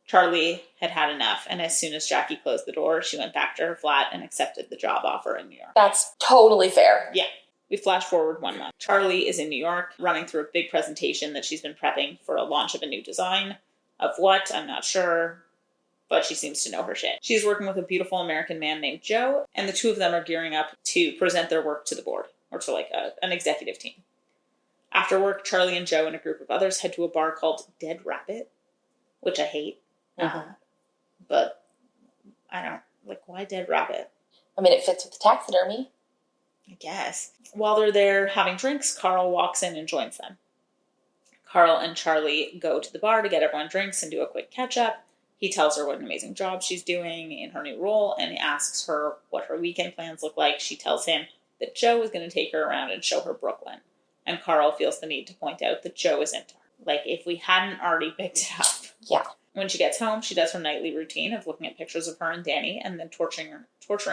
Charlie had had enough, and as soon as Jackie closed the door, she went back to her flat and accepted the job offer in New York. That's totally fair. Yeah. We flash forward 1 month. Charlie is in New York, running through a big presentation that she's been prepping for a launch of a new design. Of what? I'm not sure, but she seems to know her shit. She's working with a beautiful American man named Joe, and the two of them are gearing up to present their work to the board, or to like an executive team. After work, Charlie and Joe and a group of others head to a bar called Dead Rabbit, which I hate. But I don't, like, why Dead Rabbit? I mean, it fits with the taxidermy. I guess. While they're there having drinks, Carl walks in and joins them. Carl and Charlie go to the bar to get everyone drinks and do a quick catch-up. He tells her what an amazing job she's doing in her new role, and he asks her what her weekend plans look like. She tells him that Joe is going to take her around and show her Brooklyn. And Carl feels the need to point out that Joe is into her. Like, if we hadn't already picked it up. Yeah. When she gets home, she does her nightly routine of looking at pictures of her and Danny and then torturing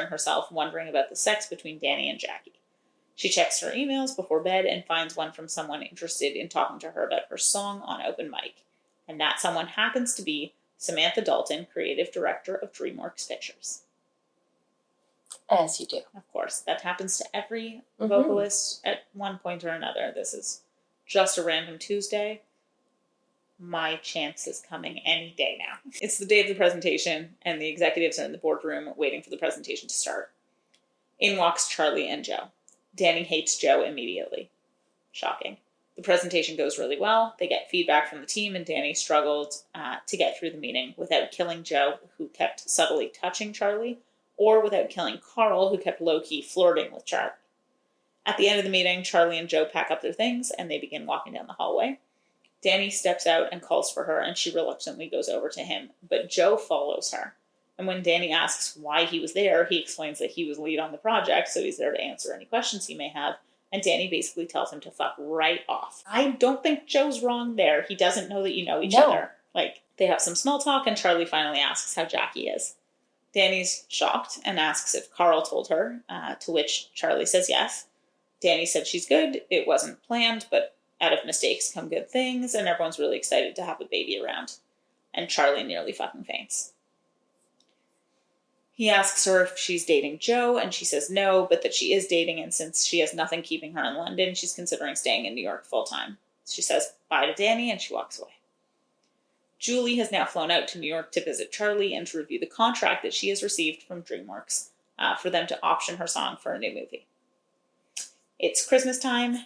herself, wondering about the sex between Danny and Jackie. She checks her emails before bed and finds one from someone interested in talking to her about her song on open mic. And that someone happens to be Samantha Dalton, creative director of DreamWorks Pictures. As you do. Of course, that happens to every vocalist at one point or another. This is just a random Tuesday. My chance is coming any day now. It's the day of the presentation, and the executives are in the boardroom waiting for the presentation to start. In walks Charlie and Joe. Danny hates Joe immediately. Shocking. The presentation goes really well. They get feedback from the team, and Danny struggled to get through the meeting without killing Joe, who kept subtly touching Charlie, or without killing Carl, who kept low-key flirting with Charlie. At the end of the meeting, Charlie and Joe pack up their things, and they begin walking down the hallway. Danny steps out and calls for her, and she reluctantly goes over to him, but Joe follows her. And when Danny asks why he was there, he explains that he was lead on the project, so he's there to answer any questions he may have, and Danny basically tells him to fuck right off. I don't think Joe's wrong there. He doesn't know that you know each other. Like, they have some small talk, and Charlie finally asks how Jackie is. Danny's shocked and asks if Carl told her, to which Charlie says yes. Danny said she's good, it wasn't planned, but out of mistakes come good things, and everyone's really excited to have a baby around. And Charlie nearly fucking faints. He asks her if she's dating Joe, and she says no, but that she is dating, and since she has nothing keeping her in London, she's considering staying in New York full-time. She says bye to Danny, and she walks away. Julie has now flown out to New York to visit Charlie and to review the contract that she has received from DreamWorks for them to option her song for a new movie. It's Christmas time.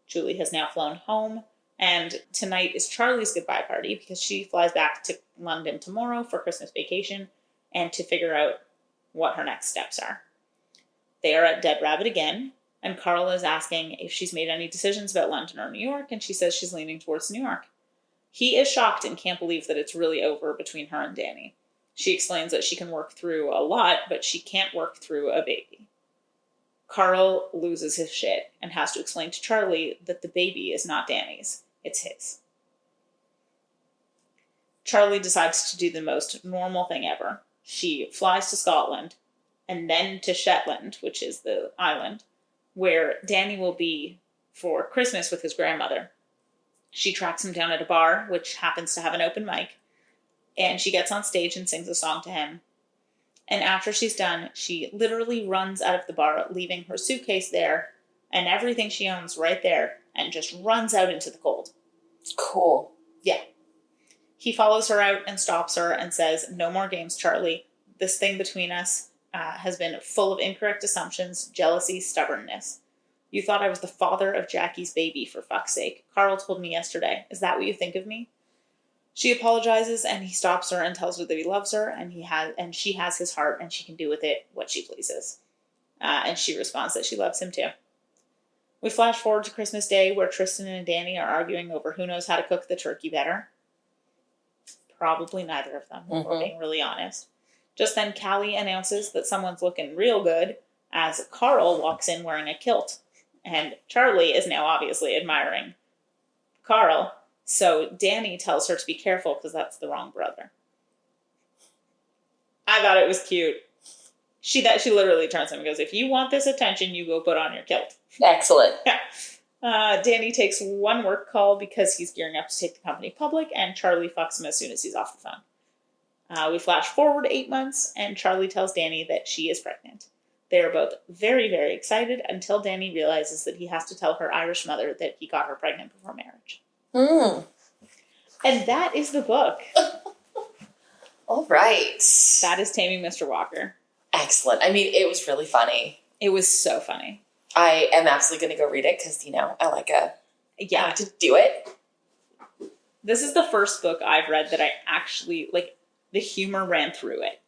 Julie has now flown home, and tonight is Charlie's goodbye party because she flies back to London tomorrow for Christmas vacation and to figure out what her next steps are. They are at Dead Rabbit again, and Carl is asking if she's made any decisions about London or New York, and she says she's leaning towards New York. He is shocked and can't believe that it's really over between her and Danny. She explains that she can work through a lot, but she can't work through a baby. Carl loses his shit and has to explain to Charlie that the baby is not Danny's, it's his. Charlie decides to do the most normal thing ever. She flies to Scotland and then to Shetland, which is the island, where Danny will be for Christmas with his grandmother. She tracks him down at a bar, which happens to have an open mic, and she gets on stage and sings a song to him. And after she's done, she literally runs out of the bar, leaving her suitcase there and everything she owns right there, and just runs out into the cold. Cool. Yeah. He follows her out and stops her and says, "No more games, Charlie. This thing between us has been full of incorrect assumptions, jealousy, stubbornness. You thought I was the father of Jackie's baby, for fuck's sake. Carl told me yesterday. Is that what you think of me?" She apologizes, and he stops her and tells her that he loves her, and she has his heart, and she can do with it what she pleases. And she responds that she loves him too. We flash forward to Christmas Day, where Tristan and Danny are arguing over who knows how to cook the turkey better. Probably neither of them, if we're being really honest. Just then, Callie announces that someone's looking real good as Carl walks in wearing a kilt. And Charlie is now obviously admiring Carl. So Danny tells her to be careful because that's the wrong brother. I thought it was cute. She literally turns to him and goes, "If you want this attention, you go put on your kilt." Excellent. Yeah. Danny takes one work call because he's gearing up to take the company public, and Charlie fucks him as soon as he's off the phone. We flash forward 8 months, and Charlie tells Danny that she is pregnant. They are both very, very excited until Danny realizes that he has to tell her Irish mother that he got her pregnant before marriage. And that is the book. All right. That is Taming Mr. Walker. Excellent. I mean, it was really funny. It was so funny. I am absolutely going to go read it because, I like to do it. This is the first book I've read that I actually, the humor ran through it.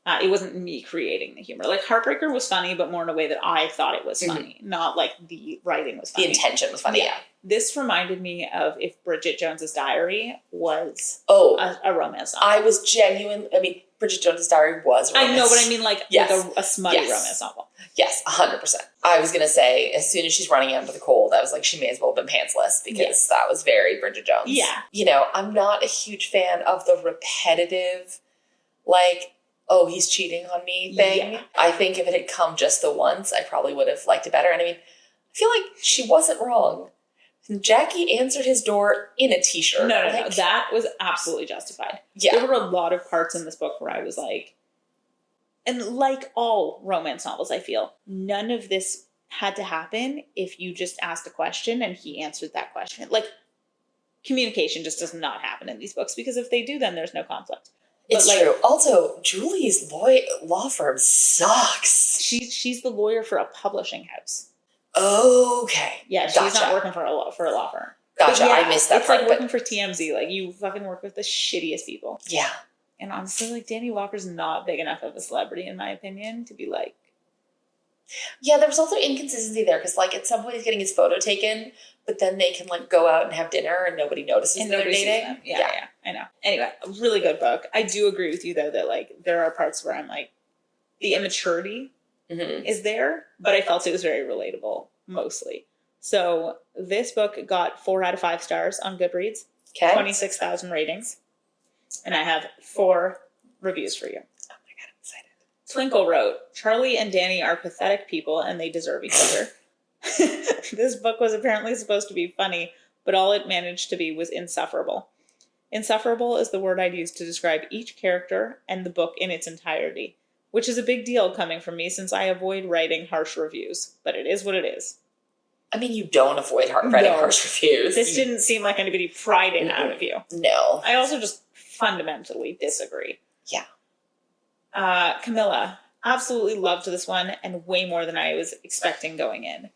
It wasn't me creating the humor. Heartbreaker was funny, but more in a way that I thought it was funny. Not the writing was funny. The intention was funny, yeah. This reminded me of if Bridget Jones's Diary was a romance novel. I was Bridget Jones's Diary was a romance. I know, but I mean a smutty romance novel. Yes, 100%. I was going to say, as soon as she's running out into the cold, I was like, she may as well have been pantsless because that was very Bridget Jones. Yeah. I'm not a huge fan of the repetitive, he's cheating on me thing. Yeah. I think if it had come just the once, I probably would have liked it better. And I feel like she wasn't wrong. Jackie answered his door in a t-shirt. No. That was absolutely justified. Yeah. There were a lot of parts in this book where I was like, and like all romance novels, I feel, none of this had to happen if you just asked a question and he answered that question. Communication just does not happen in these books because if they do, then there's no conflict. It's true. Also, Julie's law firm sucks. She's the lawyer for a publishing house. Okay. Yeah, she's not working for a law firm. Gotcha. I missed that part. It's like working for TMZ. You fucking work with the shittiest people. Yeah. And honestly, Danny Walker's not big enough of a celebrity, in my opinion, to be like... Yeah, there was also inconsistency there, because, at some point he's getting his photo taken, but then they can, go out and have dinner and nobody notices that they're dating. Yeah, I know. Anyway, a really good book. I do agree with you, though, that, there are parts where I'm the immaturity is there, but I felt it was very relatable, mostly. So this book got 4 out of 5 stars on Goodreads, 26,000 ratings, and I have 4 reviews for you. Oh my God, I'm excited. Twinkle wrote, Charlie and Danny are pathetic people and they deserve each other. This book was apparently supposed to be funny, but all it managed to be was insufferable. Insufferable is the word I'd use to describe each character and the book in its entirety, which is a big deal coming from me since I avoid writing harsh reviews, but it is what it is. You don't avoid writing harsh reviews. This didn't seem like anybody pried it out of you. No. I also just fundamentally disagree. Yeah. Camilla, absolutely loved this one and way more than I was expecting going in.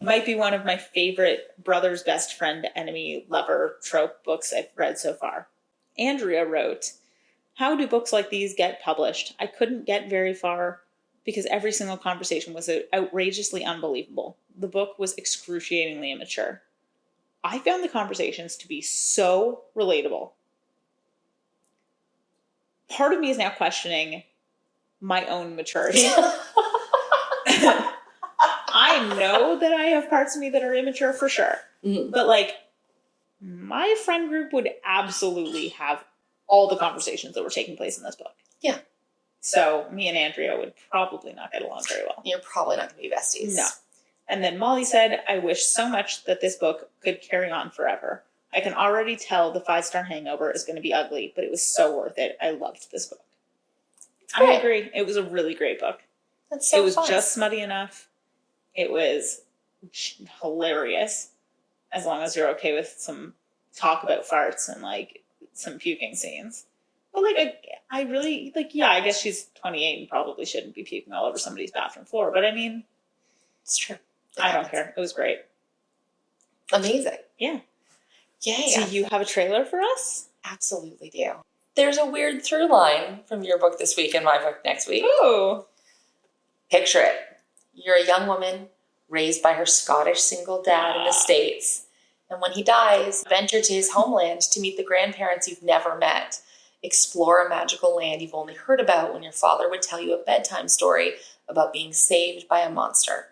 Might be one of my favorite brother's best friend, enemy, lover trope books I've read so far. Andrea wrote, how do books like these get published? I couldn't get very far because every single conversation was outrageously unbelievable. The book was excruciatingly immature. I found the conversations to be so relatable. Part of me is now questioning my own maturity. I know that I have parts of me that are immature for sure. Mm-hmm. But my friend group would absolutely have all the conversations that were taking place in this book. Yeah. So me and Andrea would probably not get along very well. You're probably not going to be besties. No. And then Molly said, I wish so much that this book could carry on forever. I can already tell the 5-star hangover is going to be ugly, but it was so worth it. I loved this book. I agree. It was a really great book. That's so fun. It was just smutty enough. It was hilarious, as long as you're okay with some talk about farts and some puking scenes. But I really I guess she's 28 and probably shouldn't be puking all over somebody's bathroom floor. But it's true. I don't care. It was great. Amazing. Yeah. Yay. Do you have a trailer for us? Absolutely do. There's a weird through line from your book this week and my book next week. Ooh. Picture it. You're a young woman raised by her Scottish single dad in the States. And when he dies, venture to his homeland to meet the grandparents you've never met. Explore a magical land you've only heard about when your father would tell you a bedtime story about being saved by a monster.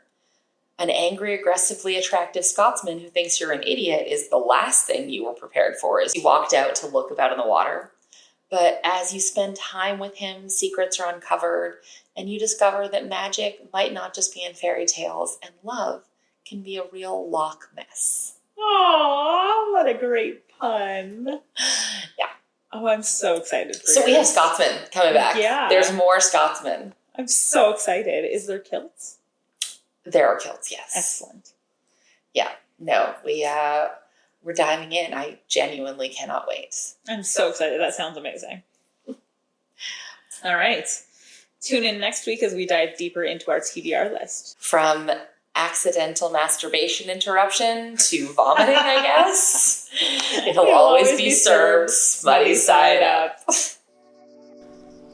An angry, aggressively attractive Scotsman who thinks you're an idiot is the last thing you were prepared for as you walked out to look about in the water. But as you spend time with him, secrets are uncovered, and you discover that magic might not just be in fairy tales, and love can be a real Loch mess. Aww, what a great pun. Yeah. Oh, I'm so excited for So we have Scotsman coming back. Yeah. There's more Scotsman. I'm so excited. Is there kilts? There are kilts, yes. Excellent. Yeah. No, we're diving in. I genuinely cannot wait. I'm so excited. That sounds amazing. All right. Tune in next week as we dive deeper into our TBR list. From accidental masturbation interruption to vomiting, I guess. It'll always be served smutty side up.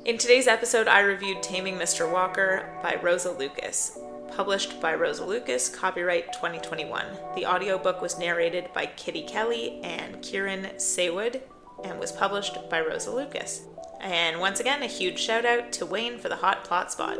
In today's episode, I reviewed Taming Mr. Walker by Rosa Lucas. Published by Rosa Lucas, copyright 2021. The audiobook was narrated by Kitty Kelly and Kieran Saywood and was published by Rosa Lucas. And once again, a huge shout out to Wayne for the hot plot spot.